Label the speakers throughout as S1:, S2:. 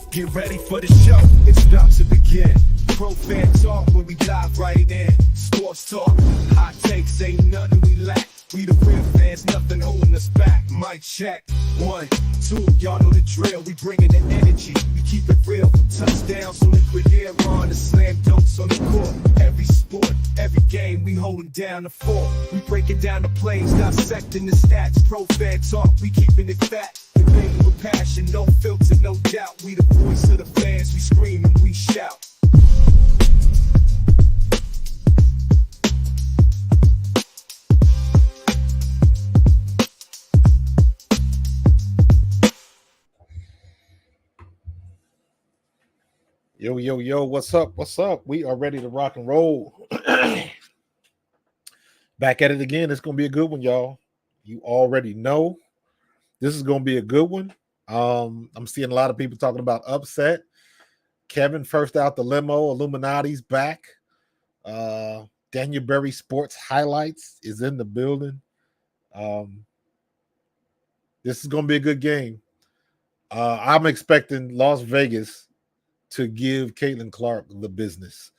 S1: Get ready for the show, it's about to begin. Pro fan talk when we dive right in. Sports talk, hot takes, ain't nothing we lack. We the real fans, nothing holding us back. Mic check, 1, 2, y'all know the drill. We bringing the energy, we keep it real. Touchdowns on liquid air, on the slam dunks on the court. Every sport, every game, we holding down the fort. We breaking down the plays, dissecting the stats. Pro fan talk, we keeping it fat. Debating with passion, no filter, no doubt. We the voice of the fans, we scream and we shout.
S2: Yo, yo, yo, what's up? What's up? We are ready to rock and roll. Back at it again. It's going to be a good one, y'all. You already know this is going to be a good one. I'm seeing a lot of people talking about upset. Kevin first out the limo. Illuminati's back. Daniel Berry Sports Highlights is in the building. This is going to be a good game. I'm expecting Las Vegas to give Caitlin Clark the business.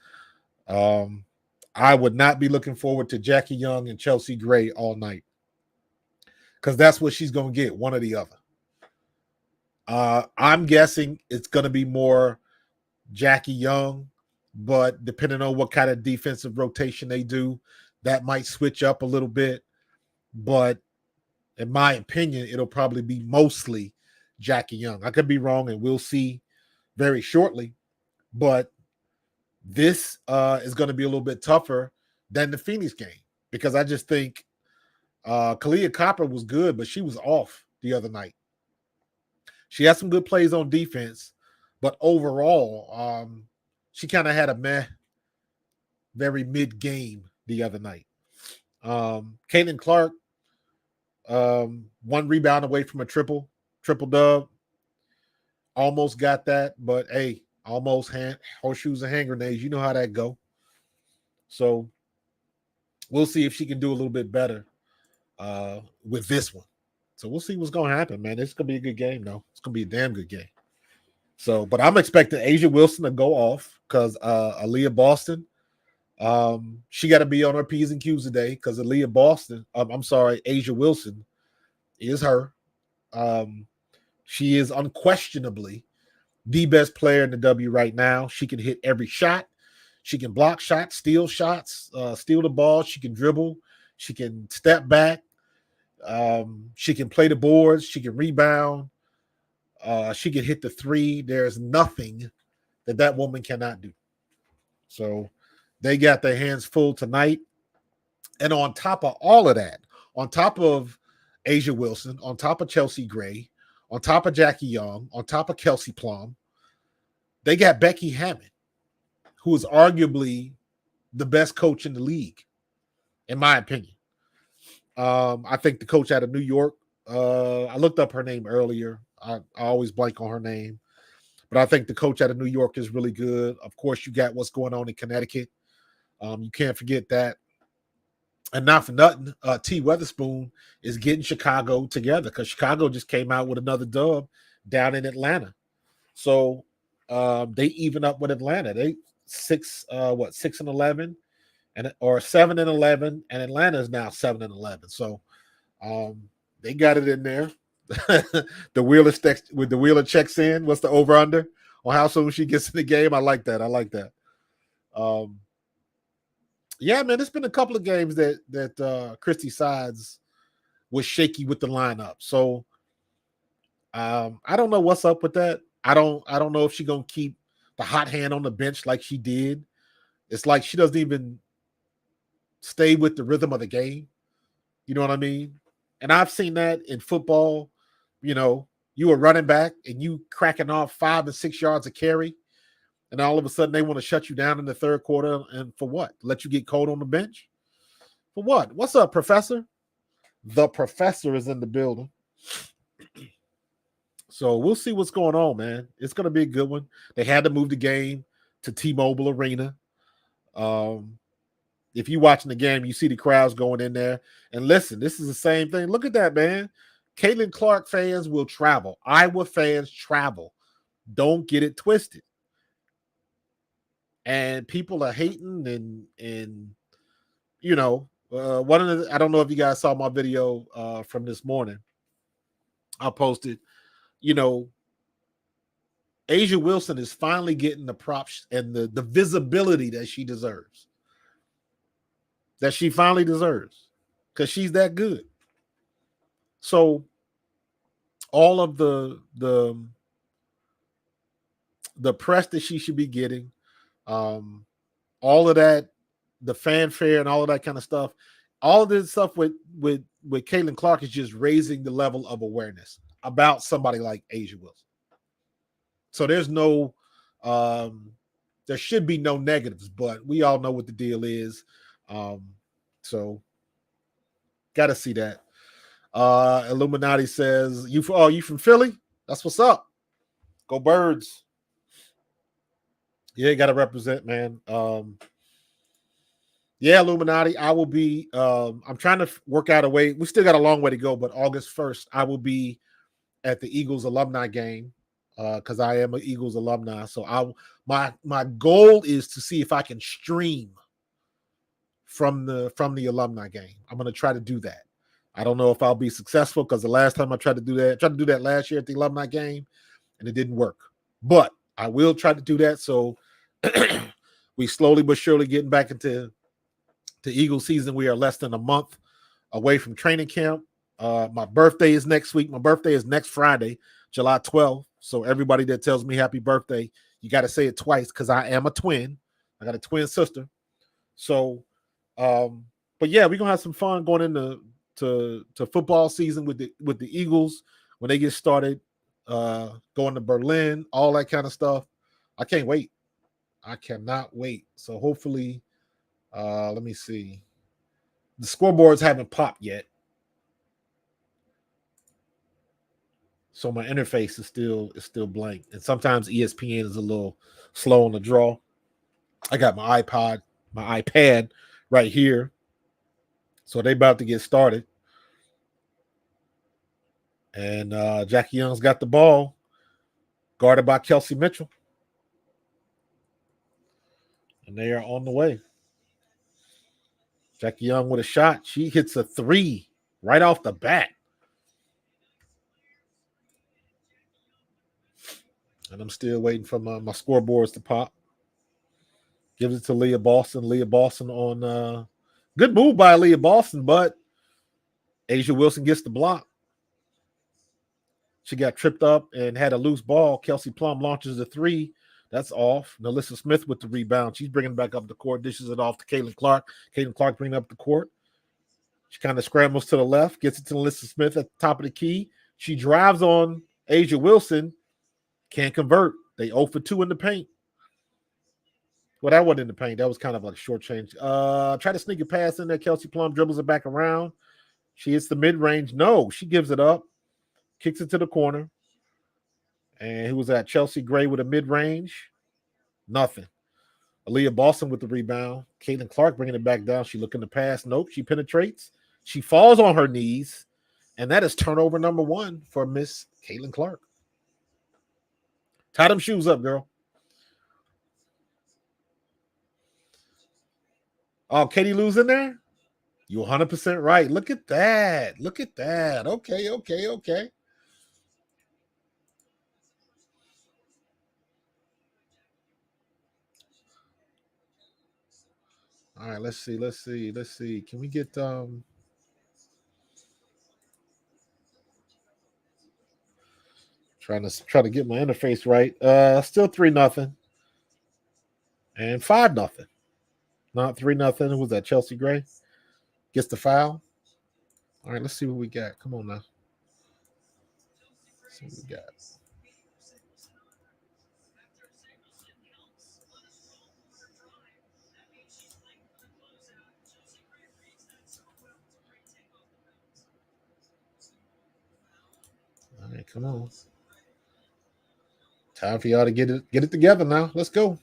S2: I would not be looking forward to Jackie Young and Chelsea Gray all night, because that's what she's going to get, one or the other. I'm guessing it's going to be more Jackie Young, but depending on what kind of defensive rotation they do, that might switch up a little bit. But in my opinion, it'll probably be mostly Jackie Young. I could be wrong, and we'll see very shortly, but this is going to be a little bit tougher than the Phoenix game, because I just think Kalia Copper was good, but she was off the other night. She had some good plays on defense, but overall, she kind of had a very mid-game the other night. Caitlin Clark, 1 rebound away from a triple-dub. Almost got that, but hey, almost horseshoes and hand grenades. You know how that go. So we'll see if she can do a little bit better with this one. So we'll see what's going to happen, man. It's going to be a good game, though. It's going to be a damn good game. So, but I'm expecting Asia Wilson to go off, because Aaliyah Boston, she got to be on her P's and Q's today, because Asia Wilson is her. She is unquestionably the best player in the W right now. She can hit every shot. She can block shots, steal shots, steal the ball. She can dribble. She can step back. She can play the boards. She can rebound. She can hit the three. There's nothing that woman cannot do. So they got their hands full tonight. And on top of all of that, on top of Asia Wilson, on top of Chelsea Gray, on top of Jackie Young, on top of Kelsey Plum, they got Becky Hammond, who is arguably the best coach in the league, in my opinion. I think the coach out of New York, I looked up her name earlier. I always blank on her name. But I think the coach out of New York is really good. Of course, you got what's going on in Connecticut. You can't forget that. And not for nothing, T. Weatherspoon is getting Chicago together because Chicago just came out with another dub down in Atlanta. So they even up with Atlanta. They 6-11, or 7-11, and Atlanta is now 7-11. So they got it in there. The Wheeler checks in. What's the over under on how soon she gets in the game? I like that. Yeah, man, it's been a couple of games that Christy Sides was shaky with the lineup. So I don't know what's up with that. I don't know if she's gonna keep the hot hand on the bench like she did. It's like she doesn't even stay with the rhythm of the game. You know what I mean? And I've seen that in football. You know, you were running back and you cracking off 5 and 6 yards of carry, and all of a sudden they want to shut you down in the third quarter. And for what? Let you get cold on the bench? For what? What's up, Professor? The Professor is in the building. So we'll see what's going on, man. It's going to be a good one. They had to move the game to T-Mobile Arena. If you're watching the game, you see the crowds going in there. And listen, this is the same thing. Look at that, man. Caitlin Clark fans will travel. Iowa fans travel. Don't get it twisted. And people are hating and you know, one of the, I don't know if you guys saw my video from this morning. I posted, you know, Asia Wilson is finally getting the props and the visibility that she deserves. That she finally deserves. Because she's that good. So all of the press that she should be getting, all of that, the fanfare and all of that kind of stuff, all of this stuff with Caitlin Clark is just raising the level of awareness about somebody like Asia Wilson. So there's no, there should be no negatives, but we all know what the deal is. So got to see that. Illuminati says, you from Philly? That's what's up. Go Birds. Yeah, you got to represent, man. Yeah, Illuminati, I will be, I'm trying to work out a way. We still got a long way to go, but August 1st, I will be at the Eagles alumni game because I am an Eagles alumni. So my goal is to see if I can stream from the alumni game. I'm going to try to do that. I don't know if I'll be successful because the last time I tried to do that last year at the alumni game, and it didn't work. But I will try to do that. So we slowly but surely getting back into Eagle season. We are less than a month away from training camp. My birthday is next week. My birthday is next Friday, July 12th. So everybody that tells me happy birthday, you got to say it twice because I am a twin. I got a twin sister. So, but yeah, we're gonna have some fun going into to football season with the Eagles when they get started, going to Berlin, all that kind of stuff. I can't wait. I cannot wait. So hopefully, let me see. The scoreboards haven't popped yet, so my interface is still blank. And sometimes ESPN is a little slow on the draw. I got my iPad right here, so they about to get started. And Jackie Young's got the ball, guarded by Kelsey Mitchell. And they are on the way. Jackie Young with a shot. She hits a 3 right off the bat. And I'm still waiting for my scoreboards to pop. Gives it to Leah Boston. Leah Boston on good move by Leah Boston, but Asia Wilson gets the block. She got tripped up and had a loose ball. Kelsey Plum launches a 3, That's off. Nalissa Smith with the rebound. She's bringing it back up the court, dishes it off to Caitlin Clark. Caitlin Clark bringing up the court. She kind of scrambles to the left, gets it to Nalissa Smith at the top of the key. She drives on Asia Wilson. Can't convert. They 0 for 2 in the paint. Well, that wasn't in the paint. That was kind of like a short change. Try to sneak a pass in there. Kelsey Plum dribbles it back around. She hits the mid-range. No, she gives it up. Kicks it to the corner. And who was that? Chelsea Gray with a mid-range. Nothing. Aaliyah Boston with the rebound. Caitlin Clark bringing it back down. She looking to pass. Nope. She penetrates. She falls on her knees. And that is turnover number 1 for Miss Caitlin Clark. Tie them shoes up, girl. Oh, Katie Lou's in there? You're 100% right. Look at that. Look at that. Okay. All right, let's see. Can we get trying to get my interface right. Still 3-0. And 5-0. Not 3-0. Who was that? Chelsea Gray gets the foul. All right, let's see what we got. Come on now. Let's see what we got. All right, come on. Time for y'all to get it together now. Let's go.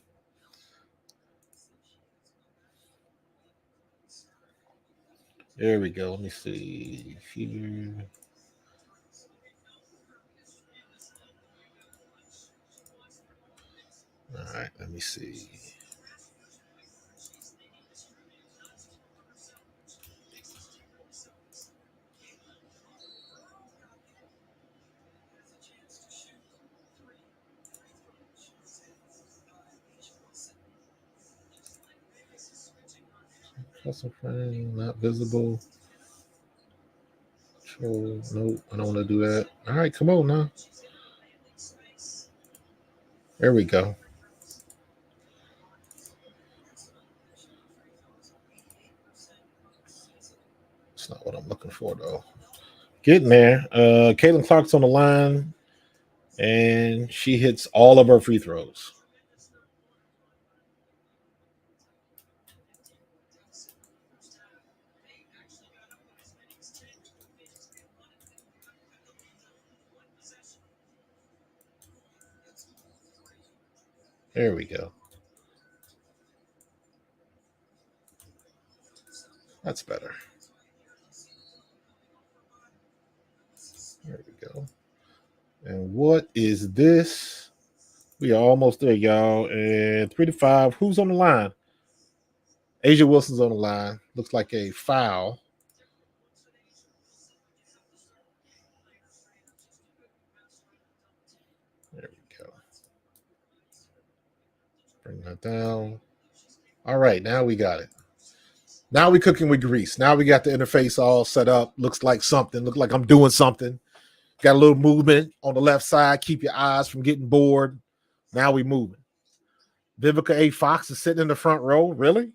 S2: There we go. Let me see here. All right, let me see. Custom frame, not visible. Control, nope, I don't want to do that. All right, come on now. There we go. That's not what I'm looking for, though. Getting there. Caitlin Clark's on the line, and she hits all of her free throws. There we go. That's better. There we go. And what is this? We are almost there, y'all. And 3-5. Who's on the line? Asia Wilson's on the line. Looks like a foul. There we go. Bring that down. All right, now we got it. Now we cooking with grease. Now we got the interface all set up. Looks like something. Look like I'm doing something. Got a little movement on the left side. Keep your eyes from getting bored. Now we moving. Vivica A. Fox is sitting in the front row. Really?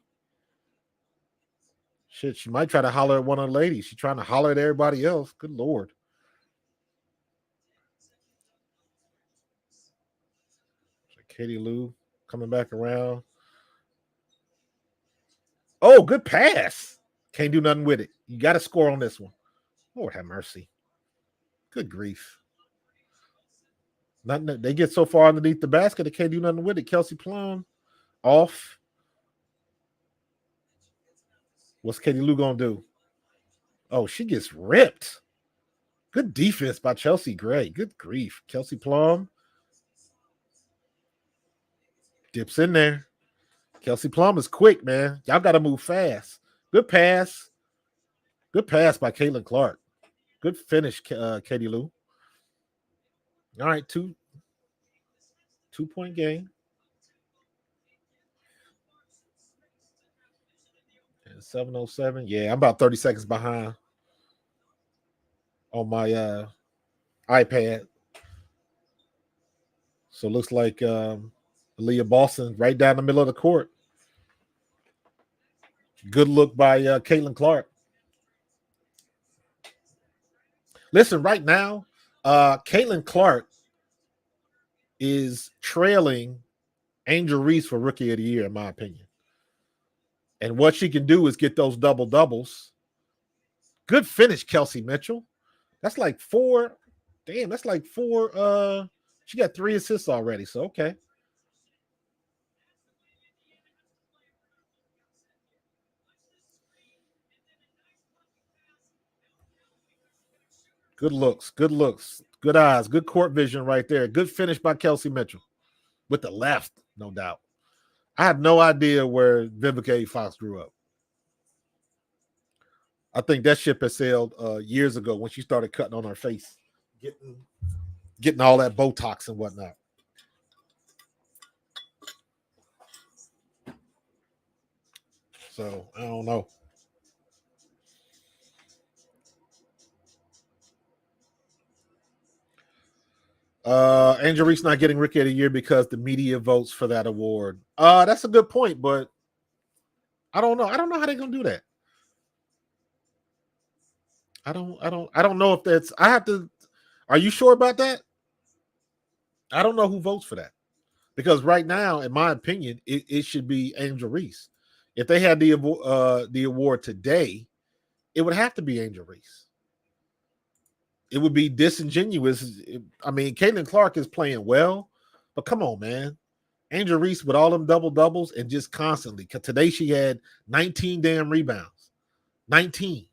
S2: Shit, she might try to holler at one of the ladies. She's trying to holler at everybody else. Good Lord. Katie Lou coming back around. Oh, good pass. Can't do nothing with it. You got to score on this one. Lord have mercy. Good grief. Nothing. They get so far underneath the basket, they can't do nothing with it. Kelsey Plum off. What's Katie Lou going to do? Oh, she gets ripped. Good defense by Chelsea Gray. Good grief. Kelsey Plum dips in there. Kelsey Plum is quick, man. Y'all got to move fast. Good pass. Good pass by Caitlin Clark. Good finish, Katie Lou. All right, 2-point game. And 7:07. Yeah, I'm about 30 seconds behind on my iPad. So it looks like Aaliyah Boston right down the middle of the court. Good look by Caitlin Clark. Listen, right now, Caitlin Clark is trailing Angel Reese for Rookie of the Year, in my opinion. And what she can do is get those double doubles. Good finish, Kelsey Mitchell. That's like 4. Damn, that's like 4. She got 3 assists already. So okay. Good looks, good eyes, good court vision right there. Good finish by Kelsey Mitchell with the left, no doubt. I had no idea where Vivica A. Fox grew up. I think that ship had sailed years ago when she started cutting on her face, getting all that Botox and whatnot. So I don't know. Angel Reese not getting Rookie of the Year because the media votes for that award. That's a good point, but I don't know. I don't know how they're gonna do that. I don't know if that's. I have to. Are you sure about that? I don't know who votes for that because right now, in my opinion, it should be Angel Reese. If they had the award today, it would have to be Angel Reese. It would be disingenuous. I mean, Caitlin Clark is playing well, but come on, man. Angel Reese with all them double doubles and just constantly. Because today she had 19 damn rebounds. 19.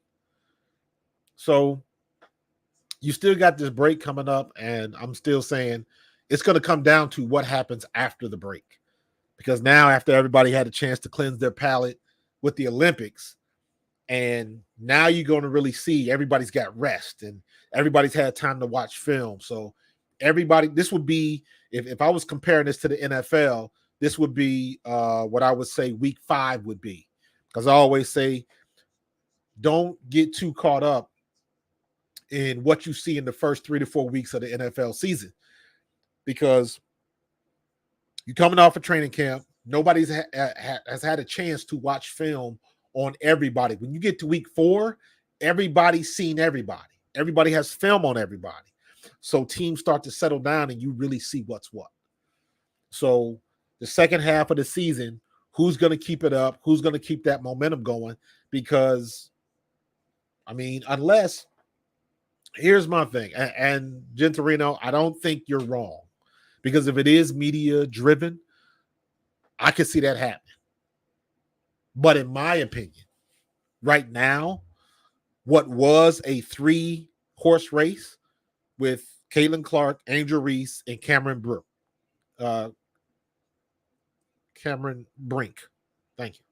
S2: So you still got this break coming up, and I'm still saying it's going to come down to what happens after the break. Because now, after everybody had a chance to cleanse their palate with the Olympics, and now you're going to really see everybody's got rest and everybody's had time to watch film. So everybody, this would be, if I was comparing this to the NFL, this would be what I would say week 5 would be. Because I always say, don't get too caught up in what you see in the first 3 to 4 weeks of the NFL season. Because you're coming off a training camp. Nobody's has had a chance to watch film on everybody. When you get to week 4, everybody's seen everybody. Everybody has film on everybody. So teams start to settle down and you really see what's what. So the second half of the season, who's going to keep it up? Who's going to keep that momentum going? Because, I mean, unless, here's my thing. And Gentorino, I don't think you're wrong. Because if it is media driven, I could see that happening. But in my opinion, right now, what was a 3-horse race with Caitlin Clark, Angel Reese, and Cameron Brink. Thank you.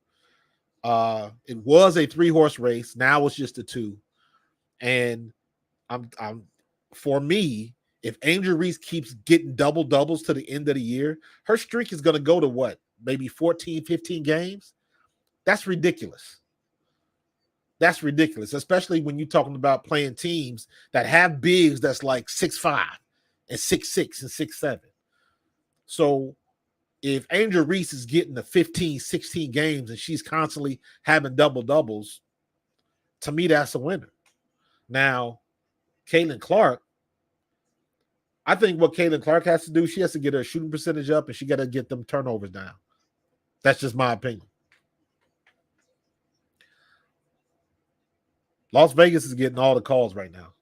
S2: It was a 3-horse race. Now it's just a 2. And I'm for me, if Angel Reese keeps getting double doubles to the end of the year, her streak is going to go to what? Maybe 14, 15 games? That's ridiculous. That's ridiculous, especially when you're talking about playing teams that have bigs that's like 6'5" and 6'6" and 6'7". So if Angel Reese is getting the 15, 16 games and she's constantly having double doubles, to me, that's a winner. Now, Caitlin Clark, I think what Caitlin Clark has to do, she has to get her shooting percentage up and she got to get them turnovers down. That's just my opinion. Las Vegas is getting all the calls right now.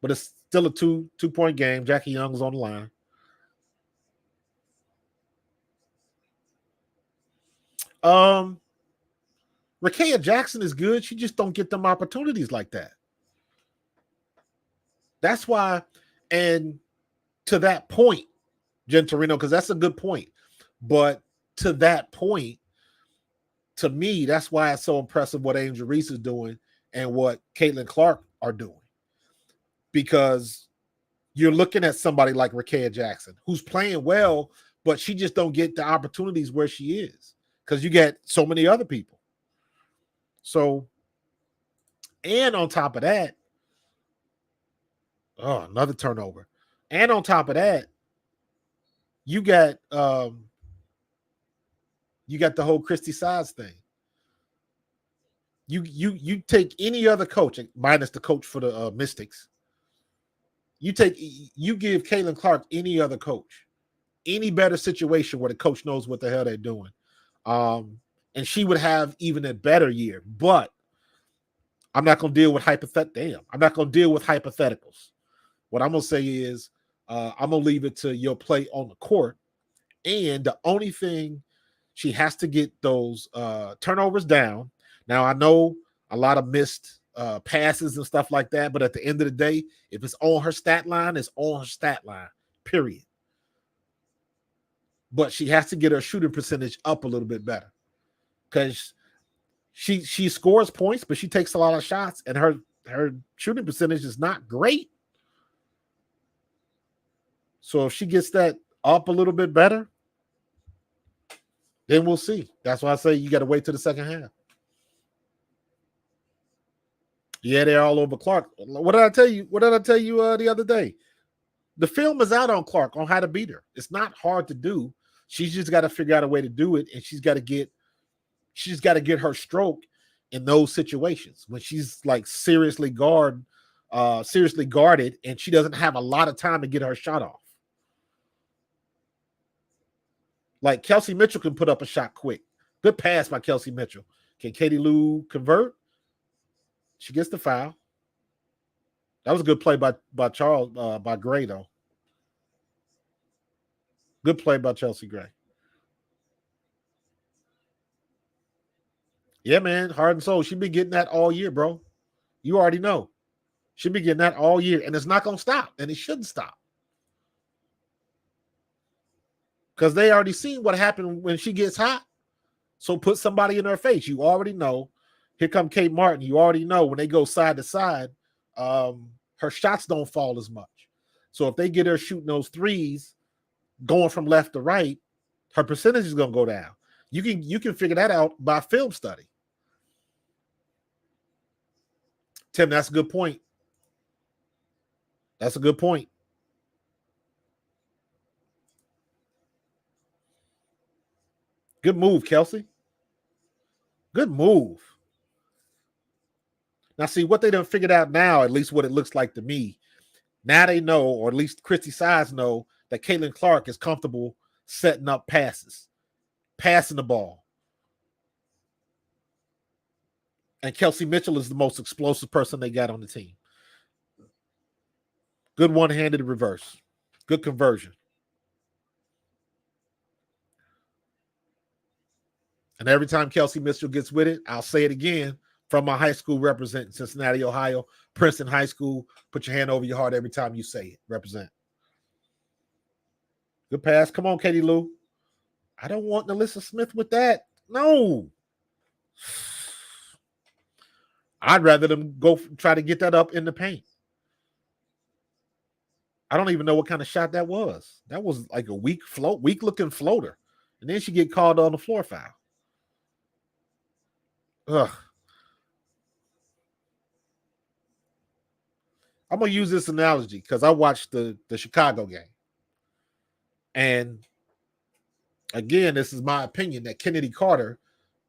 S2: But it's still a two-point game. Jackie Young's on the line. Rakea Jackson is good. She just don't get them opportunities like that. That's why, and to that point, Gentorino, because that's a good point. But to that point, to me, that's why it's so impressive what Angel Reese is doing and what Caitlin Clark are doing. Because you're looking at somebody like Rakea Jackson, who's playing well, but she just don't get the opportunities where she is because you get so many other people. So, and on top of that, another turnover. And on top of that, you got the whole Christy Sides thing. You take any other coach, minus the coach for the Mystics. You give Caitlin Clark any other coach, any better situation where the coach knows what the hell they're doing, and she would have even a better year. But I'm not going to deal with I'm not going to deal with hypotheticals. What I'm going to say is I'm going to leave it to your play on the court, and the only thing she has to get those turnovers down. Now I know a lot of missed passes and stuff like that, but at the end of the day, if it's on her stat line, it's on her stat line, period. But she has to get her shooting percentage up a little bit better, because she scores points, but she takes a lot of shots, and her shooting percentage is not great. So if she gets that up a little bit better, then we'll see. That's why I say you got to wait till the second half. Yeah, they're all over Clark. What did I tell you? The other day? The film is out on Clark on how to beat her. It's not hard to do. She's just got to figure out a way to do it, and she's got to get her stroke in those situations when she's like seriously guarded, and she doesn't have a lot of time to get her shot off. Like Kelsey Mitchell can put up a shot quick. Good pass by Kelsey Mitchell. Can Katie Lou convert? She gets the foul. That was a good play by Gray, though. Good play by Chelsea Gray. Yeah, man, heart and soul. She been getting that all year, bro. You already know. She been getting that all year, and it's not going to stop, and it shouldn't stop. Because they already seen what happened when she gets hot. So put somebody in her face. You already know. Here come Kate Martin. You already know when they go side to side, her shots don't fall as much. So if they get her shooting those threes, going from left to right, her percentage is going to go down. You can figure that out by film study. Tim, that's a good point. That's a good point. Good move, Kelsey. Good move. Now, see, what they done figured out now, at least what it looks like to me, now they know, or at least Christy Sides know, that Caitlin Clark is comfortable setting up passes, passing the ball. And Kelsey Mitchell is the most explosive person they got on the team. Good one-handed reverse. Good conversion. And every time Kelsey Mitchell gets with it, I'll say it again, from my high school representing Cincinnati, Ohio, Princeton High School, put your hand over your heart every time you say it. Represent. Good pass. Come on, Katie Lou. I don't want Alyssa Smith with that. No. I'd rather them go try to get that up in the paint. I don't even know what kind of shot that was. That was like a weak looking floater. And then she get called on the floor foul. Ugh. I'm going to use this analogy because I watched the Chicago game. And again, this is my opinion that Kennedy Carter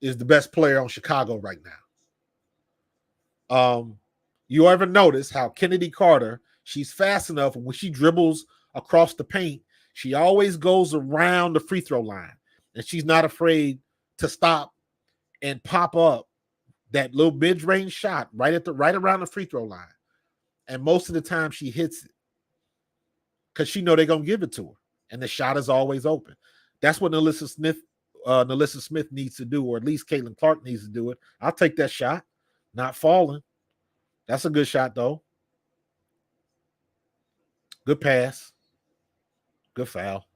S2: is the best player on Chicago right now. You ever notice how Kennedy Carter, she's fast enough, and when she dribbles across the paint, she always goes around the free throw line, and she's not afraid to stop and pop up that little mid-range shot right around the free throw line. And most of the time she hits it because she know they're going to give it to her. And the shot is always open. That's what Alyssa Smith needs to do, or at least Caitlin Clark needs to do it. I'll take that shot. Not falling. That's a good shot, though. Good pass. Good foul.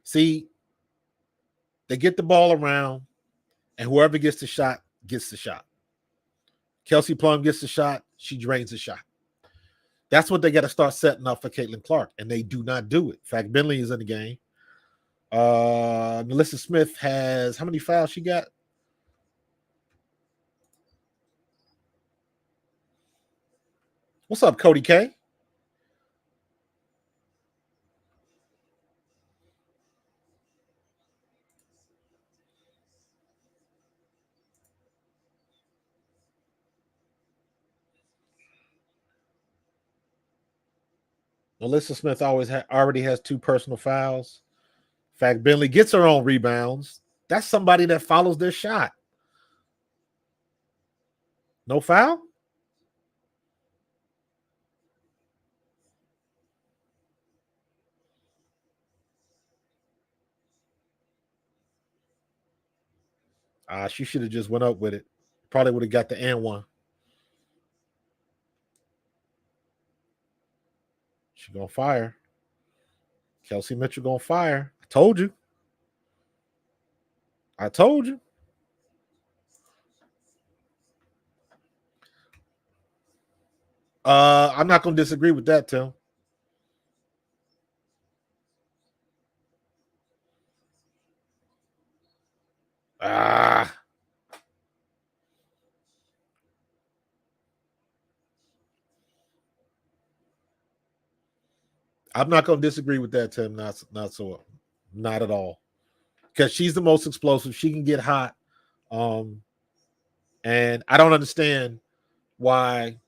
S2: See, they get the ball around, and whoever gets the shot gets the shot. Kelsey Plum gets the shot. She drains the shot. That's what they got to start setting up for Caitlin Clark, and they do not do it. In fact, Bentley is in the game. Melissa Smith has how many fouls she got? What's up, Cody K? Melissa Smith already has 2 personal fouls. In fact, Bentley gets her own rebounds. That's somebody that follows their shot. No foul? She should have just went up with it. Probably would have got the and one. She gonna fire. Kelsey Mitchell gonna fire. I told you. I told you. I'm not gonna disagree with that, Tim. Ah. I'm not gonna disagree with that, Tim. Not at all. Because she's the most explosive. She can get hot. And I don't understand why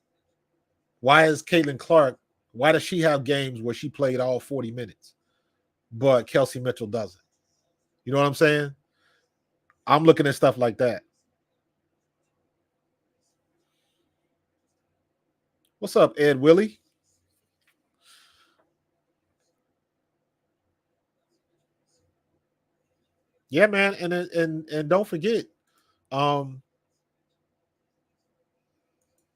S2: is Caitlin Clark, why does she have games where she played all 40 minutes, but Kelsey Mitchell doesn't? You know what I'm saying? I'm looking at stuff like that. What's up, Ed Willie? Yeah, man, and don't forget,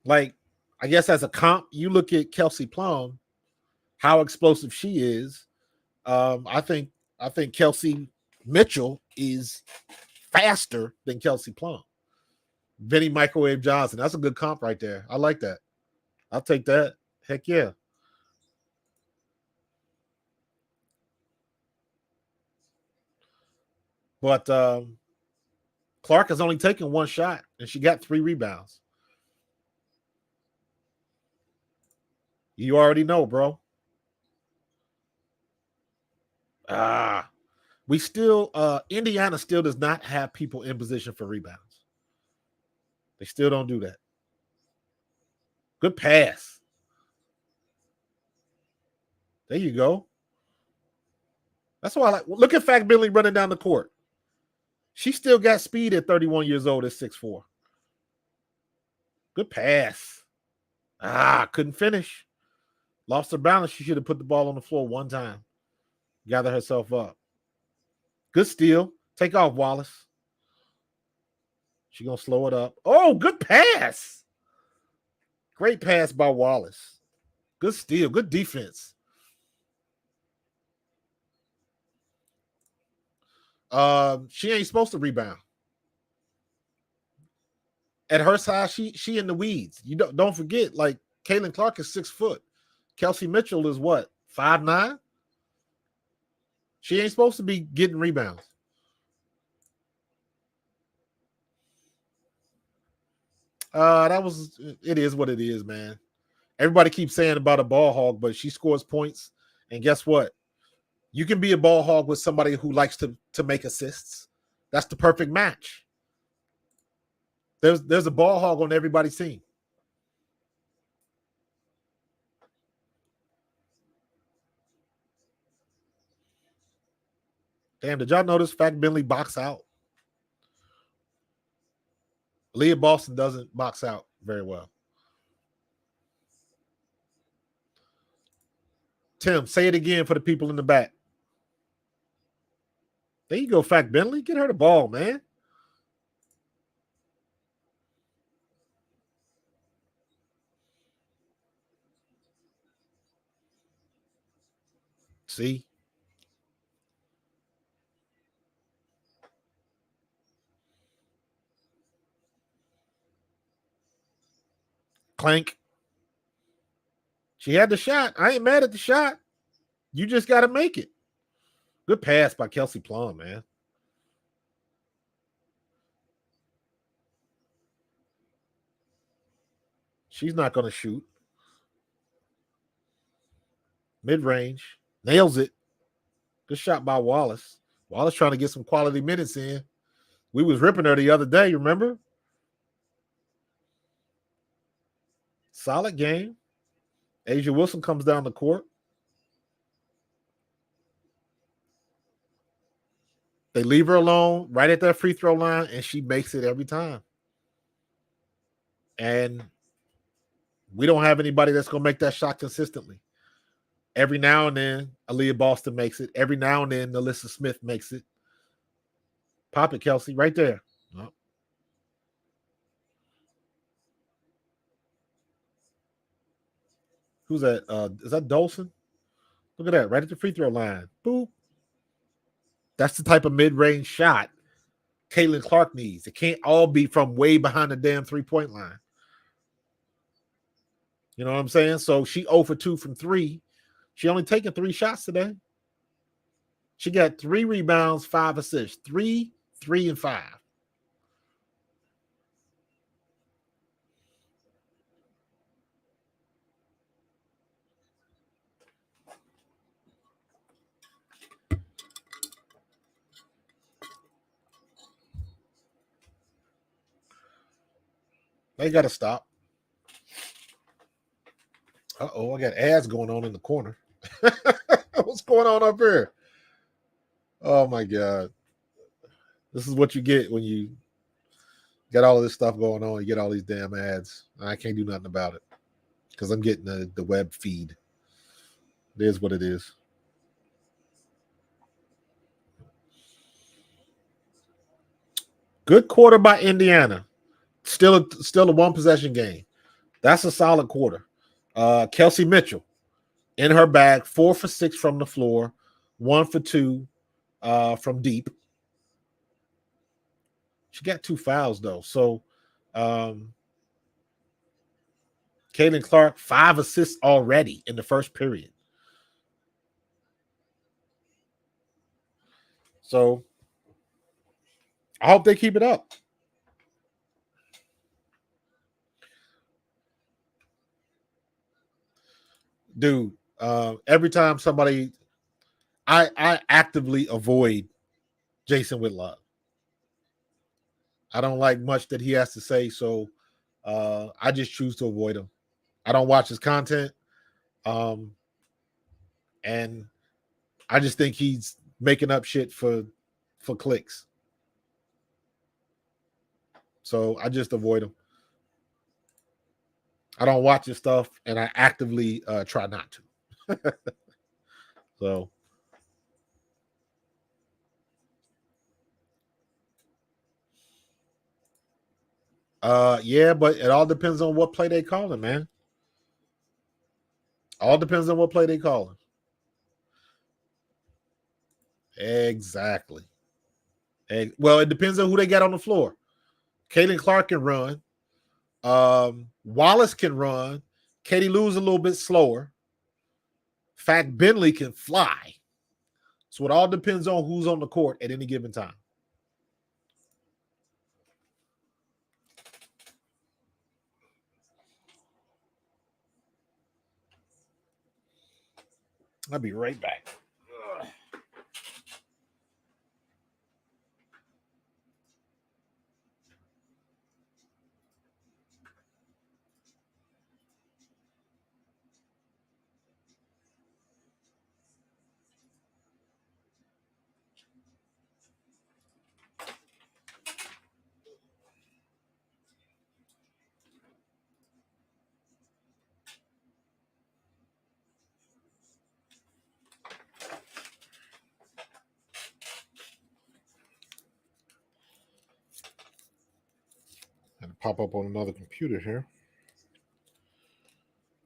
S2: like I guess as a comp, you look at Kelsey Plum, how explosive she is. I think Kelsey Mitchell is faster than Kelsey Plum. Vinny Microwave Johnson. That's a good comp right there. I like that. I'll take that. Heck yeah. But Clark has only taken 1 shot and she got 3 rebounds. You already know, bro. We still Indiana still does not have people in position for rebounds. They still don't do that. Good pass. There you go. That's why I like. Look at Fact Billy running down the court. She still got speed at 31 years old at 6'4". Good pass. Couldn't finish. Lost her balance. She should have put the ball on the floor one time. Gather herself up. Good steal. Take off, Wallace. She gonna slow it up. Oh, good pass. Great pass by Wallace. Good steal. Good defense. She ain't supposed to rebound. At her size, she in the weeds. You don't forget, like Caitlin Clark is 6 foot. Kelsey Mitchell is what, 5'9"? She ain't supposed to be getting rebounds. It is what it is, man. Everybody keeps saying about a ball hog, but she scores points. And guess what? You can be a ball hog with somebody who likes to make assists. That's the perfect match. There's a ball hog on everybody's team. Damn, did y'all notice Fact Bentley box out? Leah Boston doesn't box out very well. Tim, say it again for the people in the back. There you go, Fact Bentley. Get her the ball, man. See? Clank. She had the shot. I ain't mad at the shot. You just got to make it. Good pass by Kelsey Plum, man. She's not going to shoot. Mid-range. Nails it. Good shot by Wallace. Wallace trying to get some quality minutes in. We was ripping her the other day, remember? Solid game. Asia Wilson comes down the court. They leave her alone right at that free throw line, and she makes it every time. And we don't have anybody that's going to make that shot consistently. Every now and then, Aaliyah Boston makes it. Every now and then, Alyssa Smith makes it. Pop it, Kelsey, right there. Oh. Who's that? Is that Dolson? Look at that, right at the free throw line. Boop. That's the type of mid-range shot Caitlin Clark needs. It can't all be from way behind the damn three-point line. You know what I'm saying? So she 0 for 2 from 3. She only taken 3 shots today. She got 3 rebounds, 5 assists. 3, 3, and 5. They got to stop. Uh-oh, I got ads going on in the corner. What's going on up here? Oh, my God. This is what you get when you got all of this stuff going on. You get all these damn ads. I can't do nothing about it because I'm getting the web feed. It is what it is. Good quarter by Indiana. Still a one-possession game. That's a solid quarter. Kelsey Mitchell in her bag, 4 for 6 from the floor, 1 for 2 from deep. She got 2 fouls, though. So Caitlin Clark, 5 assists already in the first period. So I hope they keep it up. Dude, every time somebody, I actively avoid Jason Whitlock. I don't like much that he has to say, so I just choose to avoid him. I don't watch his content, and I just think he's making up shit for clicks. So I just avoid him. I don't watch his stuff, and I actively try not to. So, yeah, but it all depends on what play they calling, man. All depends on what play they calling. Exactly. Well, it depends on who they got on the floor. Caitlin Clark can run. Wallace can run. Katie Lou's a little bit slower. Fact Bentley can fly. So it all depends on who's on the court at any given time. I'll be right back. Had to pop up on another computer here.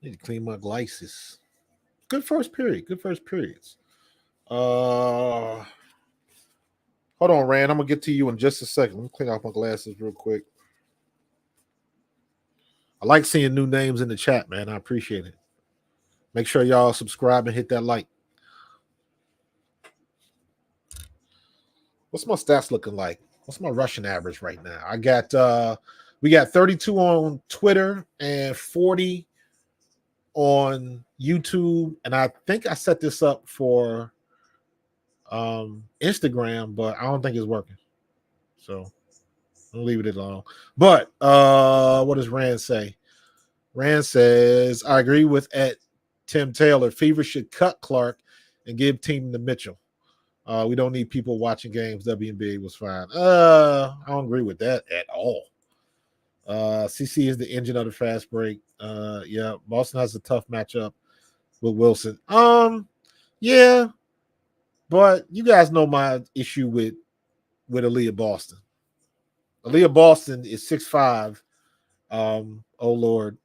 S2: Need to clean my glasses. Good first period. Good first periods. Hold on, Rand. I'm gonna get to you in just a second. Let me clean off my glasses real quick. I like seeing new names in the chat, man. I appreciate it. Make sure y'all subscribe and hit that like. What's my stats looking like? What's my rushing average right now? I got we got 32 on Twitter and 40 on YouTube, and I think I set this up for Instagram, but I don't think it's working. So I'll leave it alone. But what does Rand say? Rand says, I agree with Tim Taylor. Fever should cut Clark and give team to Mitchell. We don't need people watching games. WNBA was fine. I don't agree with that at all. CC is the engine of the fast break. Yeah, Boston has a tough matchup with Wilson. Yeah, but you guys know my issue with Aaliyah Boston. Aaliyah Boston is 6'5". Oh Lord,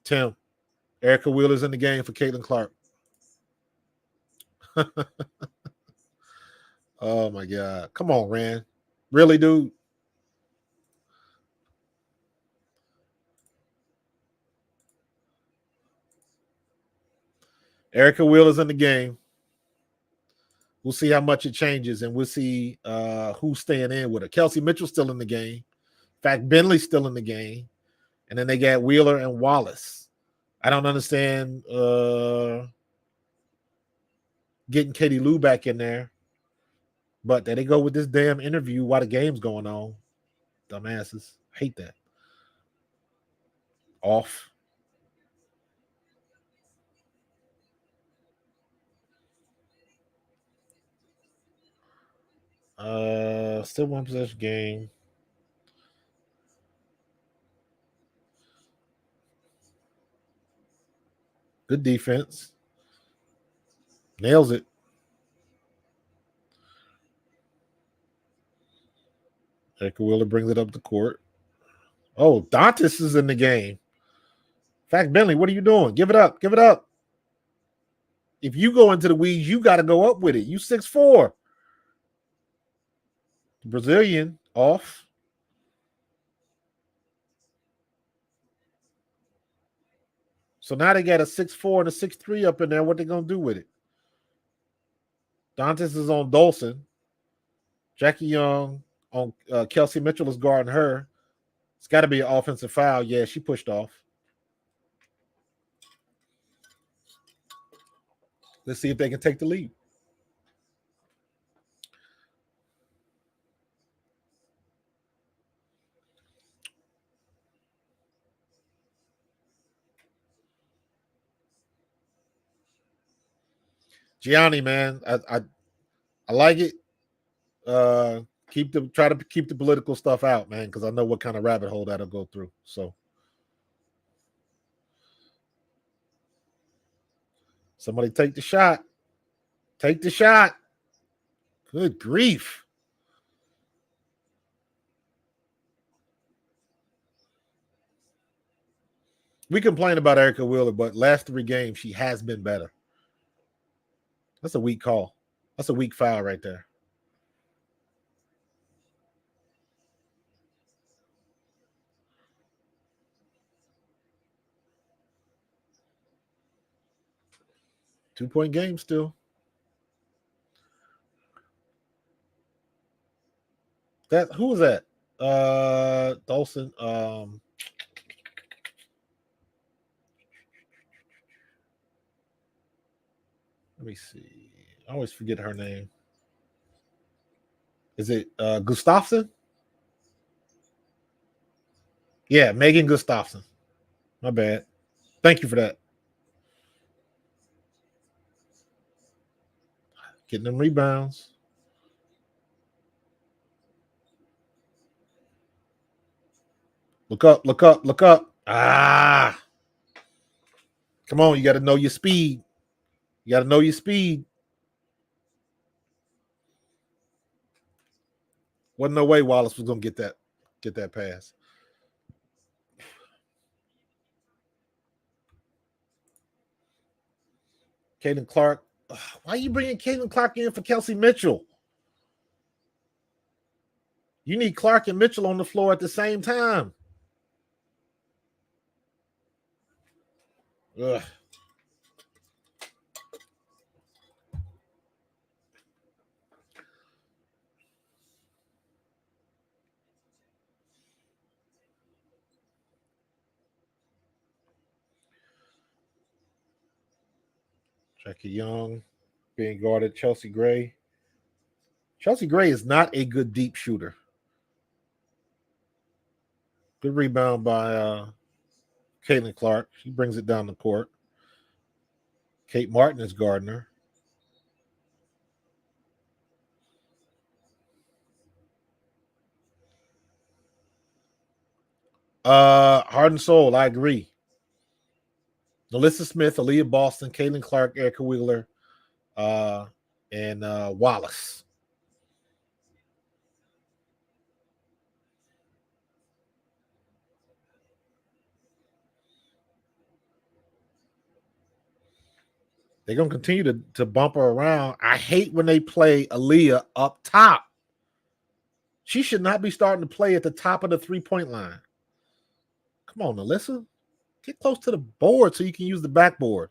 S2: Tim. Erica Wheeler's in the game for Caitlin Clark. Oh my God. Come on, Rand. Really, dude? Erica Wheeler's in the game. We'll see how much it changes, and we'll see who's staying in with her. Kelsey Mitchell's still in the game. In fact, Bentley's still in the game. And then they got Wheeler and Wallace. I don't understand getting Katie Lou back in there. But there they go with this damn interview while the game's going on. Dumbasses. Hate that. Off. Still one possession game. Good defense. Nails it. Erica Wheeler brings it up the court. Oh, Dantas is in the game. In fact, Bentley, what are you doing? Give it up. Give it up. If you go into the weeds, you got to go up with it. You 6'4". Brazilian off. So now they got a 6'4" and a 6'3" up in there. What they going to do with it? Dantas is on Dolson. Jackie Young on Kelsey Mitchell is guarding her. It's got to be an offensive foul. Yeah, she pushed off. Let's see if they can take the lead. Gianni, man, I like it. Try to keep the political stuff out, man, because I know what kind of rabbit hole that'll go through. So somebody take the shot. Take the shot. Good grief. We complain about Erica Wheeler, but last 3 games, she has been better. That's a weak call. That's a weak foul right there. Two-point game still. Who was that? Dawson. Let me see. I always forget her name. Is it Gustafson? Yeah, Megan Gustafson. My bad. Thank you for that. Getting them rebounds. Look up, look up, look up. Ah. Come on, you got to know your speed. You got to know your speed. Wasn't no way Wallace was going to get that pass. Caitlin Clark. Why are you bringing Caitlin Clark in for Kelsey Mitchell? You need Clark and Mitchell on the floor at the same time. Ugh. Jackie Young being guarded. Chelsea Gray. Chelsea Gray is not a good deep shooter. Good rebound by Caitlin Clark. She brings it down the court. Kate Martin is Gardner. Heart and Soul, I agree. Melissa Smith, Aaliyah Boston, Caitlin Clark, Erica Wheeler, and Wallace. They're going to continue to bump her around. I hate when they play Aaliyah up top. She should not be starting to play at the top of the three-point line. Come on, Alyssa. Get close to the board so you can use the backboard.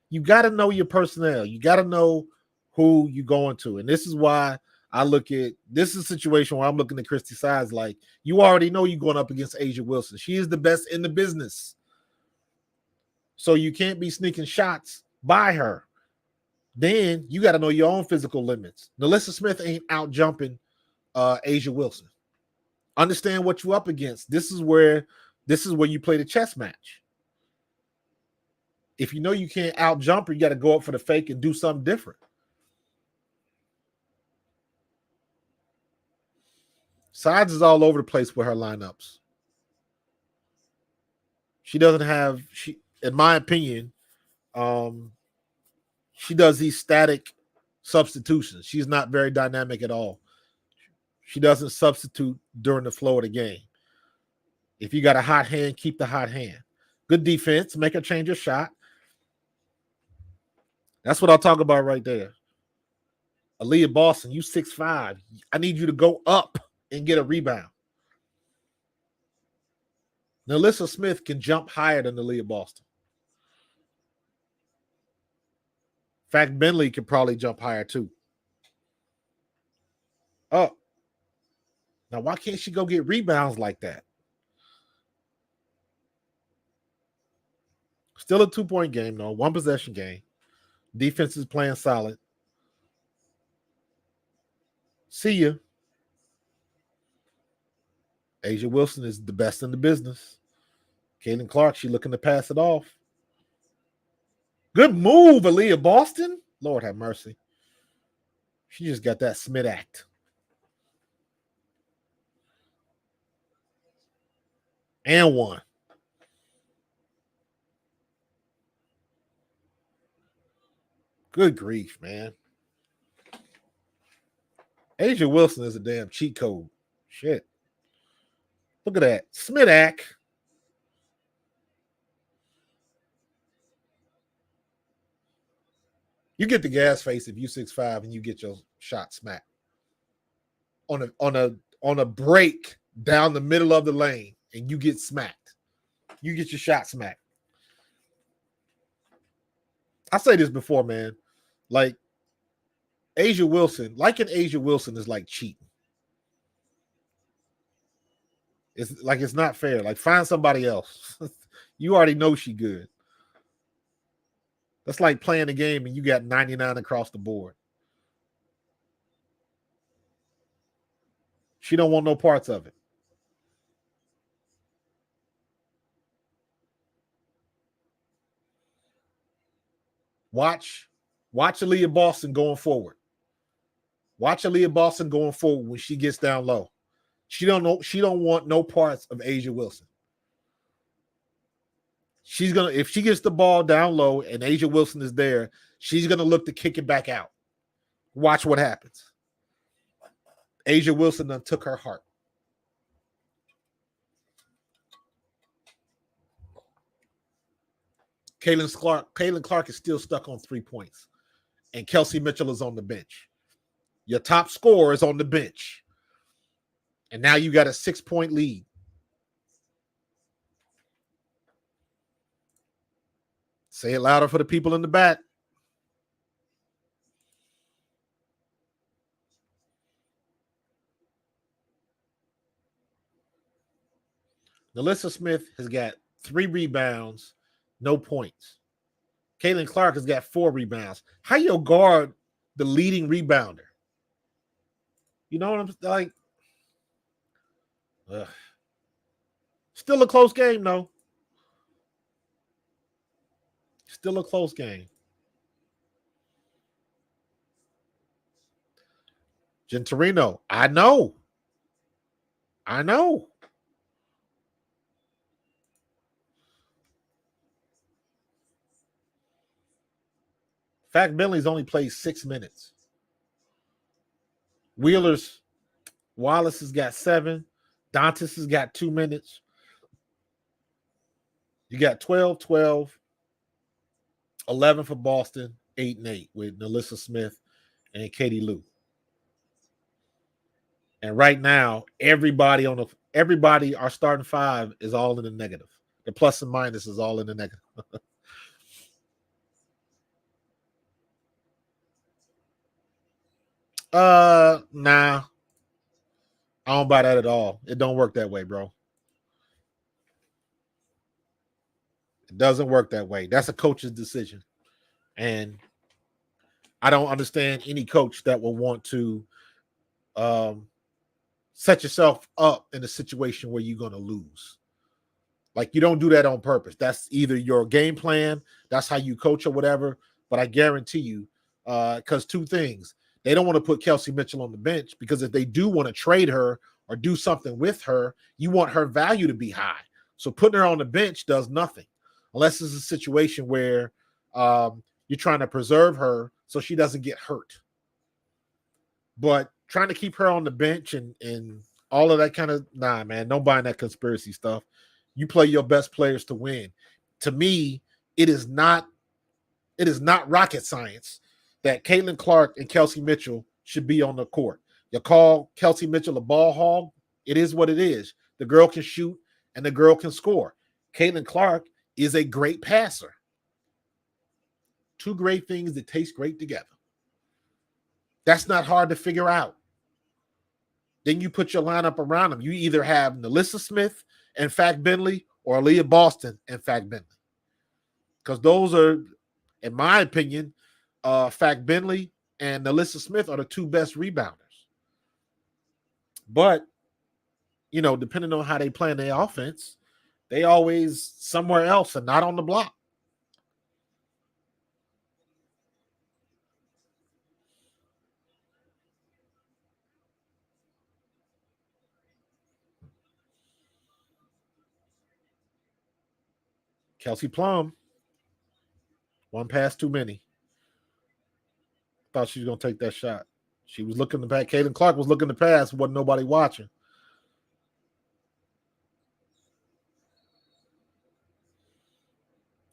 S2: You got to know your personnel. You got to know who you're going to. And this is why I look at this is a situation where I'm looking at Christy Sides like you already know you're going up against Asia Wilson. She is the best in the business. So you can't be sneaking shots by her. Then you got to know your own physical limits. Nalissa Smith ain't out jumping Asia Wilson. Understand what you're up against. This is where you play the chess match. If you know you can't out jump her, you got to go up for the fake and do something different. Sides is all over the place with her lineups. She doesn't have, in my opinion, she does these static substitutions. She's not very dynamic at all. She doesn't substitute during the flow of the game. If you got a hot hand, keep the hot hand. Good defense, make her change her shot. That's what I'll talk about right there. Aaliyah Boston, you 6'5". I need you to go up and get a rebound. Nalissa Smith can jump higher than Aaliyah Boston. In fact, Bentley can probably jump higher too. Oh. Now, why can't she go get rebounds like that? Still a 2-point game, though. 1 possession game. Defense is playing solid. See ya. Asia Wilson is the best in the business. Caitlin Clark, she looking to pass it off. Good move, Aaliyah Boston. Lord have mercy. She just got that Smith act. And one. Good grief, man. Asia Wilson is a damn cheat code. Shit. Look at that. Smith act. You get the gas face if you 6'5" and you get your shot smacked. On a break down the middle of the lane and you get smacked. You get your shot smacked. I say this before, man. Like Asia Wilson, liking Asia Wilson is like cheating. It's like it's not fair. Like find somebody else. You already know she good. That's like playing a game and you got 99 across the board. She don't want no parts of it. Watch Aaliyah Boston going forward. Watch Aaliyah Boston going forward when she gets down low. She don't want no parts of Asia Wilson. She's gonna, if she gets the ball down low and Asia Wilson is there, she's gonna look to kick it back out. Watch what happens. Asia Wilson done took her heart. Caitlin Clark is still stuck on 3 points. And Kelsey Mitchell is on the bench. Your top scorer is on the bench. And now you got a 6-point lead. Say it louder for the people in the back. Nalissa Smith has got 3 rebounds, no points. Caitlin Clark has got 4 rebounds. How you guard the leading rebounder? You know what I'm like? Ugh. Still a close game, though. Still a close game. Gentorino, I know. I know. Fact Bentley's only played 6 minutes. Wallace has got 7. Dantas has got 2 minutes. You got 12, 12, 11 for Boston, 8 and 8 with Nalissa Smith and Katie Lou. And right now, everybody our starting 5 is all in the negative. The plus and minus is all in the negative. Nah. I don't buy that at all. It don't work that way, bro. It doesn't work that way. That's a coach's decision. And I don't understand any coach that will want to set yourself up in a situation where you're going to lose. Like, you don't do that on purpose. That's either your game plan, that's how you coach or whatever. But I guarantee you, because 2 things. They don't want to put Kelsey Mitchell on the bench, because if they do want to trade her or do something with her, you want her value to be high. So putting her on the bench does nothing, unless it's a situation where you're trying to preserve her so she doesn't get hurt. But trying to keep her on the bench and all of that kind of, nah, man, don't buy that conspiracy stuff. You play your best players to win. To me, it is not rocket science that Caitlin Clark and Kelsey Mitchell should be on the court. You call Kelsey Mitchell a ball hog, it is what it is. The girl can shoot and the girl can score. Caitlin Clark is a great passer. 2 great things that taste great together. That's not hard to figure out. Then you put your lineup around them. You either have Nalissa Smith and Fact Bentley or Aaliyah Boston and Fact Bentley. Because those are, in my opinion, Fact Bentley and Nalissa Smith are the 2 best rebounders. But, depending on how they play in their offense, they always somewhere else and not on the block. Kelsey Plum, 1 pass too many. Thought she was going to take that shot. She was looking to pass. Caitlin Clark was looking to pass. Wasn't nobody watching.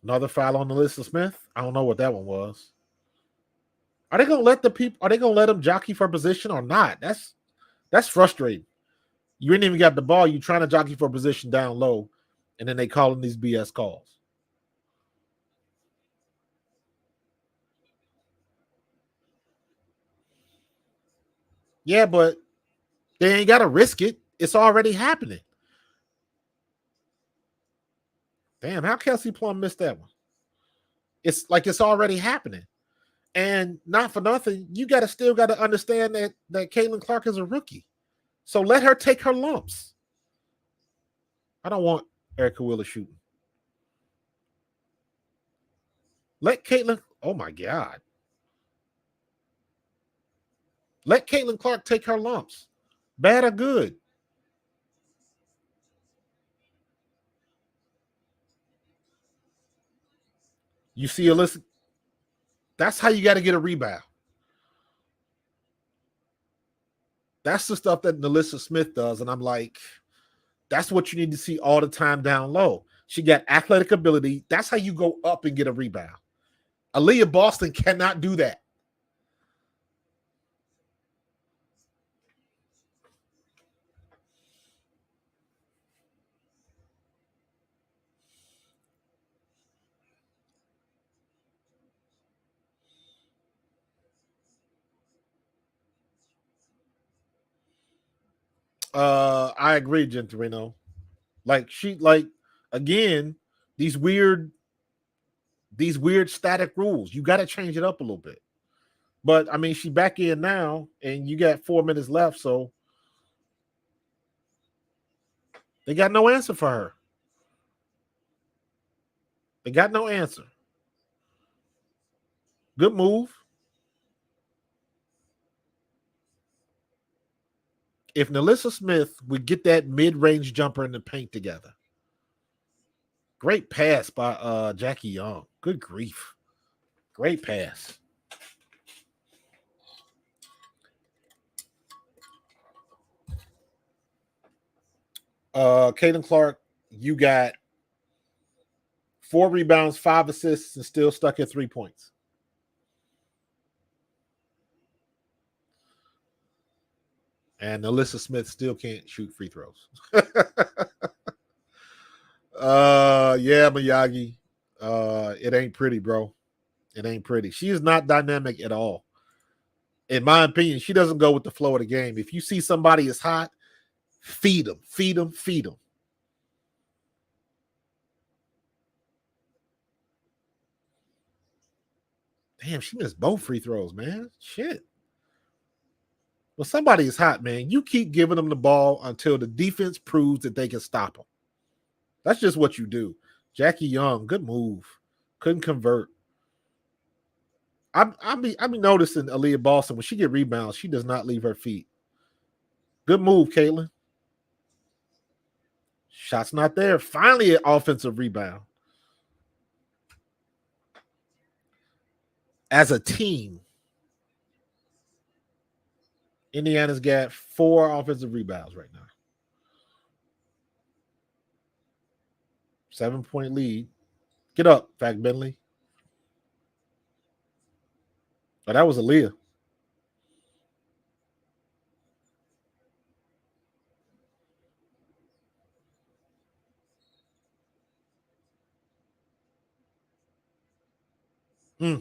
S2: Another foul on Nalissa Smith. I don't know what that one was. Are they going to let them jockey for position or not? That's frustrating. You ain't even got the ball. You're trying to jockey for position down low, and then they calling these BS calls. Yeah, but they ain't got to risk it. It's already happening. Damn, how Kelsey Plum missed that one? It's like it's already happening. And not for nothing, you still got to understand that Caitlin Clark is a rookie. So let her take her lumps. I don't want Erica Wheeler shooting. Let Caitlin, oh my God. Let Caitlin Clark take her lumps. Bad or good. You see Alyssa, that's how you got to get a rebound. That's the stuff that Nalissa Smith does. And I'm like, that's what you need to see all the time down low. She got athletic ability. That's how you go up and get a rebound. Aaliyah Boston cannot do that. I agree, Gentorino. Again, these weird these weird static rules. You got to change it up a little bit. But I mean, she back in now, and you got 4 minutes left, so they got no answer for her. They got no answer. Good move. If Nalissa Smith would get that mid-range jumper in the paint together. Great pass by Jackie Young. Good grief. Great pass. Caitlin Clark, you got 4 rebounds, 5 assists, and still stuck at 3 points. And Alyssa Smith still can't shoot free throws. Yeah, Miyagi. It ain't pretty, bro. It ain't pretty. She is not dynamic at all. In my opinion, she doesn't go with the flow of the game. If you see somebody is hot, feed them, feed them, feed them. Damn, she missed both free throws, man. Shit. Well, somebody is hot, man. You keep giving them the ball until the defense proves that they can stop them. That's just what you do. Jackie Young, good move. Couldn't convert. I be noticing Aaliyah Boston, when she get rebounds, she does not leave her feet. Good move, Caitlin. Shot's not there. Finally, an offensive rebound. As a team, Indiana's got 4 offensive rebounds right now. 7-point lead. Get up, Fact Bentley. Oh, that was Aaliyah. Hmm.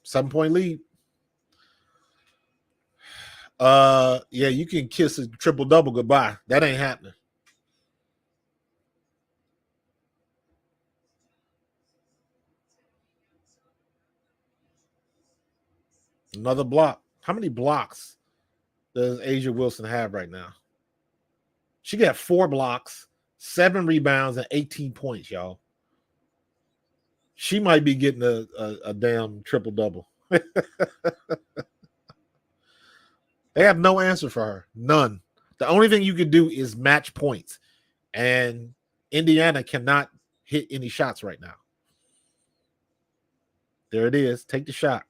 S2: 7-point lead. Yeah, you can kiss a triple-double goodbye. That ain't happening. Another block. How many blocks does Asia Wilson have right now? She got 4 blocks, 7 rebounds, and 18 points, y'all. She might be getting a damn triple-double. They have no answer for her. None. The only thing you could do is match points. And Indiana cannot hit any shots right now. There it is. Take the shot.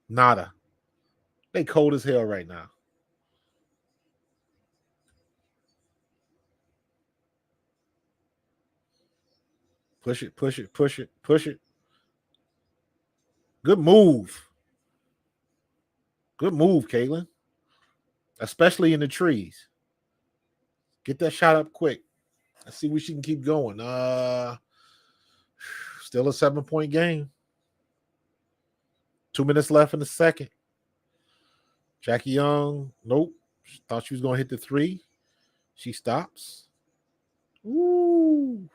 S2: Nada. They cold as hell right now. Push it, push it, push it, push it. Good move. Good move, Caitlin. Especially in the trees. Get that shot up quick. Let's see where she can keep going. Still a 7-point game. 2 minutes left in the second. Jackie Young, nope. Thought she was going to hit the 3. She stops. Ooh.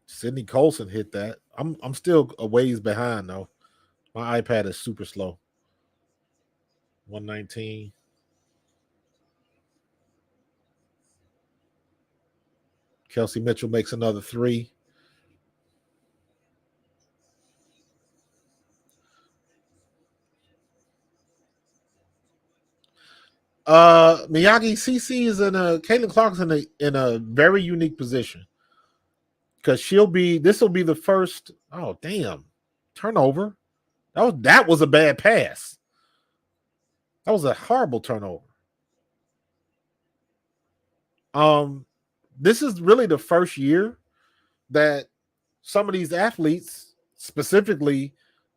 S2: Sydney Colson hit that. I'm still a ways behind, though. My iPad is super slow. 119. Kelsey Mitchell makes another 3. Miyagi CC is Caitlin Clark's in a very unique position. Because this will be the first, oh damn, turnover. That was a bad pass. That was a horrible turnover. This is really the first year that some of these athletes, specifically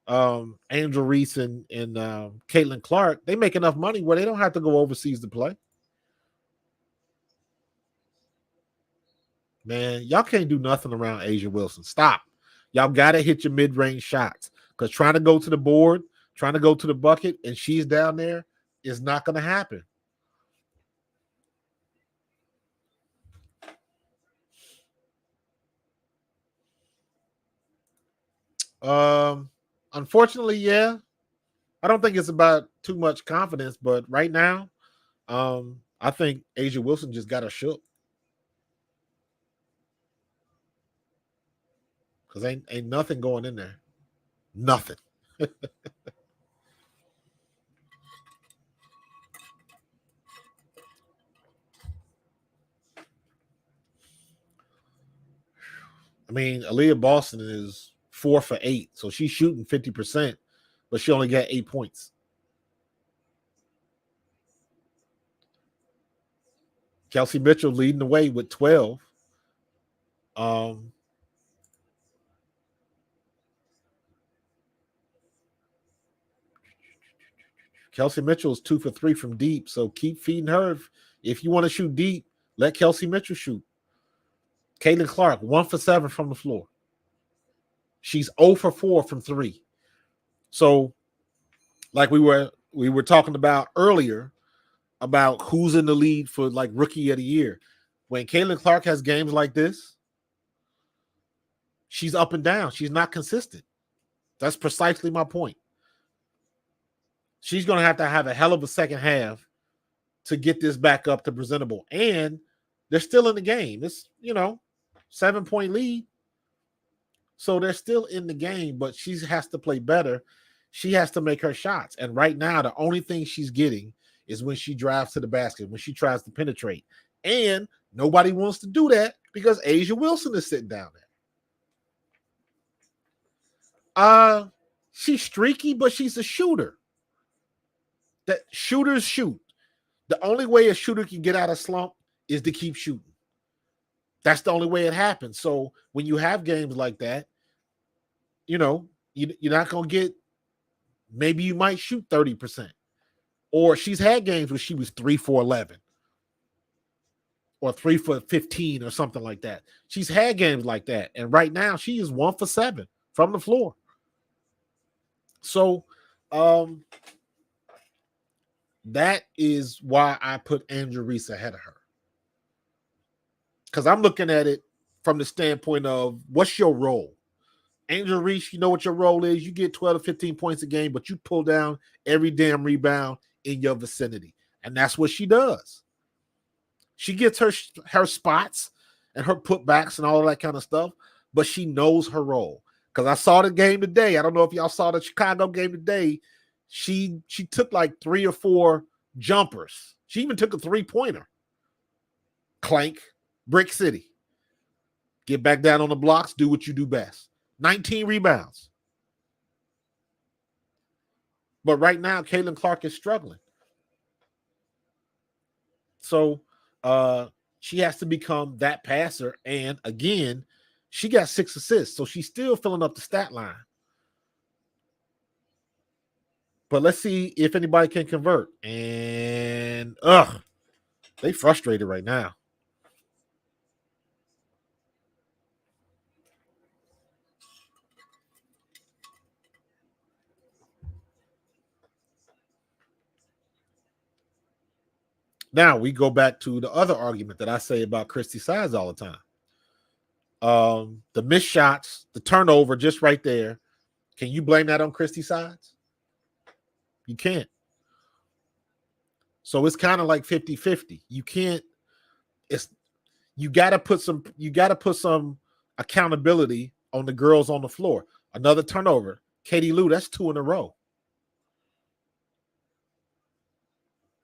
S2: Angel Reese and Caitlin Clark, they make enough money where they don't have to go overseas to play. Man, y'all can't do nothing around Asia Wilson. Stop. Y'all got to hit your mid-range shots, because trying to go to the board, trying to go to the bucket, and she's down there is not going to happen. Unfortunately, yeah. I don't think it's about too much confidence, but right now, I think Asia Wilson just got her shook. Because ain't nothing going in there. Nothing. I mean, Aaliyah Boston is 4 for 8, so she's shooting 50%, but she only got 8 points. Kelsey Mitchell leading the way with 12. Kelsey Mitchell is 2 for 3 from deep, so keep feeding her. If you want to shoot deep, let Kelsey Mitchell shoot. Caitlin Clark, 1 for 7 from the floor. She's 0 for 4 from 3. So, like we were talking about earlier about who's in the lead for like rookie of the year. When Caitlin Clark has games like this, she's up and down. She's not consistent. That's precisely my point. She's going to have a hell of a second half to get this back up to presentable. And they're still in the game. It's, 7-point lead. So they're still in the game, but she has to play better. She has to make her shots. And right now, the only thing she's getting is when she drives to the basket, when she tries to penetrate. And nobody wants to do that because Asia Wilson is sitting down there. She's streaky, but she's a shooter. That shooters shoot. The only way a shooter can get out of slump is to keep shooting. That's the only way it happens. So when you have games like that, you're not going to get, maybe you might shoot 30%. Or she's had games where she was 3 for 11 or 3 for 15 or something like that. She's had games like that. And right now she is 1 for 7 from the floor. So that is why I put Angel Reese ahead of her. Because I'm looking at it from the standpoint of what's your role? Angel Reese, you know what your role is. You get 12 to 15 points a game, but you pull down every damn rebound in your vicinity. And that's what she does. She gets her spots and her putbacks and all of that kind of stuff, but she knows her role. Because I saw the game today. I don't know if y'all saw the Chicago game today. She took like 3 or 4 jumpers. She even took a 3-pointer. Clank, Brick City. Get back down on the blocks, do what you do best. 19 rebounds. But right now, Caitlin Clark is struggling. So she has to become that passer. And again, she got 6 assists. So she's still filling up the stat line. But let's see if anybody can convert. And they frustrated right now. Now we go back to the other argument that I say about Christy Sides all the time. The missed shots, the turnover just right there. Can you blame that on Christy Sides? You can't. So it's kind of like 50-50. You can't, you gotta put some accountability on the girls on the floor. Another turnover. Katie Lou, that's 2 in a row.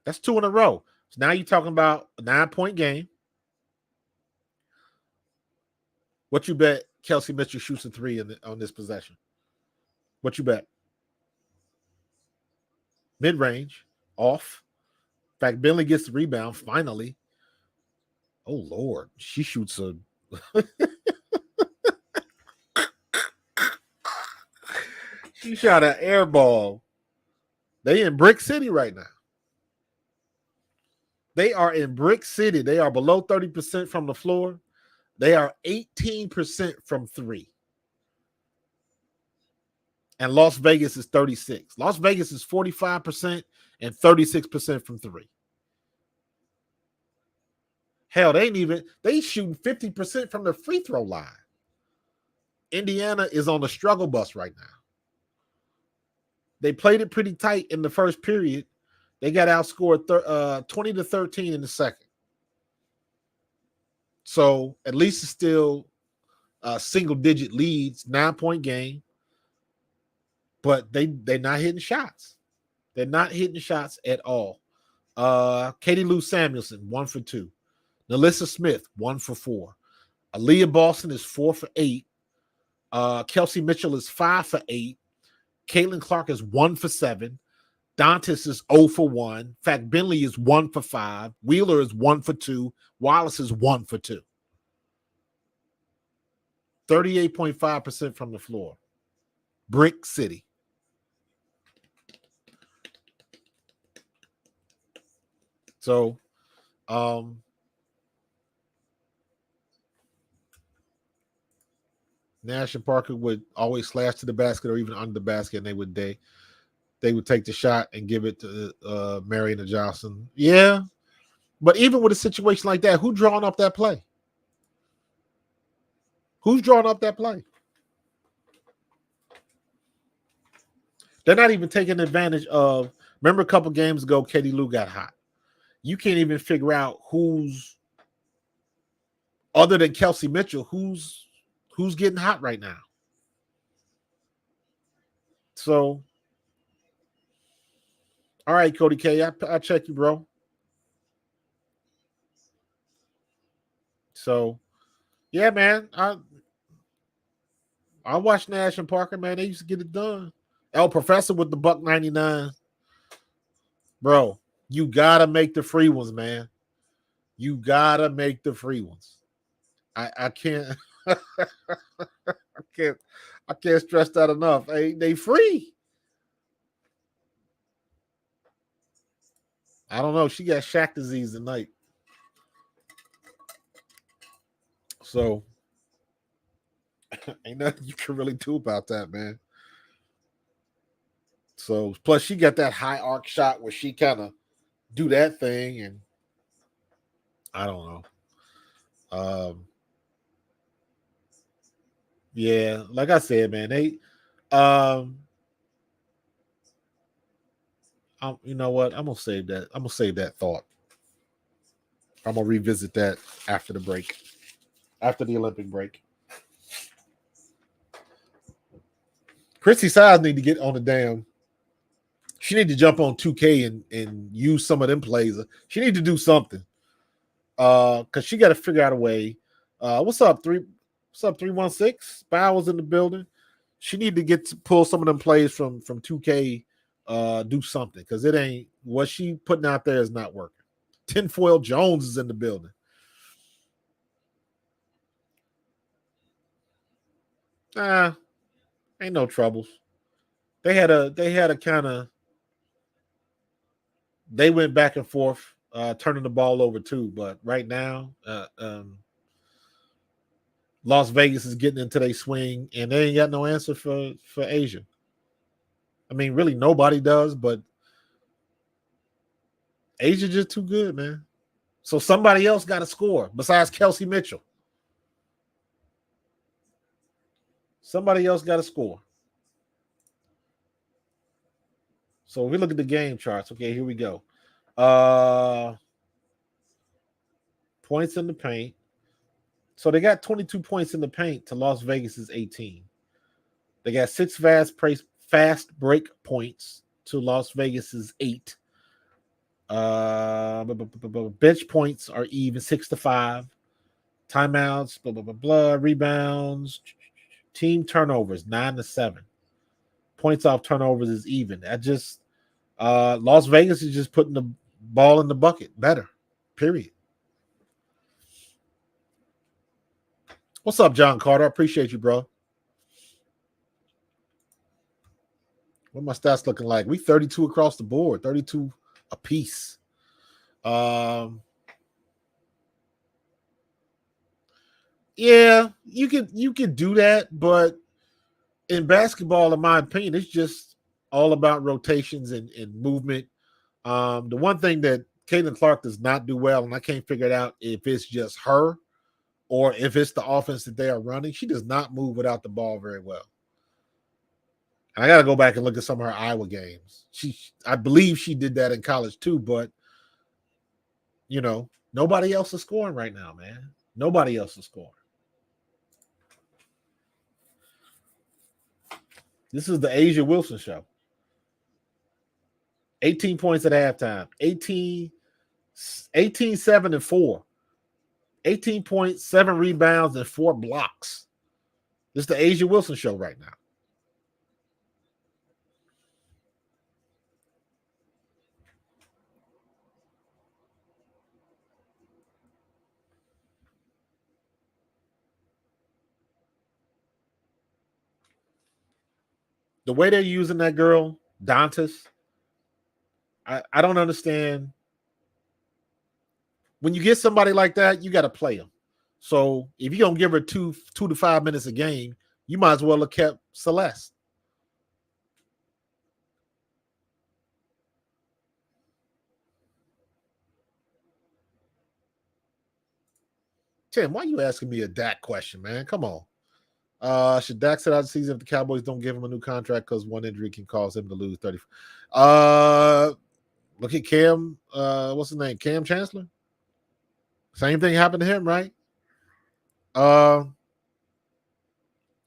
S2: That's 2 in a row. So now you're talking about a 9-point game. What you bet Kelsey Mitchell shoots a 3 on this possession? What you bet? Mid-range, off. In fact, Bentley gets the rebound finally. Oh, Lord. She shoots a... She shot an air ball. They in Brick City right now. They are in Brick City. They are below 30% from the floor. They are 18% from 3. And Las Vegas is 36. Las Vegas is 45% and 36% from 3. Hell, they shooting 50% from the free throw line. Indiana is on the struggle bus right now. They played it pretty tight in the first period. They got outscored 20-13 in the second. So at least it's still single-digit leads, 9-point game. But they're not hitting shots. They're not hitting shots at all. Katie Lou Samuelson, 1 for 2. Nalissa Smith, 1 for 4. Aaliyah Boston is 4 for 8. Kelsey Mitchell is 5 for 8. Caitlin Clark is 1 for 7. Dantas is 0 for 1. In fact, Bentley is 1 for 5. Wheeler is 1 for 2. Wallace is 1 for 2. 38.5% from the floor. Brick City. So, Nash and Parker would always slash to the basket or even under the basket, and they would take the shot and give it to Marion and Johnson. Yeah, but even with a situation like that, who drawing up that play? Who's drawing up that play? They're not even taking advantage of. Remember a couple games ago, Katie Lou got hot. You can't even figure out who's, other than Kelsey Mitchell, who's getting hot right now. So, all right, Cody K, I check you, bro. So, yeah, man, I watch Nash and Parker, man. They used to get it done. El Professor with the $1.99, bro. You gotta make the free ones, man. You gotta make the free ones. I can't. I can't stress that enough. They free. I don't know. She got Shaq disease tonight. So ain't nothing you can really do about that, man. So plus she got that high arc shot where she kind of do that thing, and I don't know. Yeah, like I said, man, you know what? I'm gonna save that. I'm gonna save that thought. I'm gonna revisit that after the break, after the Olympic break. Chrissy Size need to get on the damn. She need to jump on 2K and use some of them plays. She need to do something. Because she got to figure out a way. What's up, 316? Bowers in the building. She need to pull some of them plays from 2K. Do something, because it ain't what she putting out there is not working. Tinfoil Jones is in the building. Ain't no troubles. They had a kind of, they went back and forth, turning the ball over too. But right now, Las Vegas is getting into their swing, and they ain't got no answer for Asia. I mean, really, nobody does, but Asia just too good, man. So somebody else got to score besides Kelsey Mitchell. Somebody else got to score. So if we look at the game charts, okay, here we go. Points in the paint. So they got 22 points in the paint to Las Vegas's 18. They got 6 fast break points to Las Vegas's 8. Bench points are even, 6-5. Timeouts, blah, blah, blah, blah. Rebounds. Team turnovers, 9-7. Points off turnovers is even. Las Vegas is just putting the ball in the bucket better, period. What's up, John Carter? I appreciate you, bro. What my stats looking like? We 32 across the board, 32 a piece. Yeah, you can do that, but in basketball, in my opinion, it's just all about rotations and movement. The one thing that Caitlin Clark does not do well, and I can't figure it out if it's just her or if it's the offense that they are running, she does not move without the ball very well. And I got to go back and look at some of her Iowa games. I believe she did that in college too, but nobody else is scoring right now, man. Nobody else is scoring. This is the Asia Wilson show. 18 points at halftime. 18, 7, and 4. 18 points, 7 rebounds, and 4 blocks. This is the Asia Wilson show right now. The way they're using that girl, Dantas, I don't understand. When you get somebody like that, you got to play them. So if you're going to give her 2 to 5 minutes a game, you might as well have kept Celeste. Tim, why are you asking me a Dak question, man? Come on. Should Dak sit out the season if the Cowboys don't give him a new contract because one injury can cause him to lose 30? Look at Cam. What's his name? Cam Chancellor. Same thing happened to him, right?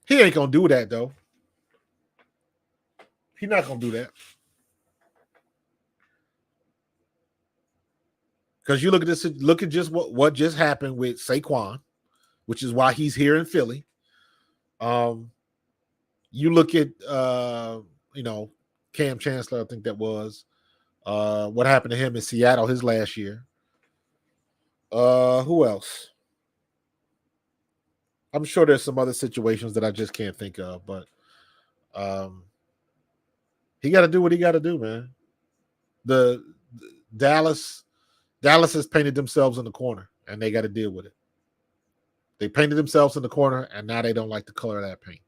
S2: He ain't gonna do that though. He's not gonna do that. Because you look at this, look at just what just happened with Saquon, which is why he's here in Philly. You look at Cam Chancellor, I think that was what happened to him in Seattle his last year. Who else? I'm sure there's some other situations that I just can't think of, but he got to do what he got to do, man. The Dallas has painted themselves in the corner, and they got to deal with it. They painted themselves in the corner, and now they don't like the color of that paint.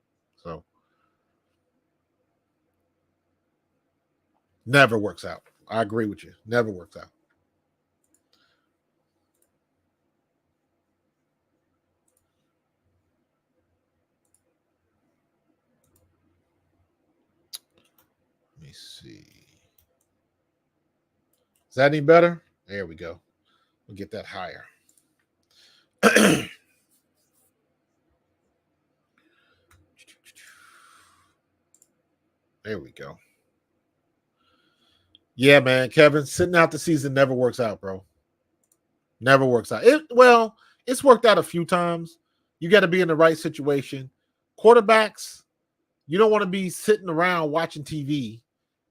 S2: So never works out. I agree with you. Never works out. Let me see. Is that any better? There we go. We'll get that higher. There we go. Yeah, man, Kevin, sitting out the season never works out, bro. Never works out. It's worked out a few times. You got to be in the right situation. Quarterbacks, you don't want to be sitting around watching TV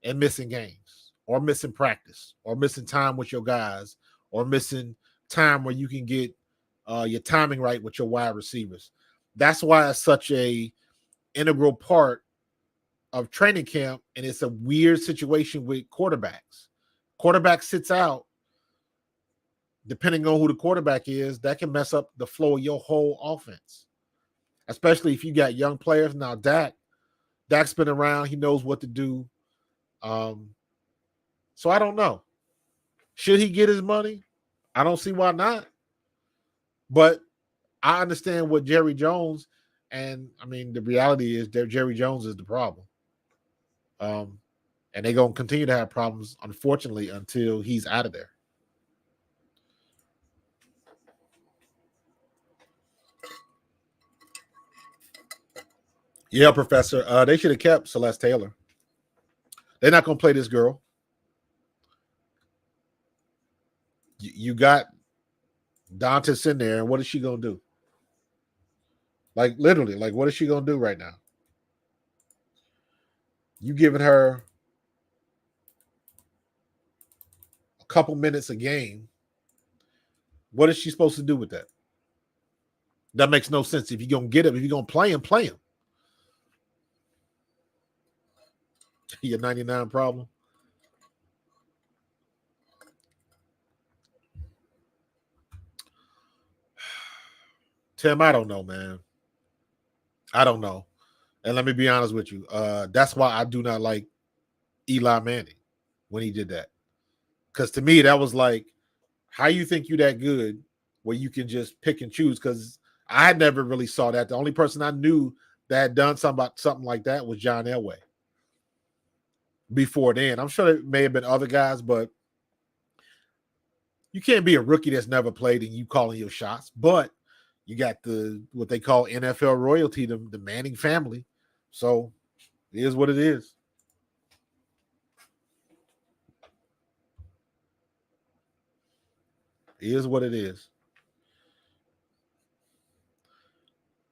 S2: and missing games or missing practice or missing time with your guys or missing time where you can get your timing right with your wide receivers. That's why it's such a integral part of training camp, and it's a weird situation with quarterbacks. Quarterback sits out, depending on who the quarterback is, that can mess up the flow of your whole offense, especially if you got young players. Now, Dak's been around. He knows what to do. So I don't know. Should he get his money? I don't see why not. But I understand what Jerry Jones, and I mean, the reality is that Jerry Jones is the problem. And they're going to continue to have problems, unfortunately, until he's out of there. Yeah, Professor. They should have kept Celeste Taylor. They're not going to play this girl. You got Dantas in there, and what is she going to do? Like, literally, like, what is she going to do right now? You giving her a couple minutes a game. What is she supposed to do with that? That makes no sense. If you're going to get him, if you're going to play him, play him. Your 99 problem. Tim, I don't know, man. I don't know. And let me be honest with you. That's why I do not like Eli Manning when he did that. Because to me, that was like, how you think you that good where you can just pick and choose? Because I never really saw that. The only person I knew that had done something like that was John Elway. Before then, I'm sure there may have been other guys, but you can't be a rookie that's never played and you calling your shots. But you got what they call NFL royalty, the Manning family. So it is what it is. It is what it is.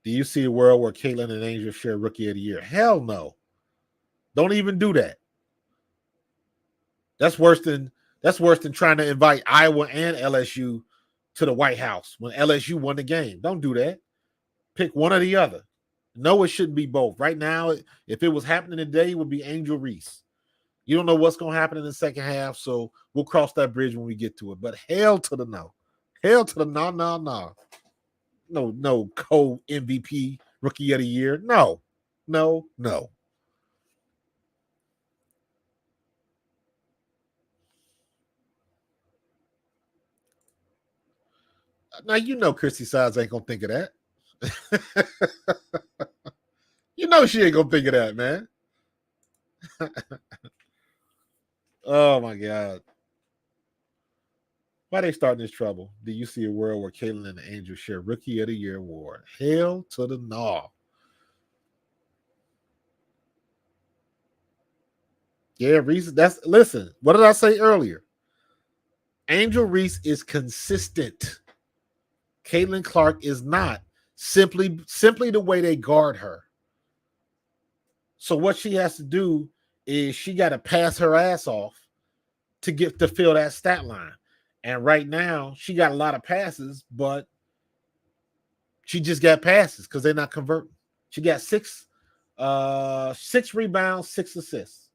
S2: Do you see a world where Caitlin and Angel share Rookie of the Year? Hell no. Don't even do that. That's worse than trying to invite Iowa and LSU to the White House when LSU won the game. Don't do that. Pick one or the other. No, it shouldn't be both. Right now, if it was happening today, it would be Angel Reese. You don't know what's going to happen in the second half, so we'll cross that bridge when we get to it. But hell to the no. Hell to the no. No co-MVP, Rookie of the Year. No. Now, you know Chrissy Sides ain't going to think of that. You know she ain't going to think of that, man. Oh, my God. Why they starting this trouble? Do you see a world where Caitlin and the Angels share Rookie of the Year award? Hell to the no. Yeah, Reese. Listen. What did I say earlier? Angel Reese is consistent. Caitlin Clark is not. Simply the way they guard her. So what she has to do is she got to pass her ass off to fill that stat line. And right now, she got a lot of passes, but she just got passes because they're not converting. She got six rebounds, 6 assists.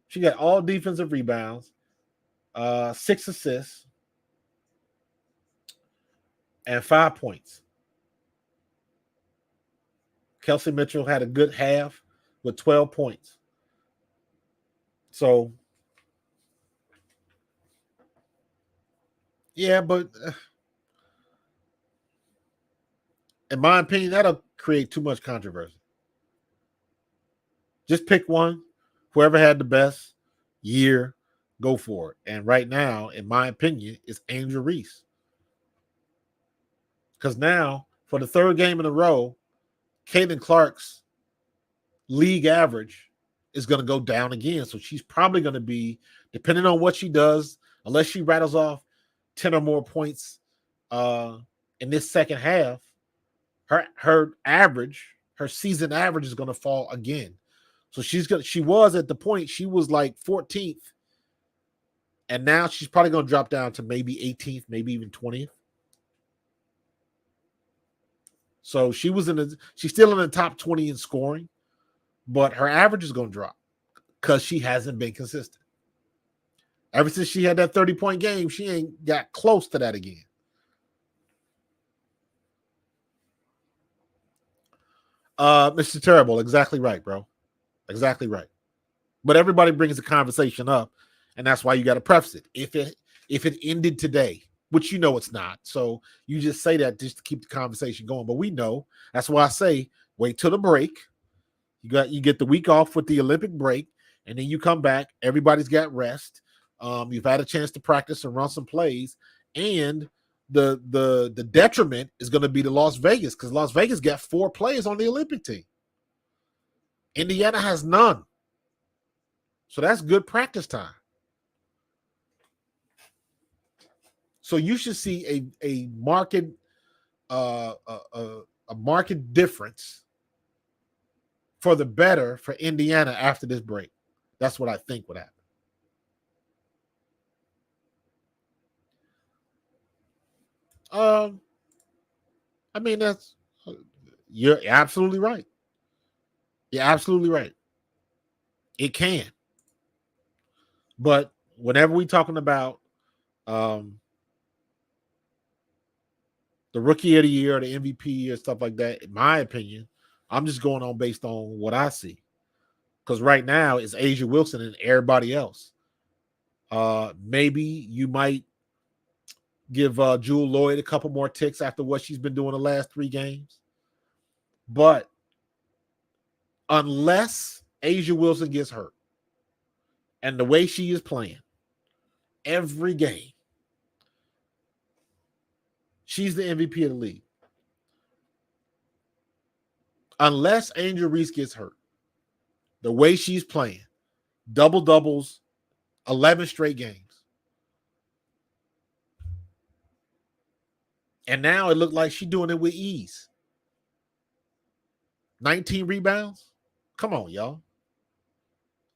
S2: She got all defensive rebounds, 6 assists, and 5 points. Kelsey Mitchell had a good half with 12 points. So, yeah, but in my opinion, that'll create too much controversy. Just pick one. Whoever had the best year, go for it. And right now, in my opinion, it's Angel Reese. Because now, for the third game in a row, Caitlin Clark's league average is going to go down again. So she's probably going to be, depending on what she does, unless she rattles off 10 or more points in this second half, her season average is going to fall again. So she was at the point, she was like 14th. And now she's probably going to drop down to maybe 18th, maybe even 20th. So she's still in the top 20 in scoring, but her average is going to drop because she hasn't been consistent. Ever since she had that 30-point game, she ain't got close to that again. Mr. Terrible, exactly right, bro. Exactly right. But everybody brings the conversation up, and that's why you got to preface it. If it ended today, which you know it's not, so you just say that just to keep the conversation going. But we know. That's why I say wait till the break. You get the week off with the Olympic break, and then you come back. Everybody's got rest. You've had a chance to practice and run some plays, and the detriment is going to be to Las Vegas because Las Vegas got 4 players on the Olympic team. Indiana has none. So that's good practice time. So you should see a market difference for the better for Indiana after this break. That's what I think would happen. I mean, you're absolutely right. You're absolutely right. It can. But whenever we're talking about the Rookie of the Year or the MVP or stuff like that, in my opinion, I'm just going on based on what I see. Because right now it's A'ja Wilson and everybody else. Maybe you might Give Jewel Lloyd a couple more ticks after what she's been doing the last 3 games. But unless Asia Wilson gets hurt, and the way she is playing every game, she's the MVP of the league. Unless Angel Reese gets hurt, the way she's playing, double doubles, 11 straight games. And now it looked like she's doing it with ease. 19 rebounds? Come on, y'all.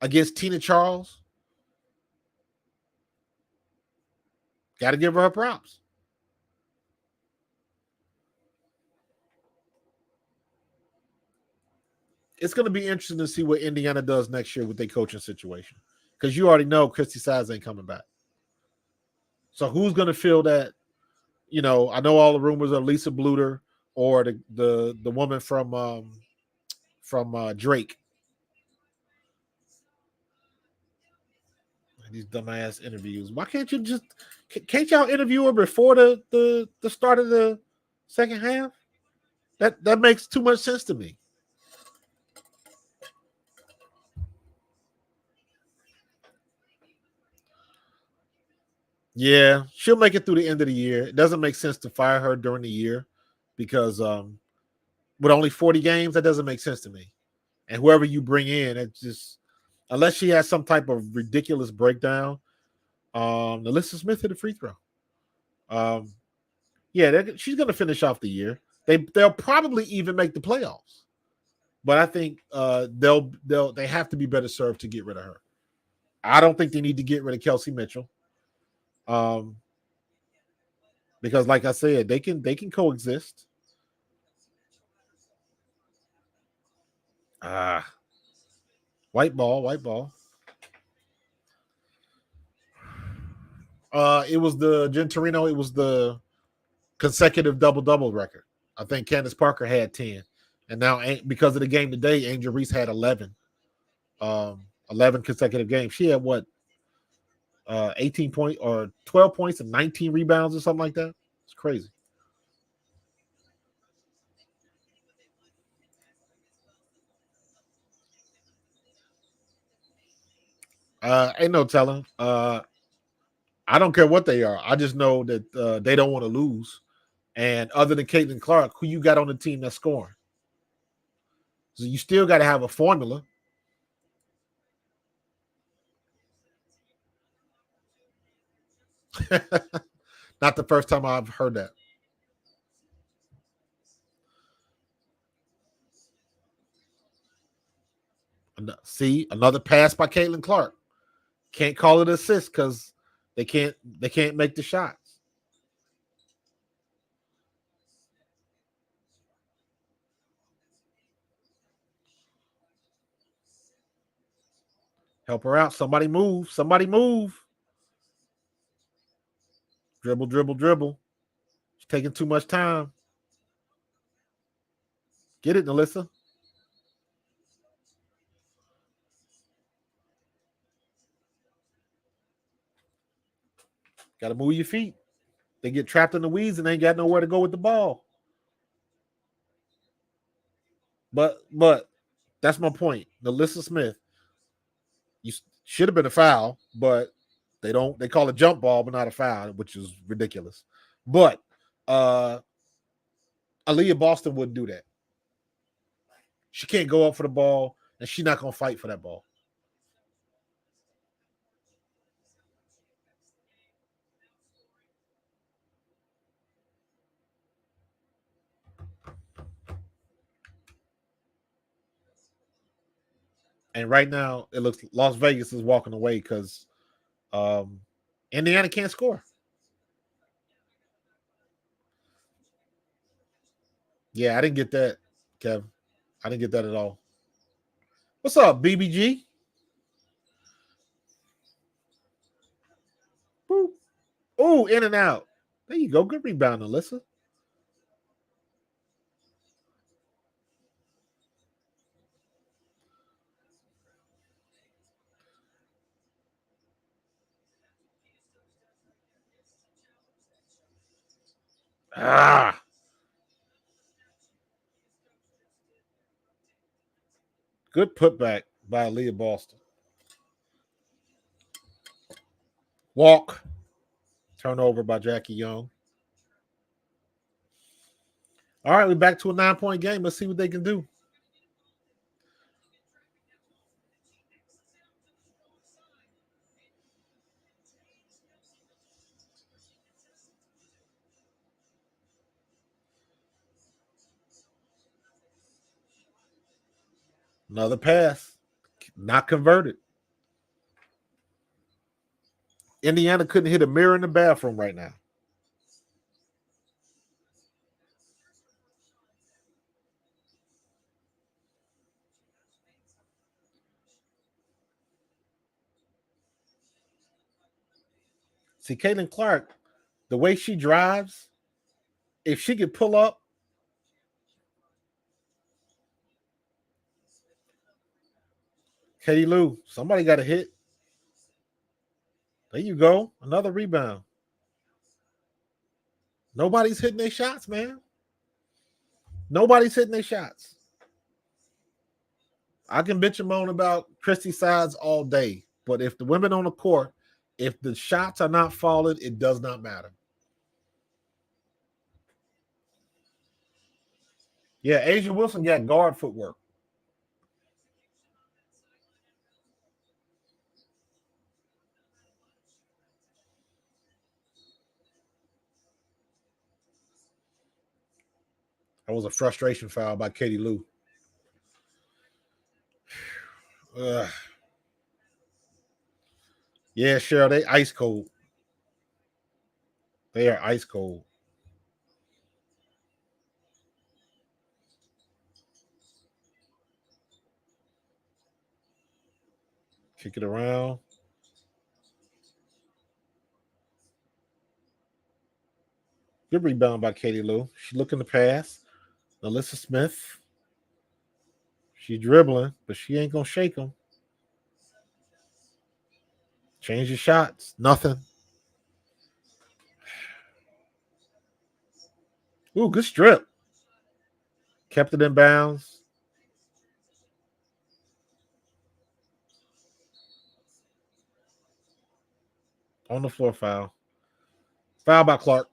S2: Against Tina Charles? Got to give her props. It's going to be interesting to see what Indiana does next year with their coaching situation. Because you already know Christy Sides ain't coming back. So who's going to fill that? You know, I know all the rumors are Lisa Bluter or the woman from Drake. These dumbass interviews. Why can't y'all interview her before the start of the second half? That makes too much sense to me. Yeah, she'll make it through the end of the year. It doesn't make sense to fire her during the year because with only 40 games, that doesn't make sense to me. And whoever you bring in, it just unless she has some type of ridiculous breakdown. Alyssa Smith hit a free throw. Yeah, she's going to finish off the year. They'll probably even make the playoffs, but I think they have to be better served to get rid of her. I don't think they need to get rid of Kelsey Mitchell. Because like I said, they can coexist. White ball. It was the Gentorino, it was the consecutive double-double record. I think Candace Parker had 10. And now because of the game today, Angel Reese had 11. 11 consecutive games. She had what? 18 points or 12 points and 19 rebounds or something like that. It's crazy. Ain't no telling. I don't care what they are. I just know that they don't want to lose. And other than Caitlin Clark, who you got on the team that's scoring? So you still got to have a formula. Not the first time I've heard that. See, another pass by Caitlin Clark. Can't call it assist because they can't make the shots. Help her out. Somebody move. Dribble. She's taking too much time. Get it, Alyssa. Got to move your feet. They get trapped in the weeds and they ain't got nowhere to go with the ball. But that's my point. Alyssa Smith, you should have been a foul, but they call it jump ball, but not a foul, which is ridiculous. But Aaliyah Boston wouldn't do that. She can't go up for the ball, and she's not gonna fight for that ball. And right now, it looks Las Vegas is walking away because Indiana can't score. Yeah, I didn't get that, Kev. I didn't get that at all. What's up, BBG? Oh, in and out. There you go. Good rebound, Alyssa. Ah. Good putback by Leah Boston. Walk. Turnover by Jackie Young. All right, we're back to a 9-point game. Let's see what they can do. Another pass. Not converted. Indiana couldn't hit a mirror in the bathroom right now. See, Caitlin Clark, the way she drives, if she could pull up, Katie Lou, somebody got a hit. There you go. Another rebound. Nobody's hitting their shots, man. Nobody's hitting their shots. I can bitch and moan about Christy Sides all day, but if the women on the court, if the shots are not falling, it does not matter. Yeah, Asia Wilson got guard footwork. That was a frustration foul by Katie Lou. Ugh. Yeah, Cheryl, they ice cold. They are ice cold. Kick it around. Good rebound by Katie Lou. She looking to pass. Alyssa Smith. She dribbling, but she ain't gonna shake them. Change your shots. Nothing. Ooh, good strip. Kept it in bounds. On the floor foul. Foul by Clark.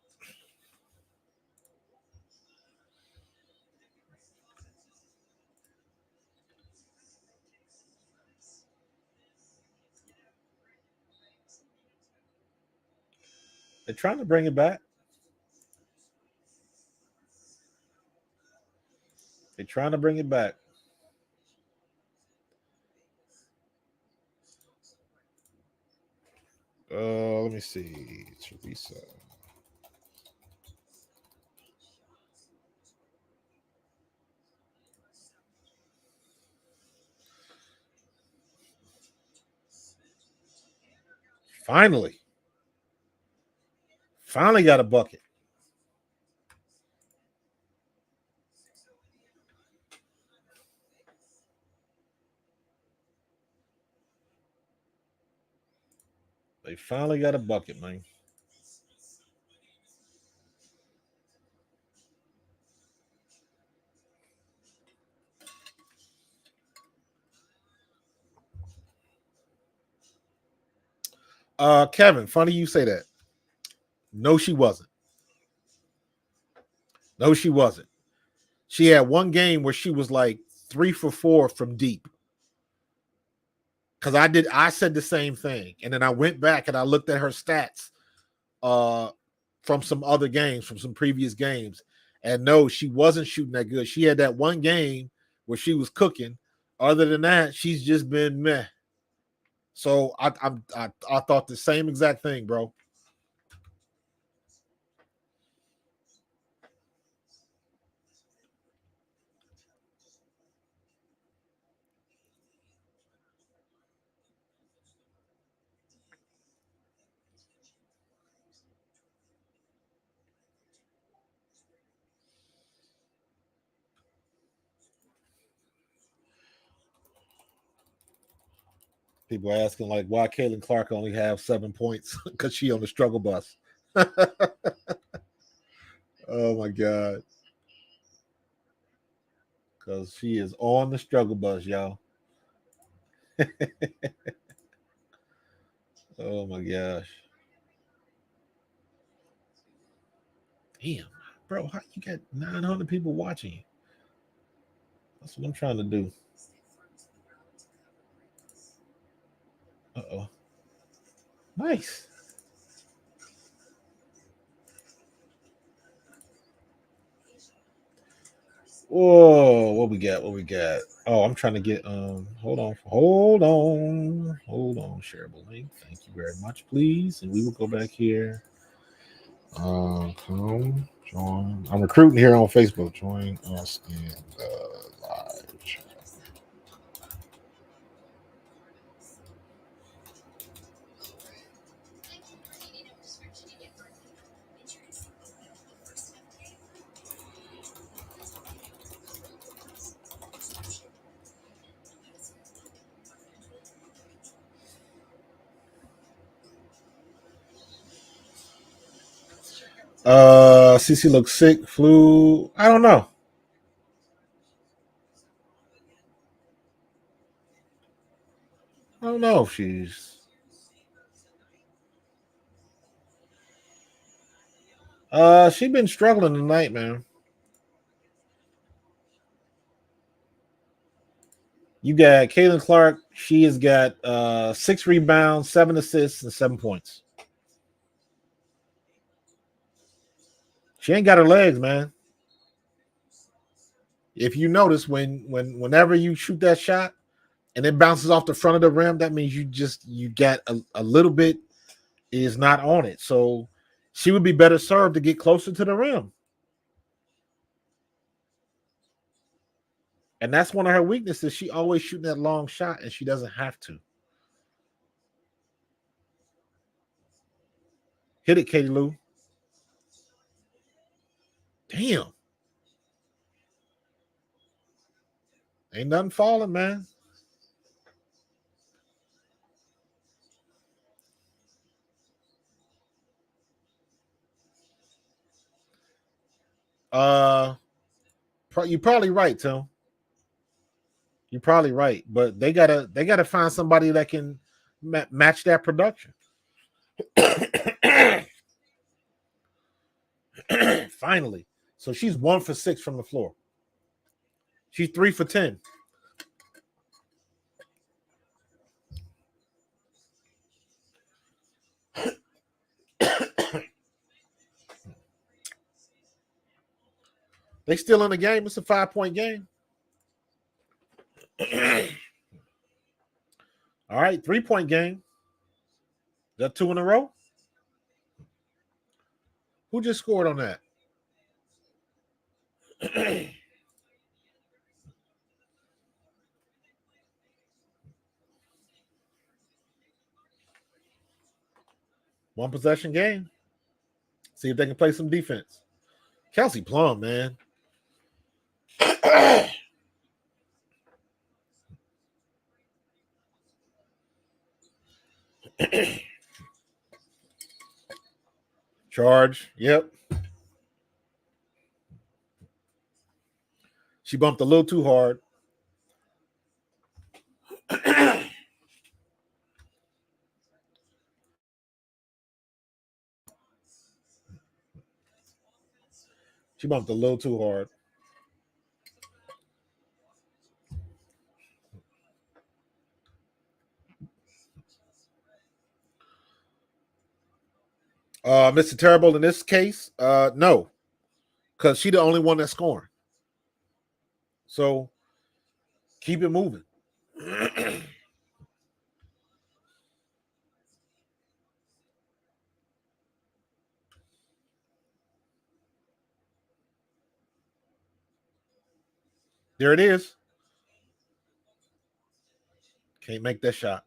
S2: They're trying to bring it back. They're trying to bring it back. Let me see. Teresa. Finally got a bucket. They finally got a bucket, man. Kevin, funny you say that. No, she wasn't. No, she wasn't. She had one game where she was like 3 for 4 from deep. Because I said the same thing. And then I went back and I looked at her stats from some other games, from some previous games. And no, she wasn't shooting that good. She had that one game where she was cooking. Other than that, she's just been meh. So I thought the same exact thing, bro. People are asking like why Caitlin Clark only have 7 points because she on the struggle bus. my God. Because she is on the struggle bus, y'all. Oh my gosh. Damn, bro, how you got 900 people watching you? That's what I'm trying to do. Uh-oh. Nice. Whoa, what we got? What we got? Oh, I'm trying to get hold on, shareable link. Thank you very much, please. And we will go back here. Come join. I'm recruiting here on Facebook. Join us in the live chat. CC looks sick, flu. I don't know. I don't know if she's. She been struggling tonight, man. You got Caitlin Clark. She has got 6 rebounds, 7 assists, and 7 points. She ain't got her legs, man. If you notice, whenever you shoot that shot and it bounces off the front of the rim, that means you got a little bit is not on it. So she would be better served to get closer to the rim. And that's one of her weaknesses. She always shooting that long shot, and she doesn't have to. Hit it, Katie Lou. Damn. Ain't nothing falling, man. You're probably right, Tim. You're probably right, but they gotta find somebody that can match that production. Finally, so she's 1 for 6 from the floor. She's 3 for 10. They still in the game. It's a 5-point game. All right, 3-point game. Is that 2 in a row? Who just scored on that? One possession game. See if they can play some defense. Kelsey Plum, man. Charge. Yep. She bumped a little too hard. She bumped a little too hard. Mr. Terrible in this case, no, because she the only one that's scoring. So keep it moving. There it is. Can't make that shot.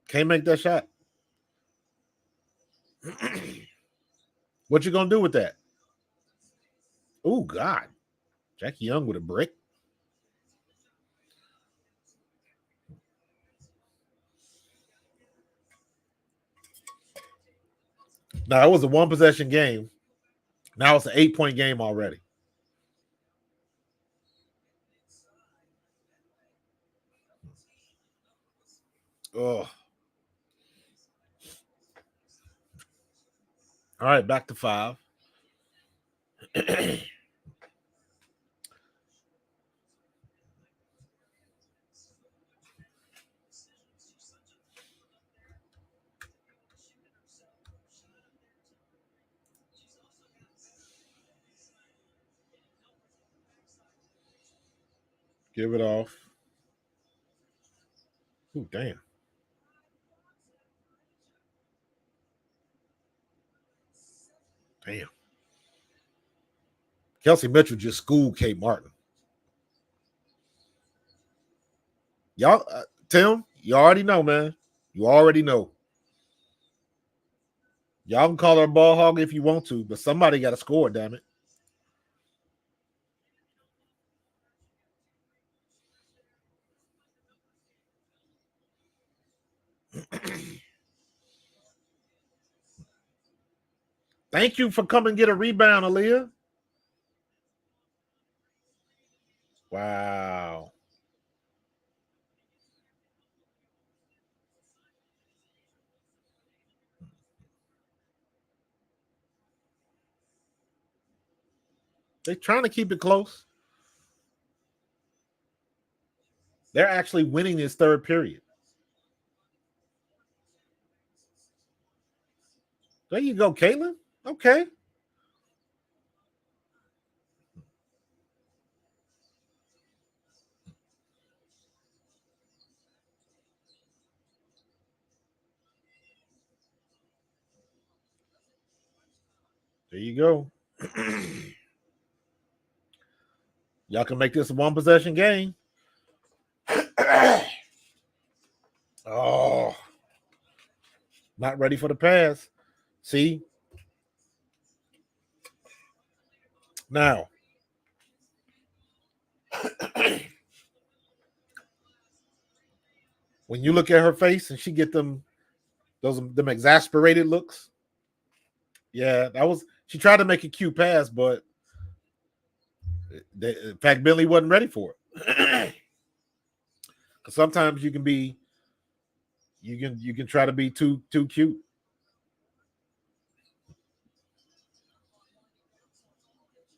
S2: Can't make that shot. What you gonna do with that? Oh God, Jackie Young with a brick. Now it was a 1 possession game. Now it's an 8-point game already. Oh. All right, back to 5. Give it off. Ooh, damn. Damn. Kelsey Mitchell just schooled Kate Martin. Y'all, Tim, you already know, man. You already know. Y'all can call her a ball hog if you want to, but somebody got to score, damn it. Thank you for coming get a rebound, Aaliyah. Wow. They're trying to keep it close. They're actually winning this third period. There you go, Caitlin. Okay. There you go. Y'all can make this a one possession game. Oh, not ready for the pass. See? Now. When you look at her face and she get them exasperated looks. Yeah, she tried to make a cute pass, but in fact, Billy wasn't ready for it. Sometimes you can try to be too cute.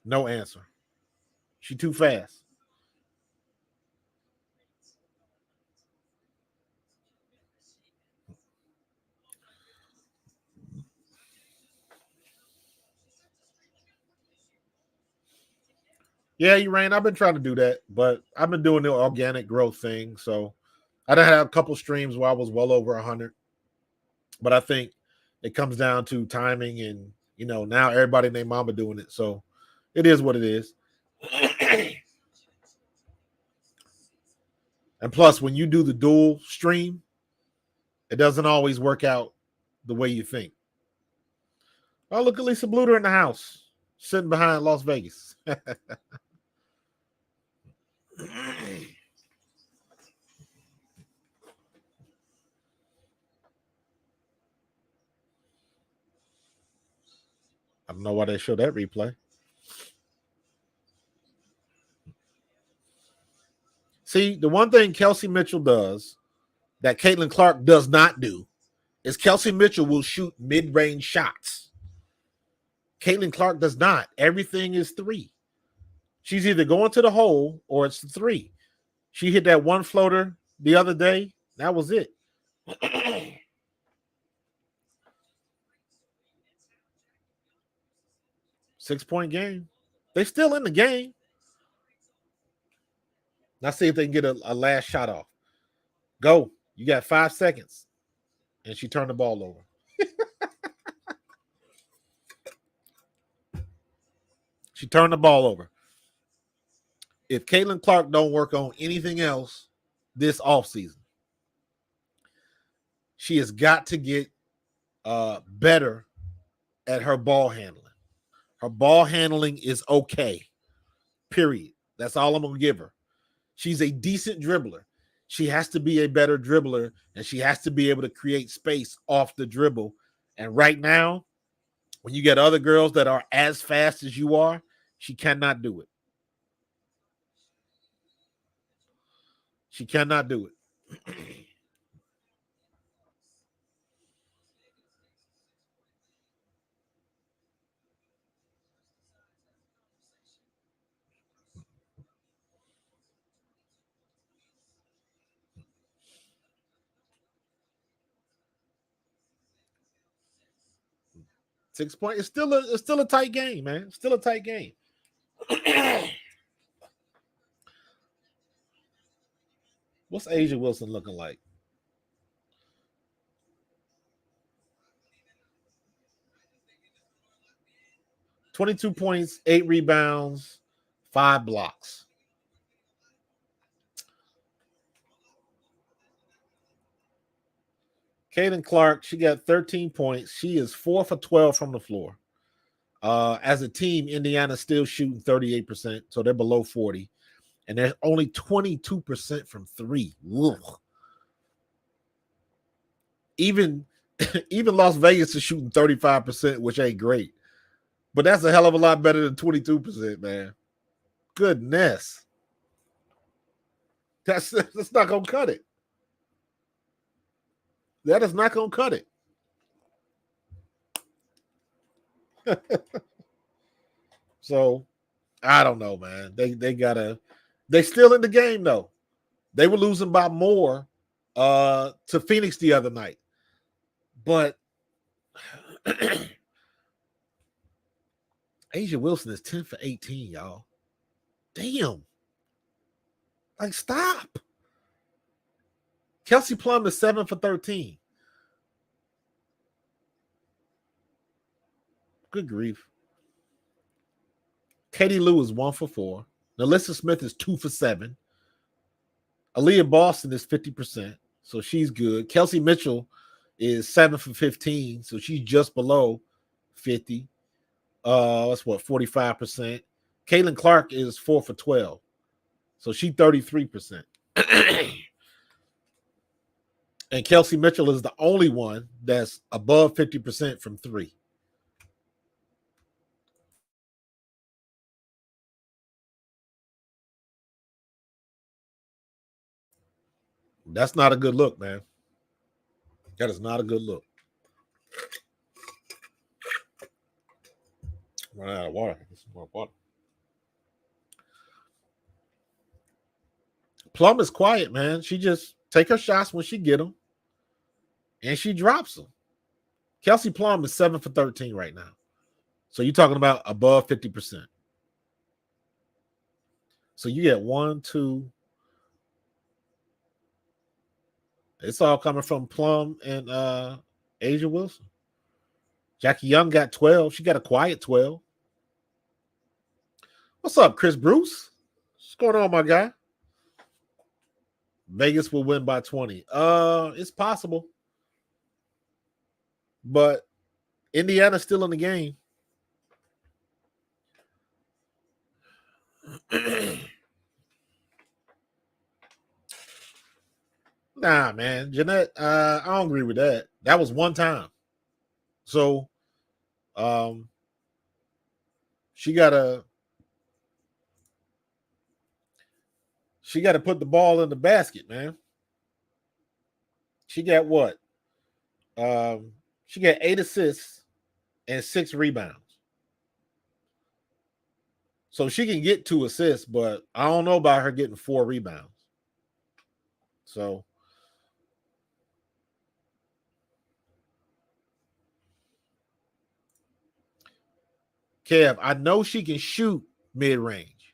S2: No answer. She too fast. Yeah, Urain, I've been trying to do that, but I've been doing the organic growth thing. So I done had a couple streams where I was well over 100. But I think it comes down to timing and, now everybody and their mama doing it. So it is what it is. And plus, when you do the dual stream, it doesn't always work out the way you think. Oh, look at Lisa Bluter in the house, sitting behind Las Vegas. I don't know why they show that replay. See, the one thing Kelsey Mitchell does that Caitlin Clark does not do is Kelsey Mitchell will shoot mid-range shots. Caitlin Clark does not. Everything is 3. She's either going to the hole or it's 3. She hit that one floater the other day. That was it. 6-point game. They still in the game. Now see if they can get a last shot off. Go. You got 5 seconds. And she turned the ball over. She turned the ball over. If Caitlin Clark don't work on anything else this offseason, she has got to get better at her ball handling. Her ball handling is okay. Period. That's all I'm going to give her. She's a decent dribbler. She has to be a better dribbler, and she has to be able to create space off the dribble. And right now, When you get other girls that are as fast as you are, she cannot do it. She cannot do it. 6 points. It's still a tight game, man. It's still a tight game. What's Asia Wilson looking like? $22 points, 8 rebounds, 5 blocks. Caitlin Clark, she got 13 points. She is 4 for 12 from the floor. As a team, Indiana's still shooting 38%, so they're below 40. And they're only 22% from 3. Ugh. Even Las Vegas is shooting 35%, which ain't great. But that's a hell of a lot better than 22%, man. Goodness. That's not going to cut it. That is not going to cut it. So, I don't know, man. They still in the game, though. They were losing by more to Phoenix the other night. But Asia Wilson is 10 for 18, y'all. Damn. Like, stop. Kelsey Plum is 7 for 13. Good grief. Katie Lou is 1 for 4. Nalissa Smith is 2 for 7. Aaliyah Boston is 50%, so she's good. Kelsey Mitchell is 7 for 15, so she's just below 50. That's what, 45%. Caitlin Clark is 4 for 12, so she's 33%. And Kelsey Mitchell is the only one that's above 50% from 3. That's not a good look, man. That is not a good look. Run out of water. Get some more water. Plum is quiet, man. She just take her shots when she get them, and she drops them. Kelsey Plum is 7 for 13 right now. So you're talking about above 50%. So you get 1, 2. It's all coming from Plum and Asia Wilson. Jackie Young got 12. She got a quiet 12. What's up, Chris Bruce? What's going on, my guy? Vegas will win by 20. It's possible. But Indiana's still in the game. Nah, man. Jeanette, I don't agree with that. That was one time. So she gotta put the ball in the basket, man. She got what? She got 8 assists and 6 rebounds. So she can get 2 assists, but I don't know about her getting 4 rebounds. So Kev, I know she can shoot mid-range.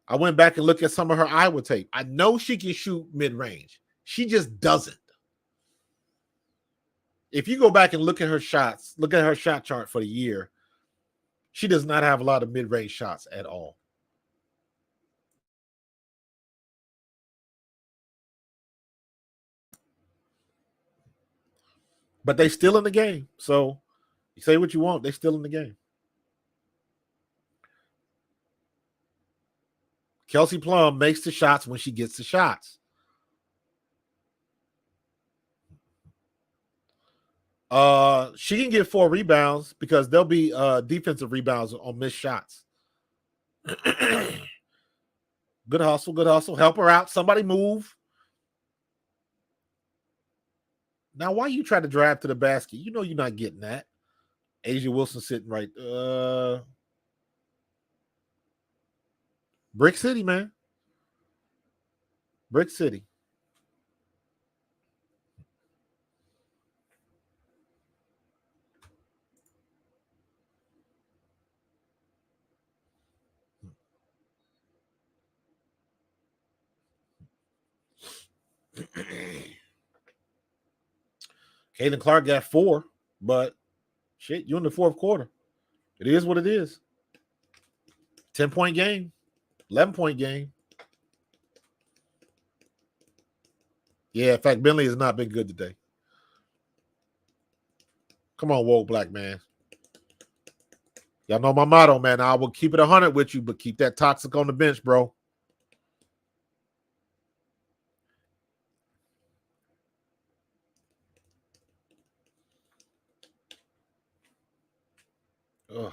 S2: I went back and looked at some of her Iowa tape. I know she can shoot mid-range. She just doesn't. If you go back and look at her shots, look at her shot chart for the year, she does not have a lot of mid-range shots at all. But they still in the game. So you say what you want, they still in the game. Kelsey Plum makes the shots when she gets the shots. She can get 4 rebounds because there'll be defensive rebounds on missed shots. Good hustle, good hustle. Help her out. Somebody move. Now, why you try to drive to the basket? You know you're not getting that. Asia Wilson sitting right. Brick City, man. Brick City. Caitlin Clark got 4, but shit, you in the fourth quarter. It is what it is. 10-point game, 11-point game. Yeah, in fact, Bentley has not been good today. Come on, woke black man. Y'all know my motto, man. I will keep it 100 with you, but keep that toxic on the bench, bro. Ugh.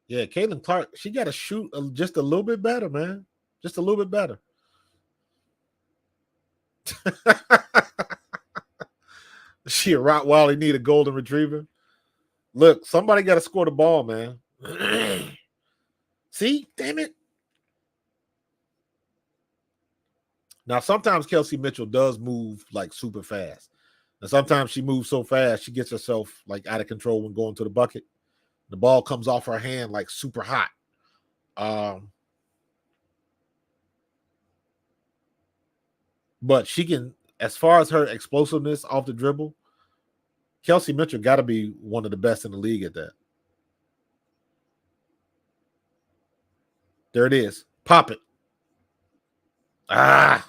S2: Yeah, Caitlin Clark, she got to shoot just a little bit better, man. Just a little bit better. She a Rottweiler, need a golden retriever. Look, somebody got to score the ball, man. See, damn it. Now, sometimes Kelsey Mitchell does move like super fast. And sometimes she moves so fast, she gets herself like out of control when going to the bucket. The ball comes off her hand like super hot. But she can, as far as her explosiveness off the dribble, Kelsey Mitchell got to be one of the best in the league at that. There it is. Pop it. Ah,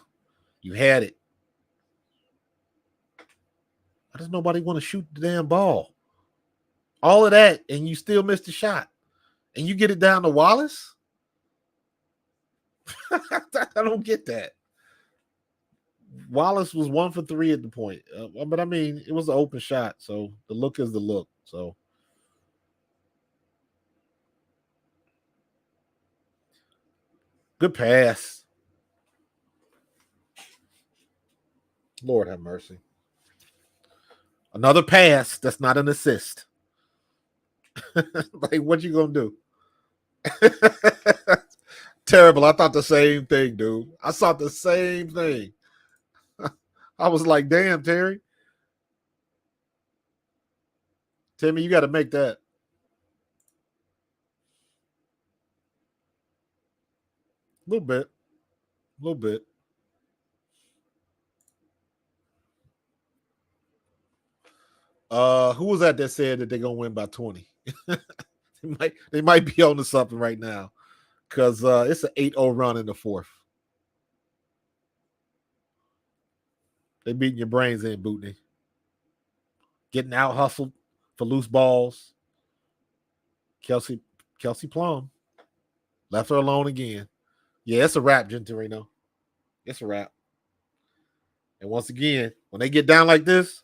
S2: you had it. Why does nobody want to shoot the damn ball? All of that, and you still missed the shot. And you get it down to Wallace? I don't get that. Wallace was 1 for 3 at the point. But, I mean, it was an open shot, so the look is the look. So, good pass. Lord have mercy. Another pass that's not an assist. Like, what you gonna do? Terrible. I thought the same thing, dude. I saw the same thing. I was like, damn, Terry. Timmy, you got to make that. A little bit. A little bit. Who was that said that they're gonna win by 20? they might be on to something right now. Because it's an 8-0 run in the fourth. They beating your brains in, Bootney. Getting out hustled for loose balls. Kelsey Plum left her alone again. Yeah, it's a wrap, Gentorino. It's a wrap. And once again, when they get down like this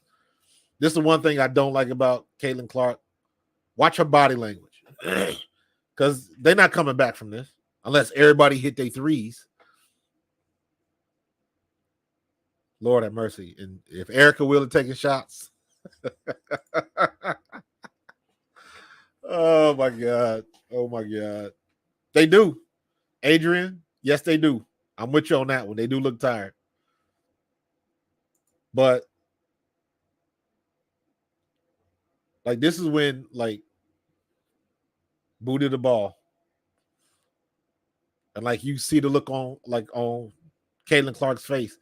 S2: is the one thing I don't like about Caitlin Clark. Watch her body language. Because they're not coming back from this unless everybody hit their threes. Lord have mercy. And if Erica Wheeler taking shots. Oh, my God. Oh, my God. They do. Adrian, yes, they do. I'm with you on that one. They do look tired. But, like, this is when, like, booted the ball. And, like, you see the look on Caitlin Clark's face.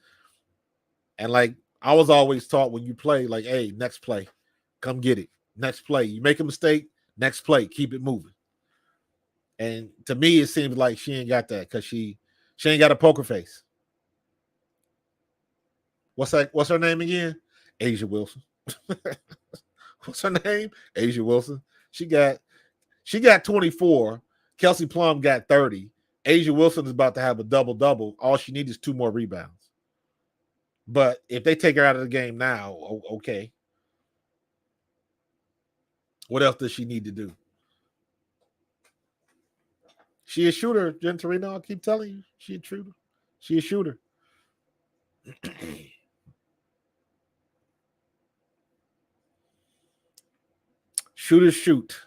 S2: And, like, I was always taught when you play, like, hey, next play, come get it. Next play. You make a mistake, next play, keep it moving. And to me, it seems like she ain't got that because she ain't got a poker face. What's her name again? Asia Wilson. What's her name? Asia Wilson. She got 24. Kelsey Plum got 30. Asia Wilson is about to have a double-double. All she needs is 2 more rebounds. But if they take her out of the game now, okay. What else does she need to do? She a shooter, Jen Torino. I'll keep telling you. She a shooter. She a shooter. Shooters shoot.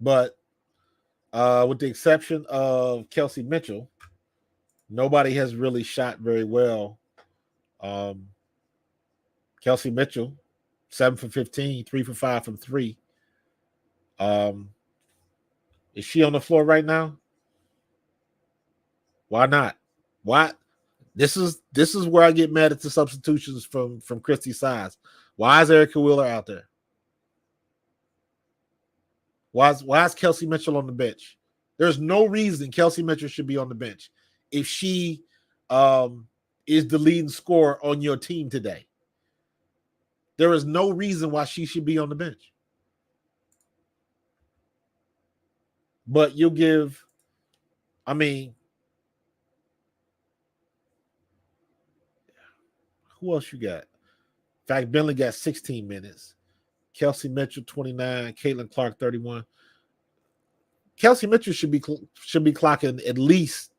S2: But with the exception of Kelsey Mitchell, nobody has really shot very well. Kelsey Mitchell, 7 for 15, 3 for 5 from 3. Is she on the floor right now? Why not? Why? This is where I get mad at the substitutions from Christy Size. Why is Erica Wheeler out there? Why is Kelsey Mitchell on the bench? There's no reason Kelsey Mitchell should be on the bench if she is the leading scorer on your team today. There is no reason why she should be on the bench. But you'll give, I mean, who else you got? In fact, Bentley got 16 minutes. Kelsey Mitchell, 29. Caitlin Clark, 31. Kelsey Mitchell should be clocking at least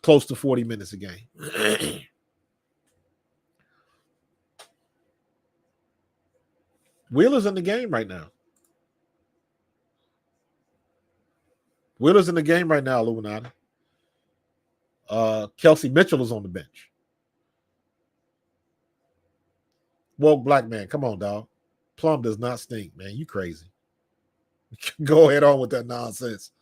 S2: close to 40 minutes a game. Wheeler's in the game right now. Wheeler's in the game right now, Illuminati. Kelsey Mitchell is on the bench. Woke black man, come on, dog. Plum does not stink, man. You crazy. Go ahead on with that nonsense.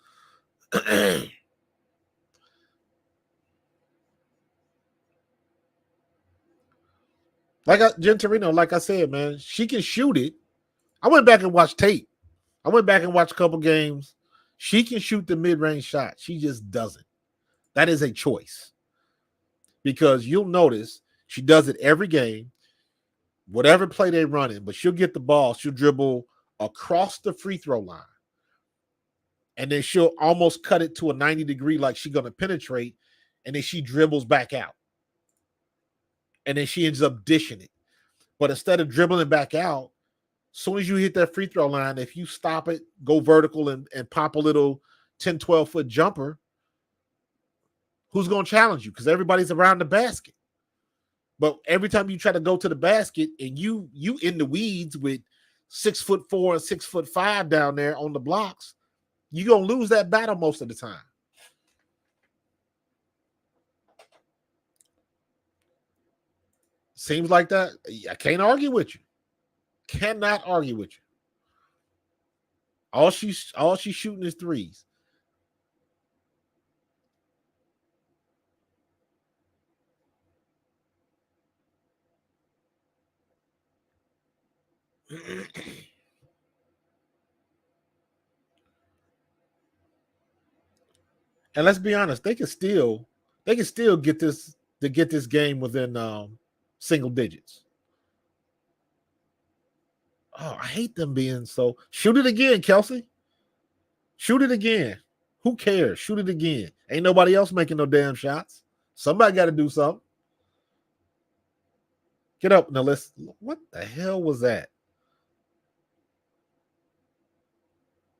S2: Jen Torino, like I said, man, she can shoot it. I went back and watched tape. I went back and watched a couple games. She can shoot the mid-range shot. She just doesn't. That is a choice. Because you'll notice she does it every game, whatever play they run in, but she'll get the ball, she'll dribble across the free throw line. And then she'll almost cut it to a 90-degree like she's going to penetrate, and then she dribbles back out. And then she ends up dishing it. But instead of dribbling back out, as soon as you hit that free throw line, if you stop it, go vertical and pop a little 10, 12-foot jumper, who's going to challenge you? Because everybody's around the basket. But every time you try to go to the basket and you in the weeds with 6'4" and 6'5" down there on the blocks, you're going to lose that battle most of the time. Seems like that. I can't argue with you. Cannot argue with you. All she's shooting is threes. And let's be honest, they can still get this game within single digits. Oh, I hate them being so. Shoot it again, Kelsey. Shoot it again. Who cares? Shoot it again. Ain't nobody else making no damn shots. Somebody got to do something. Get up now. What the hell was that?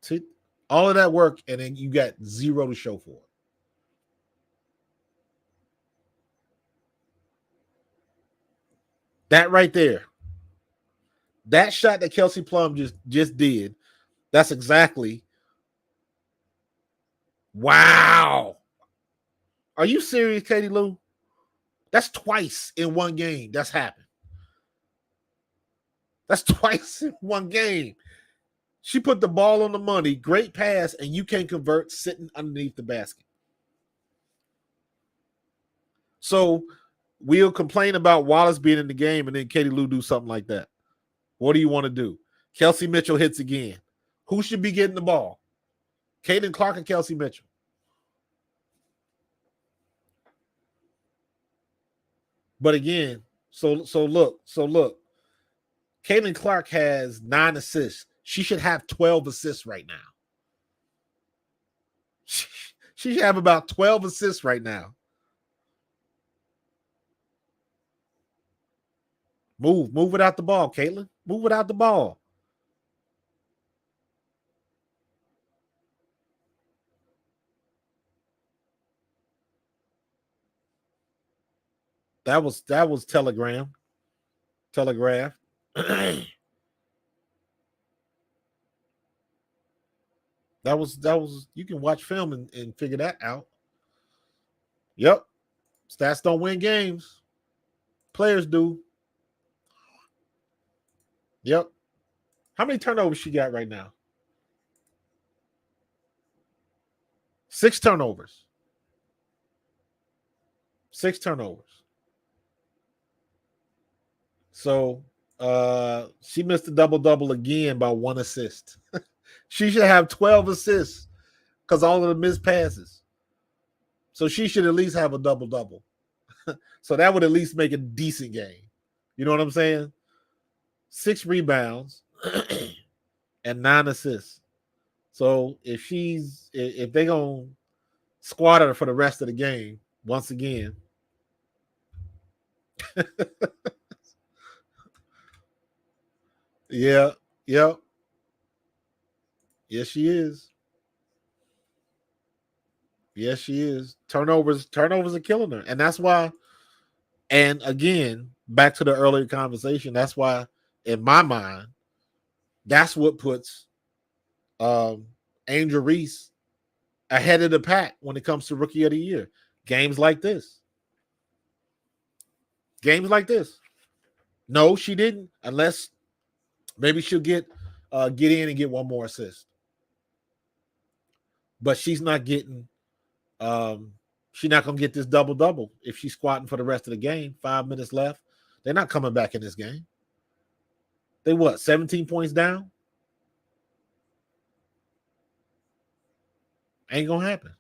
S2: See, all of that work, and then you got zero to show for it. That right there. That shot that Kelsey Plum just did, that's exactly. Wow. Are you serious, Katie Lou? That's twice in one game that's happened. That's twice in one game. She put the ball on the money, great pass, and you can't convert sitting underneath the basket. So we'll complain about Wallace being in the game, and then Katie Lou do something like that. What do you want to do? Kelsey Mitchell hits again. Who should be getting the ball? Caitlin Clark and Kelsey Mitchell. But again, so look. Caitlin Clark has 9 assists. She should have 12 assists right now. She have about 12 assists right now. Move without the ball, Caitlin. Move without the ball. That was telegraph. that was you can watch film and figure that out. Yep. Stats don't win games. Players do. Yep. How many turnovers she got right now? 6 turnovers. 6 turnovers. So she missed a double-double again by 1 assist. She should have 12 assists because all of the missed passes. So she should at least have a double-double. So that would at least make a decent game. You know what I'm saying? 6 rebounds and 9 assists. So if they're gonna squat her for the rest of the game, once again. Yeah, yep. Yes, she is. Yes, she is. Turnovers are killing her. And that's why, and again, back to the earlier conversation, that's why, in my mind, that's what puts Angel Reese ahead of the pack when it comes to Rookie of the Year. Games like this. No, she didn't, unless maybe she'll get in and get one more assist. But she's not getting she's not gonna get this double-double if she's squatting for the rest of the game. 5 minutes left. They're not coming back in this game. They 17 points down? Ain't gonna happen.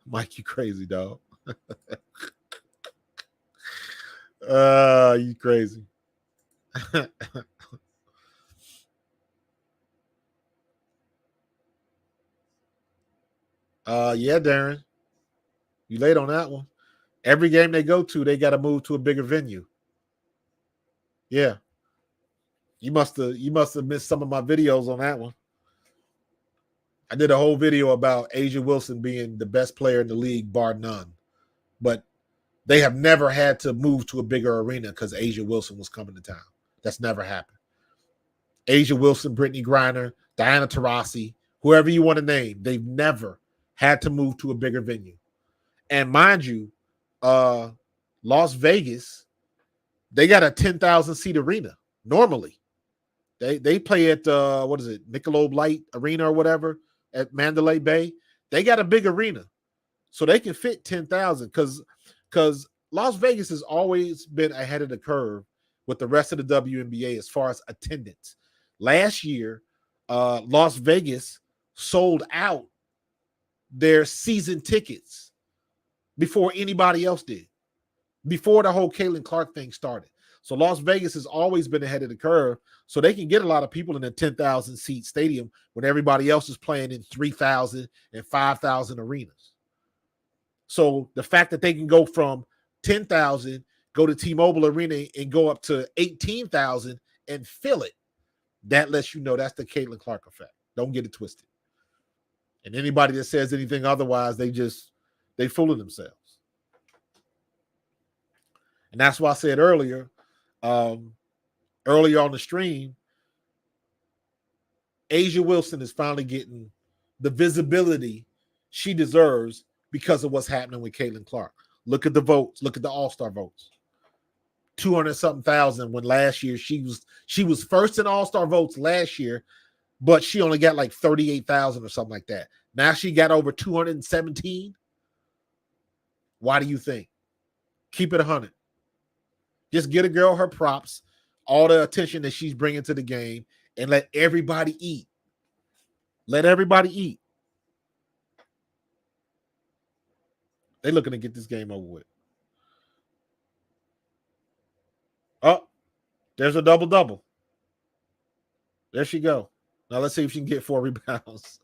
S2: Mike, you crazy, dog. You crazy. Yeah, Darren. You late on that one. Every game they go to, they got to move to a bigger venue. Yeah. You must have missed some of my videos on that one. I did a whole video about A'ja Wilson being the best player in the league, bar none. But they have never had to move to a bigger arena because A'ja Wilson was coming to town. That's never happened. A'ja Wilson, Brittany Griner, Diana Taurasi, whoever you want to name, they've never had to move to a bigger venue. And mind you, Las Vegas, they got a 10,000 seat arena normally. They play at Michelob Light Arena or whatever at Mandalay Bay. They got a big arena, so they can fit 10,000 because Las Vegas has always been ahead of the curve with the rest of the WNBA as far as attendance. Last year, Las Vegas sold out their season tickets before anybody else did, before the whole Caitlin Clark thing started. So Las Vegas has always been ahead of the curve, so they can get a lot of people in a 10,000 seat stadium when everybody else is playing in 3,000 and 5,000 arenas. So the fact that they can go from 10,000, go to T-Mobile Arena and go up to 18,000 and fill it, that lets you know that's the Caitlin Clark effect. Don't get it twisted. And anybody that says anything otherwise, they fooling themselves. And that's why I said earlier on the stream, A'ja Wilson is finally getting the visibility she deserves because of what's happening with Caitlin Clark. Look at the votes. Look at the All-Star votes. 200-something thousand when last year she was first in All-Star votes last year, but she only got like 38,000 or something like that. Now she got over 217. Why do you think? Keep it 100. Just get a girl her props, all the attention that she's bringing to the game, and let everybody eat. Let everybody eat. They're looking to get this game over with. Oh, there's a double-double. There she go. Now let's see if she can get 4 rebounds.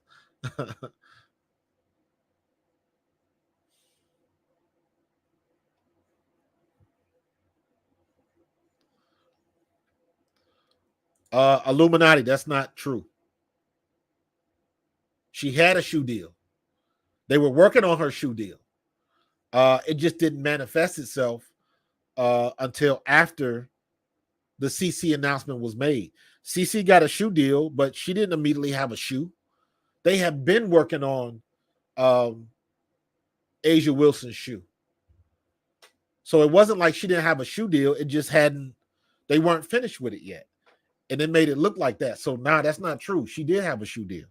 S2: Illuminati, that's not true. She had a shoe deal. They were working on her shoe deal. It just didn't manifest itself until after the CC announcement was made. CC got a shoe deal, but she didn't immediately have a shoe. They have been working on Asia Wilson's shoe. So it wasn't like she didn't have a shoe deal. It just they weren't finished with it yet. And it made it look like that. So nah, that's not true. She did have a shoe deal.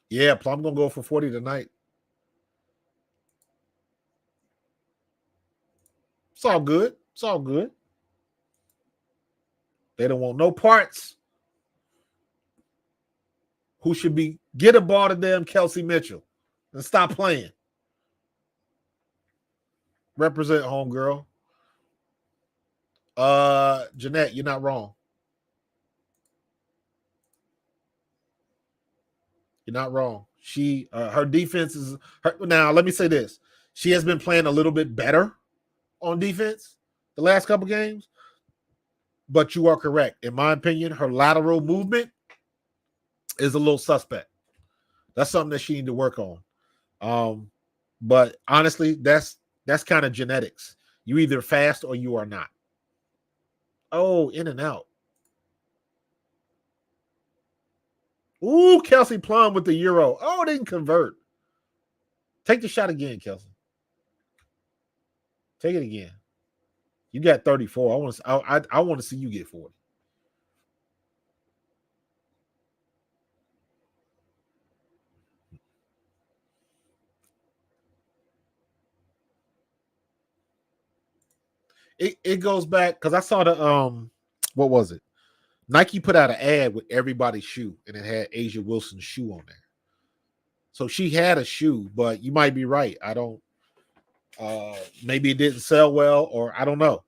S2: Yeah, Plum gonna go for 40 tonight. It's all good. It's all good. They don't want no parts. Who should be get a ball to them, Kelsey Mitchell, and stop playing. Represent homegirl. Jeanette, you're not wrong. You're not wrong. She her defense is now. Let me say this: she has been playing a little bit better on defense the last couple games. But you are correct. In my opinion, her lateral movement is a little suspect. That's something that she needs to work on. But honestly, that's kind of genetics. You either fast or you are not. Oh, in and out. Ooh, Kelsey Plum with the Euro. Oh, they didn't convert. Take the shot again, Kelsey. Take it again. You got 34. I want to see you get 40. It goes back because I saw the what was it? Nike put out an ad with everybody's shoe, and it had Asia Wilson's shoe on there. So she had a shoe, but you might be right. I don't. Maybe it didn't sell well, or I don't know.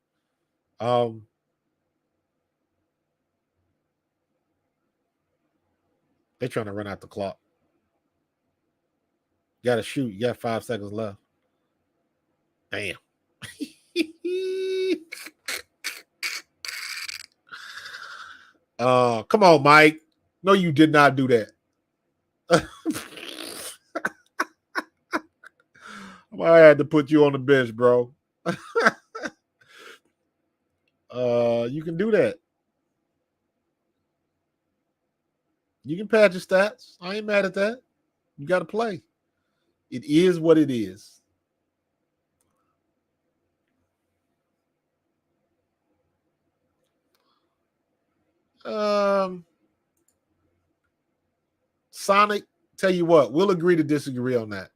S2: They're trying to run out the clock. You got to shoot. You got 5 seconds left. Damn. Come on, Mike. No, you did not do that. I had to put you on the bench, bro. You can do that. You can pad your stats. I ain't mad at that. You got to play. It is what it is. Sonic, tell you what, we'll agree to disagree on that.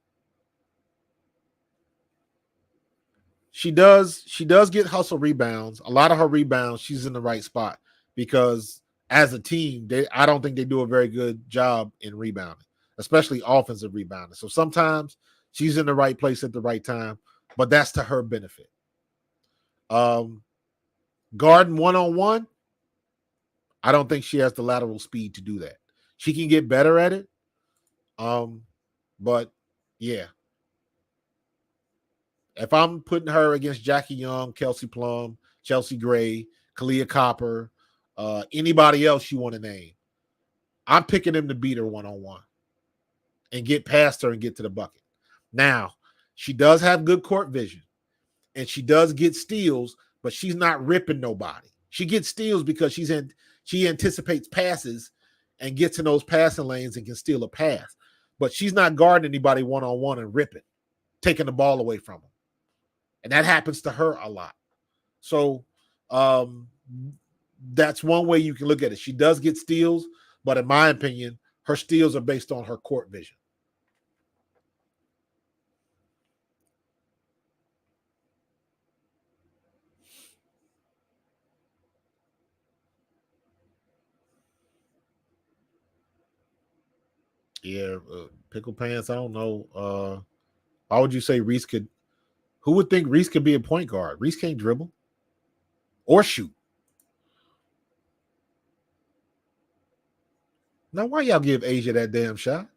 S2: She does get hustle rebounds. A lot of her rebounds, she's in the right spot because as a team, I don't think they do a very good job in rebounding, especially offensive rebounding. So sometimes she's in the right place at the right time, but that's to her benefit. Guarding one-on-one, I don't think she has the lateral speed to do that. She can get better at it. But yeah. If I'm putting her against Jackie Young, Kelsey Plum, Chelsea Gray, Kalia Copper, anybody else you want to name, I'm picking them to beat her one-on-one and get past her and get to the bucket. Now, she does have good court vision, and she does get steals, but she's not ripping nobody. She gets steals because she anticipates passes and gets in those passing lanes and can steal a pass. But she's not guarding anybody one-on-one and ripping, taking the ball away from them. And that happens to her a lot. So that's one way you can look at it. She does get steals, but in my opinion, her steals are based on her court vision. Yeah, pickle pants. I don't know. Why would you say Reese could Who would think Reese could be a point guard? Reese can't dribble or shoot. Now, why y'all give Asia that damn shot?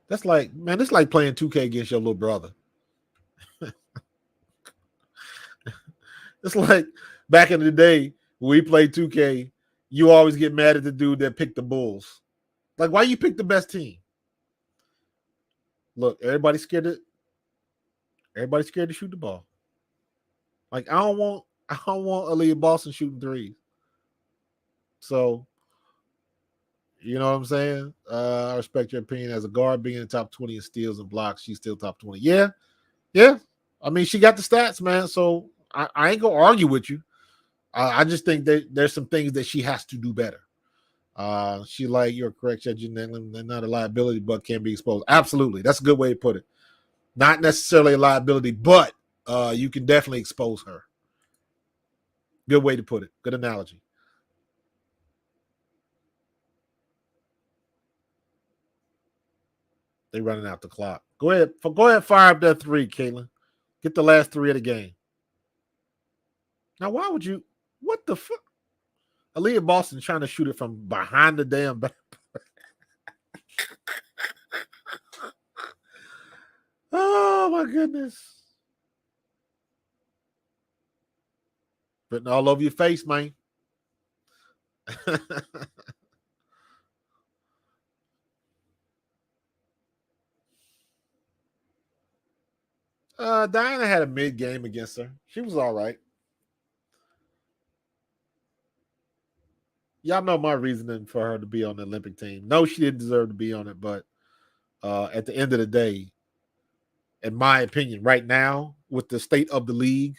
S2: That's like, man, it's like playing 2K against your little brother. It's like back in the day when we played 2K, you always get mad at the dude that picked the Bulls. Like, why you pick the best team? Look, everybody's scared to shoot the ball. Like, I don't want Aaliyah Boston shooting threes. So, you know what I'm saying? I respect your opinion. As a guard, being in the top 20 in steals and blocks, she's still top 20. Yeah. I mean, she got the stats, man. So I ain't gonna argue with you. I just think that there's some things that she has to do better. She like, you're correct, Judge. They're not a liability, but can be exposed. Absolutely. That's a good way to put it. Not necessarily a liability, but you can definitely expose her. Good way to put it. Good analogy. They're running out the clock. Go ahead, fire up that three, Caitlin. Get the last three of the game. Now, why would you? What the fuck? Aaliyah Boston trying to shoot it from behind the damn back. Oh my goodness! Written all over your face, man. Diana had a mid game against her. She was all right. Y'all know my reasoning for her to be on the Olympic team. No, she didn't deserve to be on it, but at the end of the day, in my opinion, right now, with the state of the league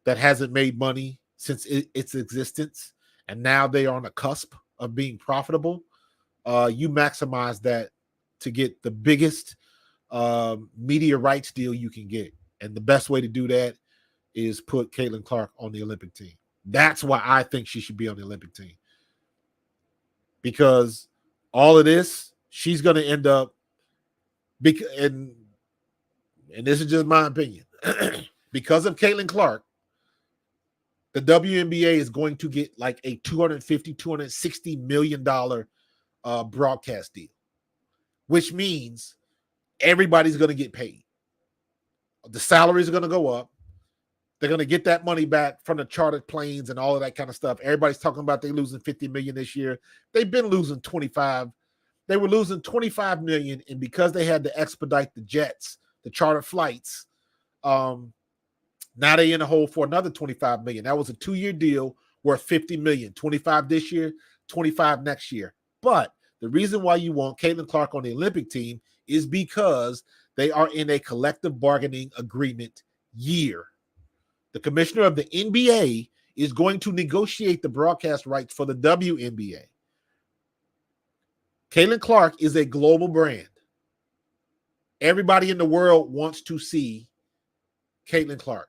S2: that hasn't made money since its existence, and now they are on the cusp of being profitable, you maximize that to get the biggest media rights deal you can get. And the best way to do that is put Caitlin Clark on the Olympic team. That's why I think she should be on the Olympic team. Because all of this, she's going to end up, and this is just my opinion, because of Caitlin Clark, the WNBA is going to get like a $250, $260 million broadcast deal, which means everybody's going to get paid. The salaries are going to go up. They're going to get that money back from the chartered planes and all of that kind of stuff. Everybody's talking about they losing $50 million this year. They've been losing 25. They were losing $25 million, and because they had to expedite the jets, the chartered flights, now they're in the hole for another $25 million. That was a 2-year deal worth $50 million. 25 this year, 25 next year. But the reason why you want Caitlin Clark on the Olympic team is because they are in a collective bargaining agreement year. The commissioner of the NBA is going to negotiate the broadcast rights for the WNBA. Caitlin Clark is a global brand. Everybody in the world wants to see Caitlin Clark.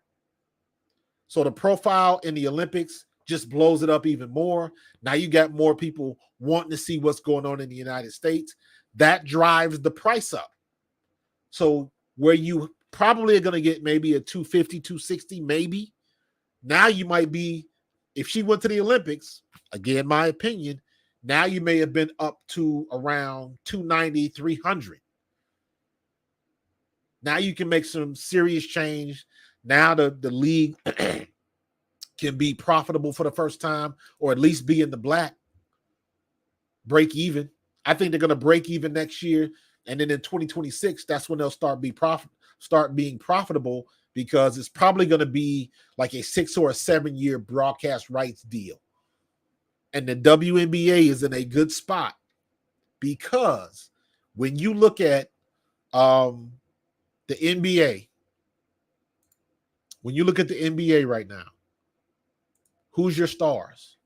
S2: So the profile in the Olympics just blows it up even more. Now you got more people wanting to see what's going on in the United States. That drives the price up. So where you probably are going to get maybe a 250, 260, maybe. Now you might be, if she went to the Olympics, again, my opinion, now you may have been up to around 290, 300. Now you can make some serious change. Now the league can be profitable for the first time, or at least be in the black, break even. I think they're going to break even next year. And then in 2026, that's when they'll start being profitable, because it's probably going to be like a 6 or a 7 year broadcast rights deal. And the WNBA is in a good spot, because when you look at the NBA, when you look at the NBA right now, who's your stars?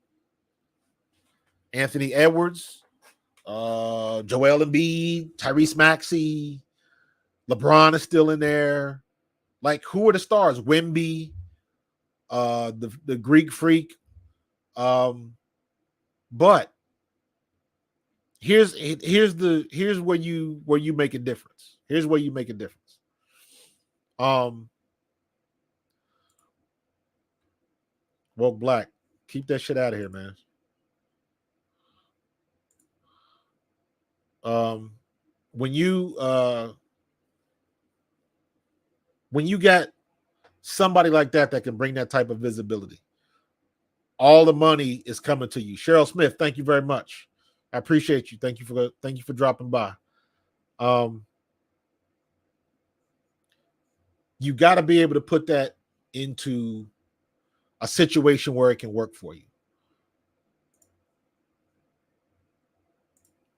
S2: Anthony Edwards, Joel Embiid, Tyrese Maxey, LeBron is still in there. Like, who are the stars? Wemby, the Greek Freak. But here's where you make a difference. Here's where you make a difference. Woke Black, keep that shit out of here, man. When you got somebody like that can bring that type of visibility, all the money is coming to you. Cheryl Smith, thank you very much. I appreciate you. Thank you for dropping by. You got to be able to put that into a situation where it can work for you.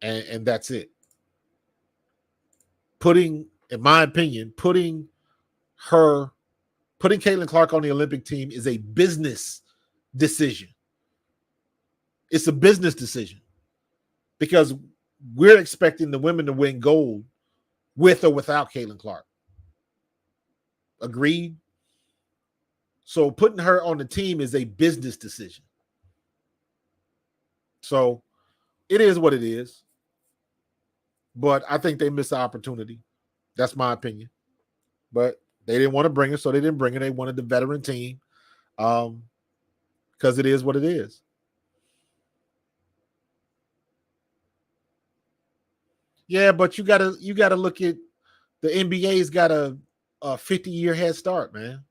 S2: And that's it. In my opinion, putting Caitlin Clark on the Olympic team is a business decision. It's a business decision because we're expecting the women to win gold with or without Caitlin Clark. Agreed? So putting her on the team is a business decision. So it is what it is. But I think they missed the opportunity. That's my opinion. But they didn't want to bring her, so they didn't bring her. They wanted the veteran team because it is what it is. Yeah, but you gotta look at the NBA's got a 50-year head start, man.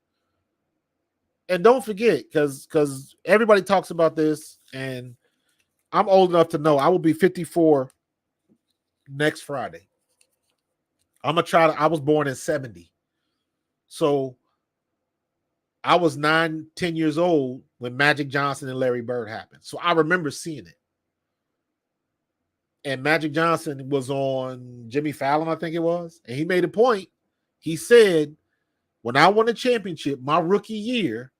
S2: And don't forget, because everybody talks about this, and I'm old enough to know I will be 54 next Friday. I was born in 70. So I was 9-10 years old when Magic Johnson and Larry Bird happened. So I remember seeing it. And Magic Johnson was on Jimmy Fallon, I think it was. And he made a point. He said, when I won a championship, my rookie year,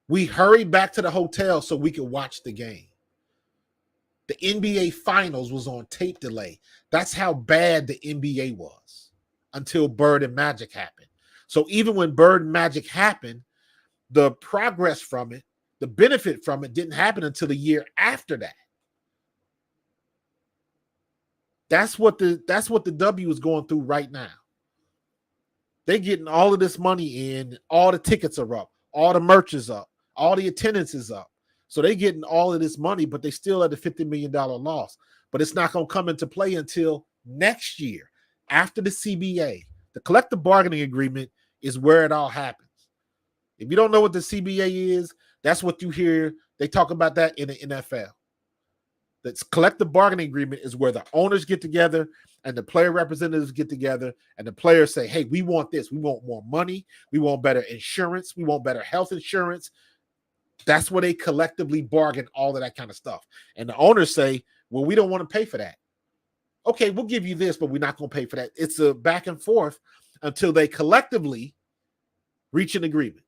S2: we hurried back to the hotel so we could watch the game. The NBA Finals was on tape delay. That's how bad the NBA was until Bird and Magic happened. So even when Bird and Magic happened, the progress from it, the benefit from it didn't happen until the year after that. That's what the W is going through right now. They're getting all of this money in, all the tickets are up, all the merch is up, all the attendance is up. So they're getting all of this money, but they still at a $50 million loss. But it's not going to come into play until next year, after the CBA. The collective bargaining agreement is where it all happens. If you don't know what the CBA is, that's what you hear. They talk about that in the NFL. The collective bargaining agreement is where the owners get together and the player representatives get together and the players say, hey, we want this. We want more money. We want better insurance. We want better health insurance. That's where they collectively bargain all of that kind of stuff. And the owners say, well, we don't want to pay for that. Okay, we'll give you this, but we're not going to pay for that. It's a back and forth until they collectively reach an agreement.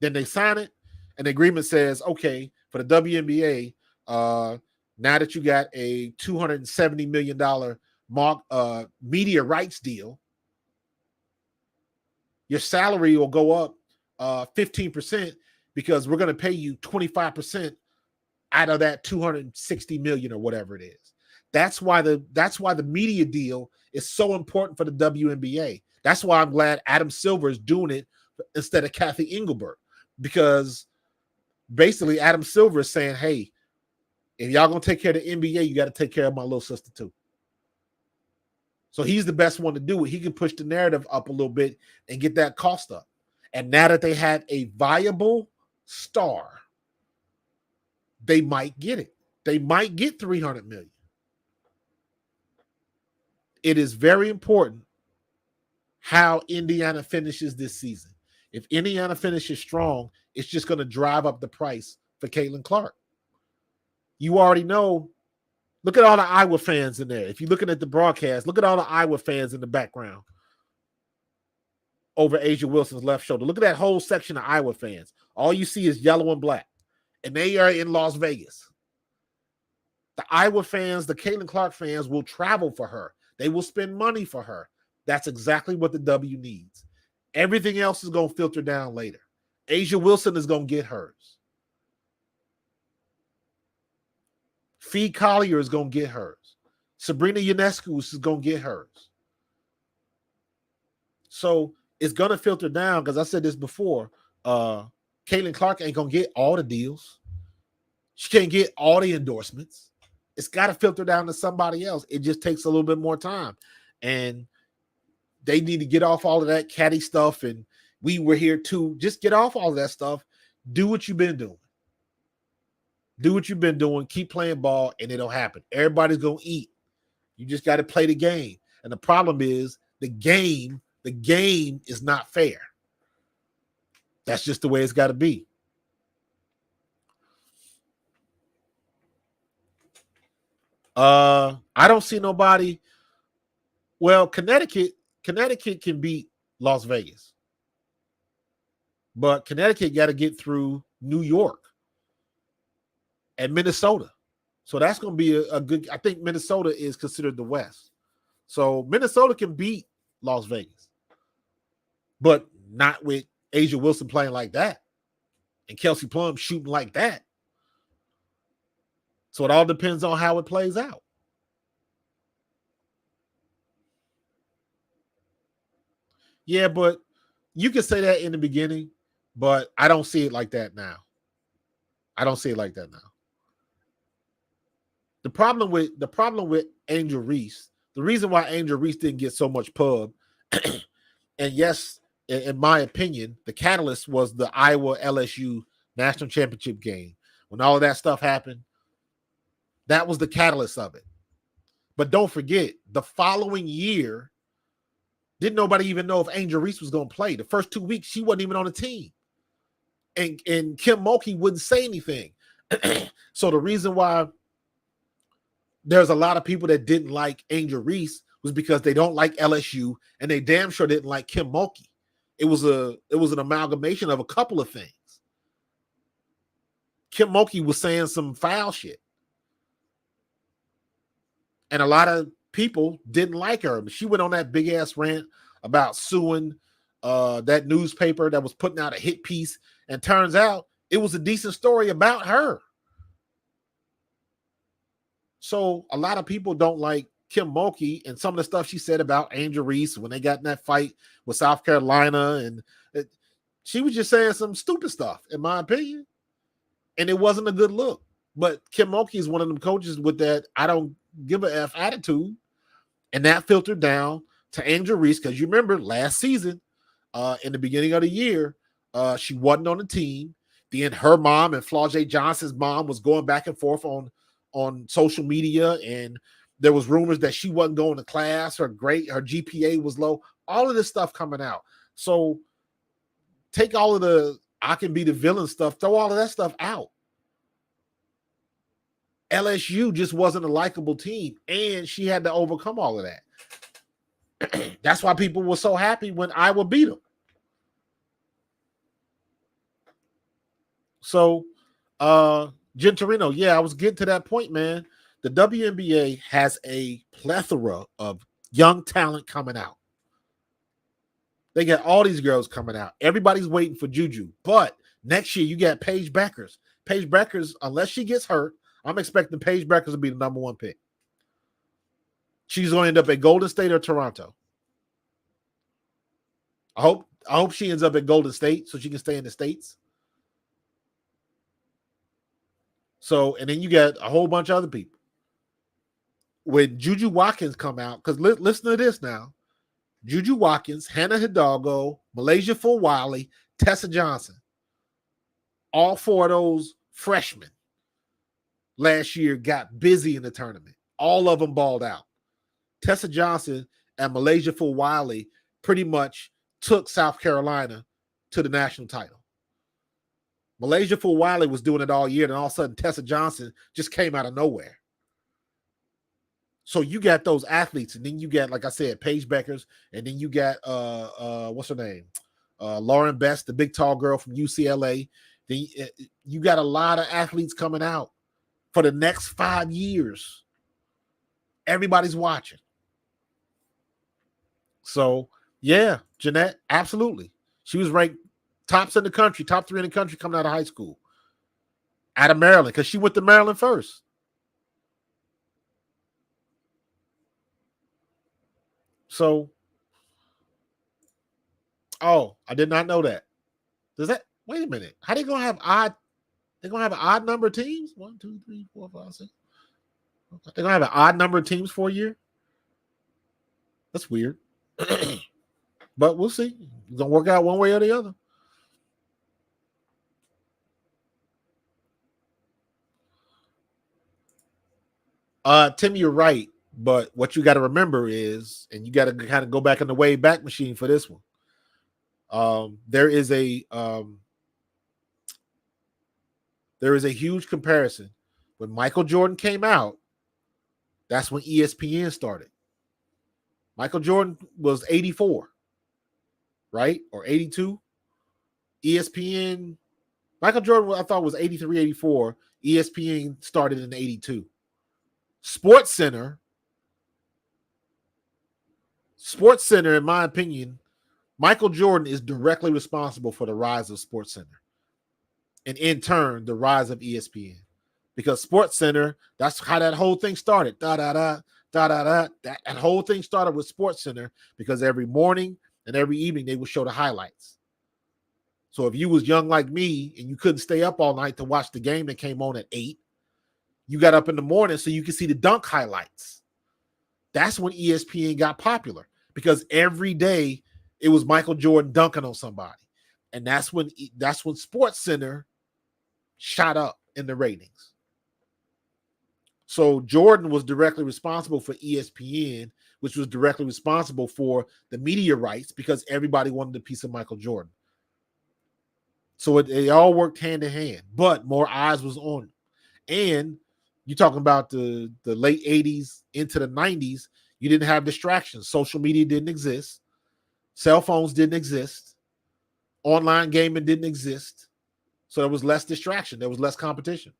S2: Then they sign it, and the agreement says, okay, for the WNBA, now that you got a $270 million media rights deal, your salary will go up 15% because we're going to pay you 25% out of that 260 million or whatever it is. That's why the media deal is so important for the WNBA. That's why I'm glad Adam Silver is doing it instead of Kathy Engelbert, because basically Adam Silver is saying, hey, if y'all going to take care of the NBA, you got to take care of my little sister too. So he's the best one to do it. He can push the narrative up a little bit and get that cost up. And now that they have a viable star, they might get it. They might get 300 million. It is very important how Indiana finishes this season. If Indiana finishes strong, it's just going to drive up the price for Caitlin Clark. You already know. Look at all the Iowa fans in there. If you're looking at the broadcast, look at all the Iowa fans in the background over Asia Wilson's left shoulder. Look at that whole section of Iowa fans. All you see is yellow and black, and they are in Las Vegas. The Iowa fans, the Caitlin Clark fans will travel for her. They will spend money for her. That's exactly what the W needs. Everything else is going to filter down later. Asia Wilson is going to get hers. Fee Collier is going to get hers. Sabrina Ionescu is going to get hers. So it's going to filter down because I said this before. Caitlin Clark ain't going to get all the deals. She can't get all the endorsements. It's got to filter down to somebody else. It just takes a little bit more time. And they need to get off all of that catty stuff. And we were here too. Just get off all of that stuff. Do what you've been doing. Do what you've been doing. Keep playing ball, and it'll happen. Everybody's going to eat. You just got to play the game. And the problem is the game is not fair. That's just the way it's got to be. I don't see nobody. Well, Connecticut can beat Las Vegas. But Connecticut got to get through New York and Minnesota. So that's going to be a good. I think Minnesota is considered the West. So Minnesota can beat Las Vegas. But not with Asia Wilson playing like that and Kelsey Plum shooting like that. So it all depends on how it plays out. Yeah, but you can say that in the beginning, but I don't see it like that now. I don't see it like that now. The problem with Angel Reese, the reason why Angel Reese didn't get so much pub, and yes, in my opinion, the catalyst was the Iowa LSU national championship game. When all of that stuff happened, that was the catalyst of it. But don't forget, the following year, didn't nobody even know if Angel Reese was going to play. The first 2 weeks, she wasn't even on the team. And Kim Mulkey wouldn't say anything. So the reason why there's a lot of people that didn't like Angel Reese was because they don't like LSU and they damn sure didn't like Kim Mulkey. It was an amalgamation of a couple of things. Kim Mulkey was saying some foul shit. And a lot of people didn't like her. She went on that big ass rant about suing that newspaper that was putting out a hit piece. And turns out it was a decent story about her. So a lot of people don't like Kim Mulkey and some of the stuff she said about Angel Reese when they got in that fight with South Carolina. And she was just saying some stupid stuff, in my opinion. And it wasn't a good look. But Kim Mulkey is one of them coaches with that I don't give a F attitude. And that filtered down to Angel Reese, because you remember last season, in the beginning of the year, she wasn't on the team. Then her mom and Flau'jae Johnson's mom was going back and forth on social media, and there was rumors that she wasn't going to class. Her GPA was low. All of this stuff coming out. So take all of the I can be the villain stuff, throw all of that stuff out. LSU just wasn't a likable team, and she had to overcome all of that. That's why people were so happy when Iowa beat them. So, Gentorino, yeah, I was getting to that point, man. The WNBA has a plethora of young talent coming out. They got all these girls coming out. Everybody's waiting for Juju. But next year, you got Paige Beckers. Paige Beckers, unless she gets hurt, I'm expecting Paige Beckers to be the number one pick. She's going to end up at Golden State or Toronto. I hope she ends up at Golden State so she can stay in the States. So, and then you got a whole bunch of other people. When Juju Watkins come out, because listen to this now. Juju Watkins, Hannah Hidalgo, Malaysia Fulwiley, Tessa Johnson. All four of those freshmen last year got busy in the tournament. All of them balled out. Tessa Johnson and Malaysia Fulwiley pretty much took South Carolina to the national title. Malaysia Fulwiley was doing it all year, and all of a sudden Tessa Johnson just came out of nowhere. So you got those athletes, and then you got, like I said, Paige Beckers, and then you got what's her name? Lauren Best, the big tall girl from UCLA. Then you got a lot of athletes coming out for the next 5 years. Everybody's watching. So, yeah, Jeanette, absolutely. She was ranked tops in the country, top 3 in the country coming out of high school. Out of Maryland, because she went to Maryland first. So, oh, I did not know that. Does that? Wait a minute. How they gonna have odd? They're gonna have an odd number of teams. 1, 2, 3, 4, 5, 6. They're gonna have an odd number of teams for a year. That's weird. But we'll see. It's gonna work out one way or the other. Tim, you're right. But what you got to remember is, and you got to kind of go back in the way back machine for this one. There is a huge comparison. When Michael Jordan came out, that's when ESPN started. Michael Jordan was 84, right? Or 82. ESPN, Michael Jordan, I thought was 83, 84. ESPN started in 82. Sports Center, in my opinion, Michael Jordan is directly responsible for the rise of Sports Center. And in turn, the rise of ESPN. Because Sports Center, that's how that whole thing started. That whole thing started with Sports Center because every morning and every evening they would show the highlights. So if you was young like me and you couldn't stay up all night to watch the game that came on at 8, you got up in the morning so you could see the dunk highlights. That's when ESPN got popular because every day it was Michael Jordan dunking on somebody. And that's when Sports Center shot up in the ratings. So Jordan was directly responsible for ESPN, which was directly responsible for the media rights because everybody wanted a piece of Michael Jordan. So they all worked hand in hand, but more eyes was on him. And you're talking about the late 80s into the 90s, you didn't have distractions. Social media didn't exist. Cell phones didn't exist. Online gaming didn't exist. So there was less distraction. There was less competition.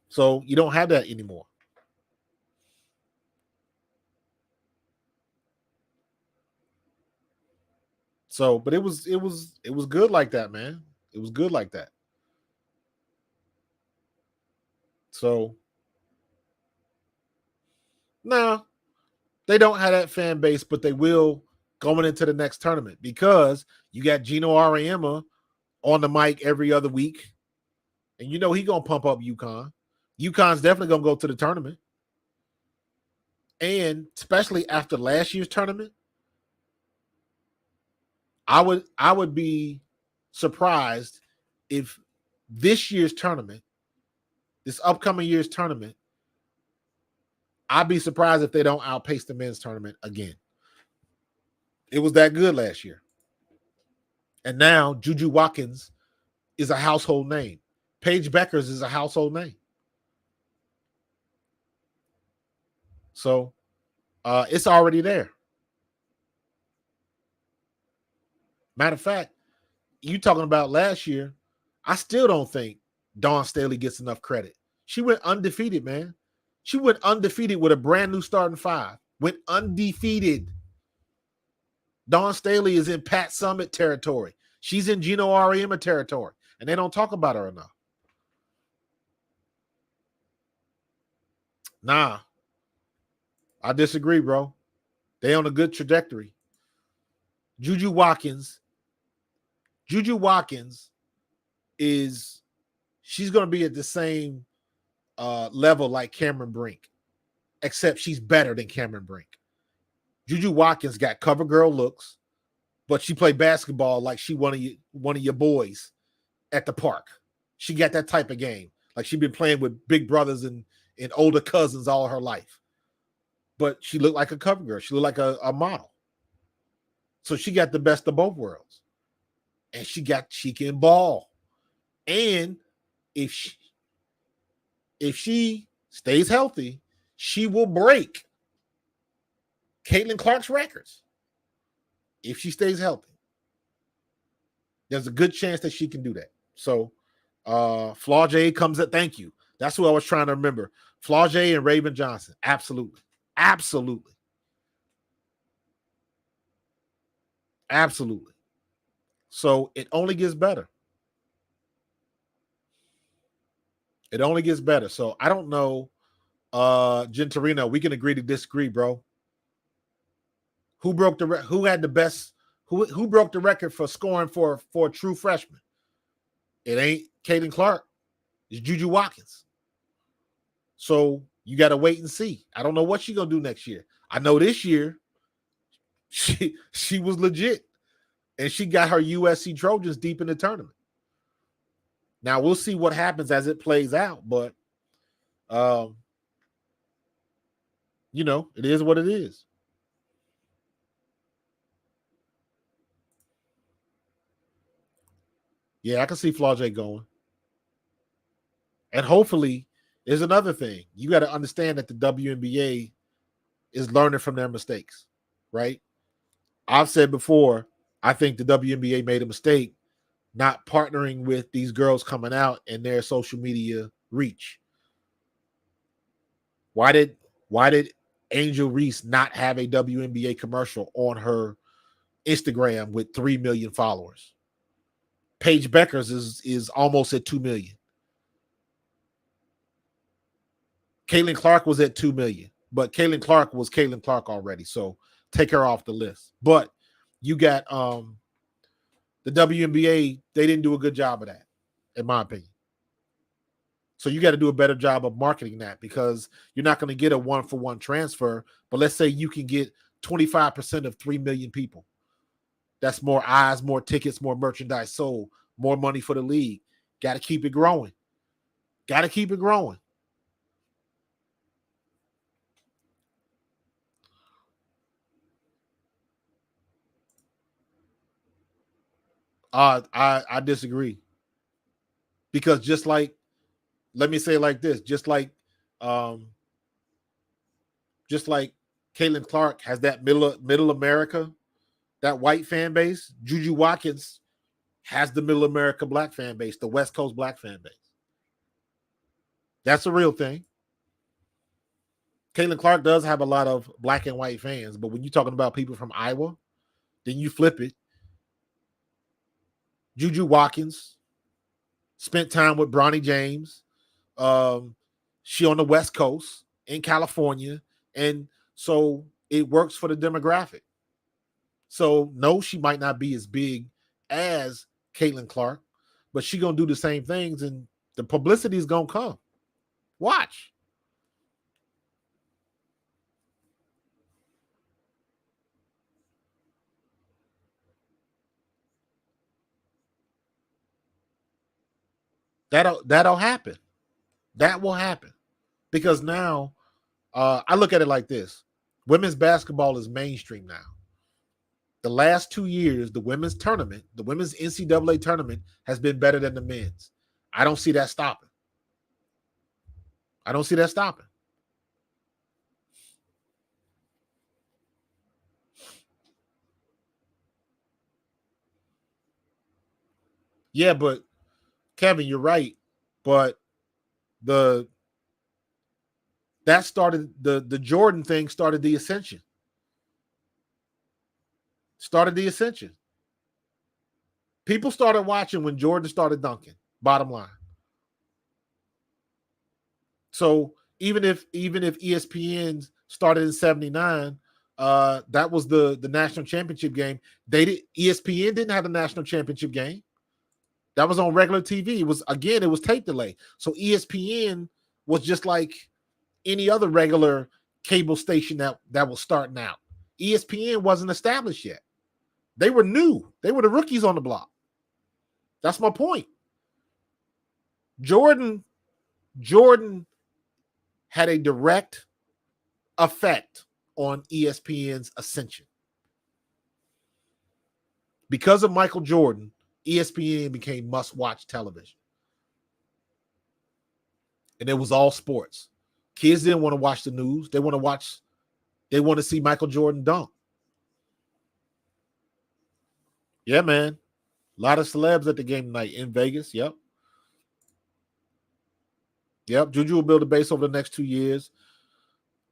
S2: So you don't have that anymore. So, but it was good like that, man. It was good like that. So now they don't have that fan base, but they will going into the next tournament because you got Gino Auriemma on the mic every other week. And you know he's going to pump up UConn. UConn's definitely going to go to the tournament. And especially after last year's tournament, I would be surprised if this year's tournament, this upcoming year's tournament, I'd be surprised if they don't outpace the men's tournament again. It was that good last year. And now Juju Watkins is a household name. Paige Beckers is a household name. So it's already there. Matter of fact, you talking about last year, I still don't think Dawn Staley gets enough credit. She went undefeated, man. She went undefeated with a brand new starting 5. Went undefeated. Dawn Staley is in Pat Summitt territory. She's in Gino Auriemma territory. And they don't talk about her enough. Nah. I disagree, bro. They on a good trajectory. Juju Watkins is, she's going to be at the same level like Cameron Brink, except she's better than Cameron Brink. Juju Watkins got cover girl looks, but she played basketball like she one of your boys at the park. She got that type of game. Like she's been playing with big brothers and older cousins all her life. But she looked like a cover girl. She looked like a model. So she got the best of both worlds. And she can ball. And if she stays healthy, she will break Caitlin Clark's records. If she stays healthy, there's a good chance that she can do that. So Flau'jae comes at, thank you. That's who I was trying to remember. Flau'jae and Raven Johnson. Absolutely. Absolutely. Absolutely. So it only gets better. It only gets better. So I don't know Gentorino, we can agree to disagree, bro. Who broke the who had the best who broke the record for scoring for a true freshman? It ain't Caitlin Clark. It's Juju Watkins. So you got to wait and see. I don't know what she's gonna do next year. I know this year she was legit, and she got her USC Trojans deep in the tournament. Now we'll see what happens as it plays out, but you know, it is what it is. Yeah, I can see Flau'jae going. And hopefully, there's another thing. You got to understand that the WNBA is learning from their mistakes, right? I've said before, I think the WNBA made a mistake not partnering with these girls coming out and their social media reach. Why did Angel Reese not have a WNBA commercial on her Instagram with 3 million followers? Paige Beckers is almost at 2 million. Caitlin Clark was at 2 million, but Caitlin Clark was Caitlin Clark already, so take her off the list. But you got the WNBA, they didn't do a good job of that, in my opinion. So you got to do a better job of marketing that, because you're not going to get a one-for-one transfer, but let's say you can get 25% of 3 million people. That's more eyes, more tickets, more merchandise sold, more money for the league. Got to keep it growing. Got to keep it growing. I disagree, because just like, let me say it like this, just like Caitlin Clark has that middle America, that white fan base, Juju Watkins has the middle America black fan base, the West Coast black fan base. That's a real thing. Caitlin Clark does have a lot of black and white fans, but when you're talking about people from Iowa, then you flip it. Juju Watkins spent time with Bronny James. She on the West Coast in California, and so it works for the demographic. So no, she might not be as big as Caitlin Clark, but she gonna do the same things, and the publicity is gonna come. Watch. That'll happen. That will happen, because now I look at it like this: women's basketball is mainstream now. The last 2 years, the women's tournament, the women's NCAA tournament, has been better than the men's. I don't see that stopping. I don't see that stopping. Yeah, but Kevin, you're right. But the that started the Jordan thing started the ascension. Started the ascension. People started watching when Jordan started dunking. Bottom line. So even if ESPN started in '79, that was the national championship game. ESPN didn't have the national championship game. That was on regular TV. It was tape delay. So ESPN was just like any other regular cable station that was starting out. ESPN wasn't established yet. They were new. They were the rookies on the block. That's my point. Jordan had a direct effect on ESPN's ascension. Because of Michael Jordan, ESPN became must-watch television. And it was all sports. Kids didn't want to watch the news. They want to see Michael Jordan dunk. Yeah, man. A lot of celebs at the game tonight in Vegas. Yep. Juju will build a base over the next 2 years.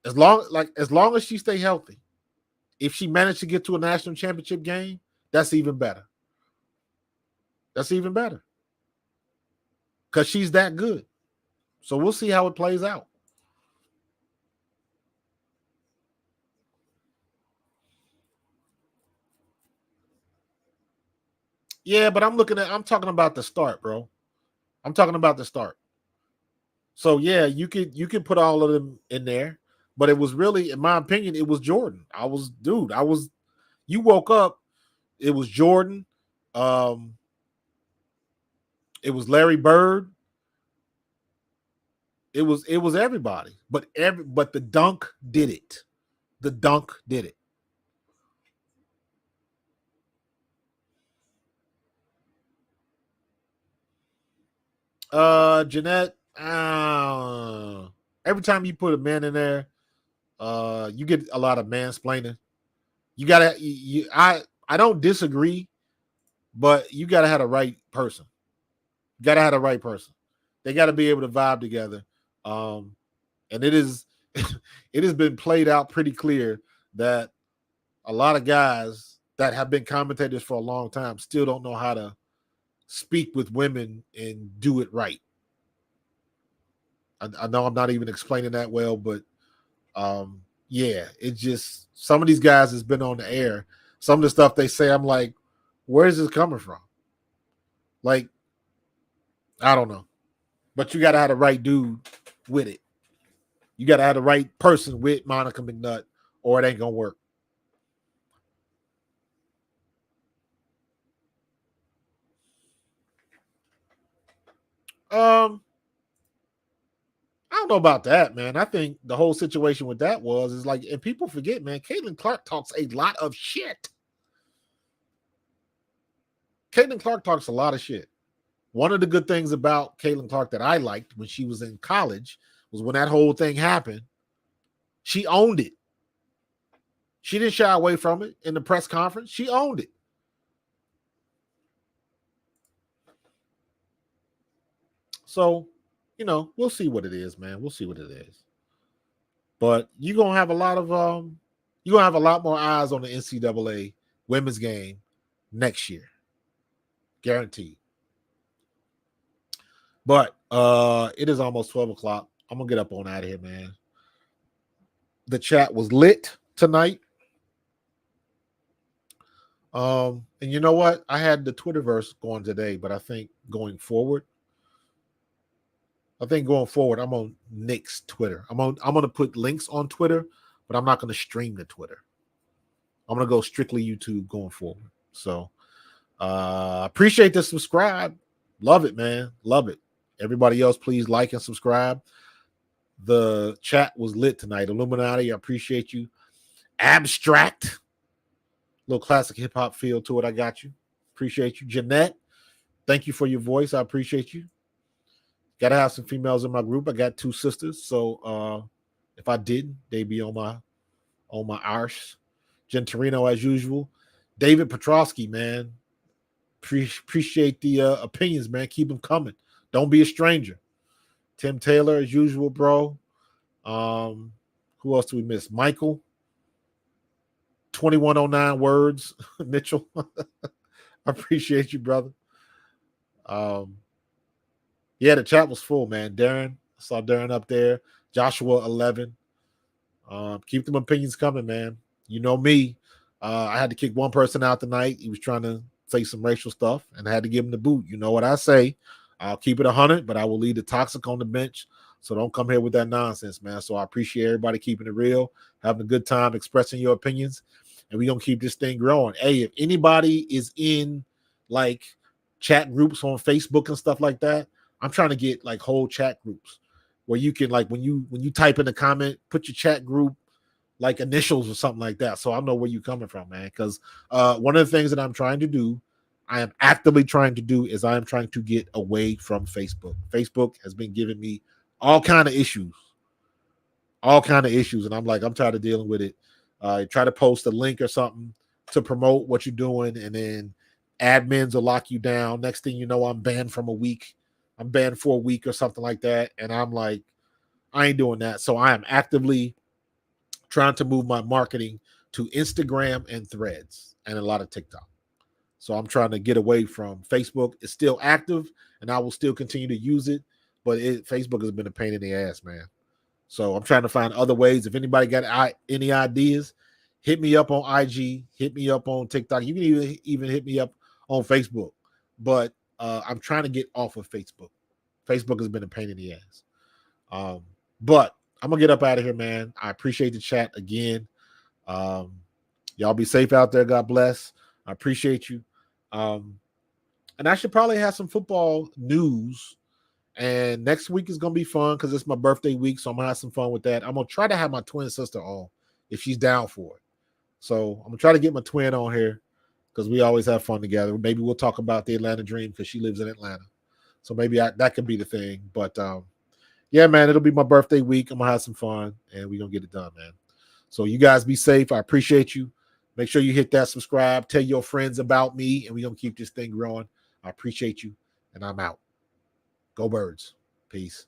S2: As long as she stay healthy. If she managed to get to a national championship game, that's even better. That's even better. Because she's that good. So we'll see how it plays out. Yeah, but I'm talking about the start, bro. I'm talking about the start. So yeah, you could put all of them in there, but it was really, in my opinion, it was Jordan. You woke up, it was Jordan, um, it was Larry Bird, it was everybody. But the dunk did it. The dunk did it. Jeanette, every time you put a man in there, you get a lot of mansplaining. You gotta I don't disagree, but you gotta have the right person. You gotta have the right person. They gotta be able to vibe together. And it is it has been played out pretty clear that a lot of guys that have been commentators for a long time still don't know how to speak with women and do it right. I know I'm not even explaining that well, but yeah, it just, some of these guys has been on the air. Some of the stuff they say, I'm like, where is this coming from? Like, I don't know. But you gotta have the right dude with it. You gotta have the right person with Monica McNutt, or it ain't gonna work. Um, I don't know about that, man. I think the whole situation with that is like, and people forget, man, Caitlin Clark talks a lot of shit. Caitlin Clark talks a lot of shit. One of the good things about Caitlin Clark that I liked when she was in college was when that whole thing happened, she owned it. She didn't shy away from it in the press conference. She owned it. So, we'll see what it is, man. We'll see what it is. But you're gonna have a lot of you're gonna have a lot more eyes on the NCAA women's game next year. Guaranteed. But it is almost 12 o'clock. I'm gonna get up on out of here, man. The chat was lit tonight. And you know what? I had the Twitterverse going today, but I think going forward, I'm on Nick's Twitter. I'm gonna put links on Twitter, but I'm not gonna stream the Twitter. I'm gonna go strictly YouTube going forward. So appreciate the subscribe. Love it, man. Love it. Everybody else, please like and subscribe. The chat was lit tonight. Illuminati, I appreciate you. Abstract, little classic hip hop feel to it. I got you. Appreciate you. Jeanette, thank you for your voice. I appreciate you. Got to have some females in my group. I got 2 sisters, so if I didn't, they'd be on my arse. Jen Torino, as usual. David Petrosky, man. Appreciate the opinions, man. Keep them coming. Don't be a stranger. Tim Taylor, as usual, bro. Who else do we miss? Michael. 2109 words. Mitchell. I appreciate you, brother. Yeah, the chat was full, man. Darren. I saw Darren up there. Joshua 11. Keep them opinions coming, man. You know me. I had to kick one person out tonight. He was trying to say some racial stuff, and I had to give him the boot. You know what I say. I'll keep it 100, but I will leave the toxic on the bench. So don't come here with that nonsense, man. So I appreciate everybody keeping it real, having a good time, expressing your opinions, and we're going to keep this thing growing. Hey, if anybody is in, like, chat groups on Facebook and stuff like that, I'm trying to get, like, whole chat groups where you can, like, when you type in a comment, put your chat group, like, initials or something like that. So I know where you're coming from, man. Because one of the things that I'm trying to do, I am actively trying to do, is I am trying to get away from Facebook. Facebook has been giving me all kind of issues. And I'm like, I'm tired of dealing with it. Try to post a link or something to promote what you're doing, and then admins will lock you down. Next thing you know, I'm banned for a week or something like that. And I'm like, I ain't doing that. So I am actively trying to move my marketing to Instagram and Threads and a lot of TikTok. So I'm trying to get away from Facebook. It's still active, and I will still continue to use it, but Facebook has been a pain in the ass, man. So I'm trying to find other ways. If anybody got any ideas, hit me up on IG, hit me up on TikTok. You can even hit me up on Facebook. but I'm trying to get off of Facebook. Facebook has been a pain in the ass. But I'm gonna get up out of here, man. I appreciate the chat again. Y'all be safe out there. God bless. I appreciate you. And I should probably have some football news. And next week is gonna be fun because it's my birthday week, so I'm gonna have some fun with that. I'm gonna try to have my twin sister on if she's down for it. So I'm gonna try to get my twin on here because we always have fun together. Maybe we'll talk about the Atlanta Dream because she lives in Atlanta. So maybe that could be the thing. But yeah, man, it'll be my birthday week. I'm gonna have some fun and we're gonna get it done, man. So you guys be safe. I appreciate you. Make sure you hit that subscribe. Tell your friends about me, and we're gonna keep this thing growing. I appreciate you, and I'm out. Go Birds. Peace.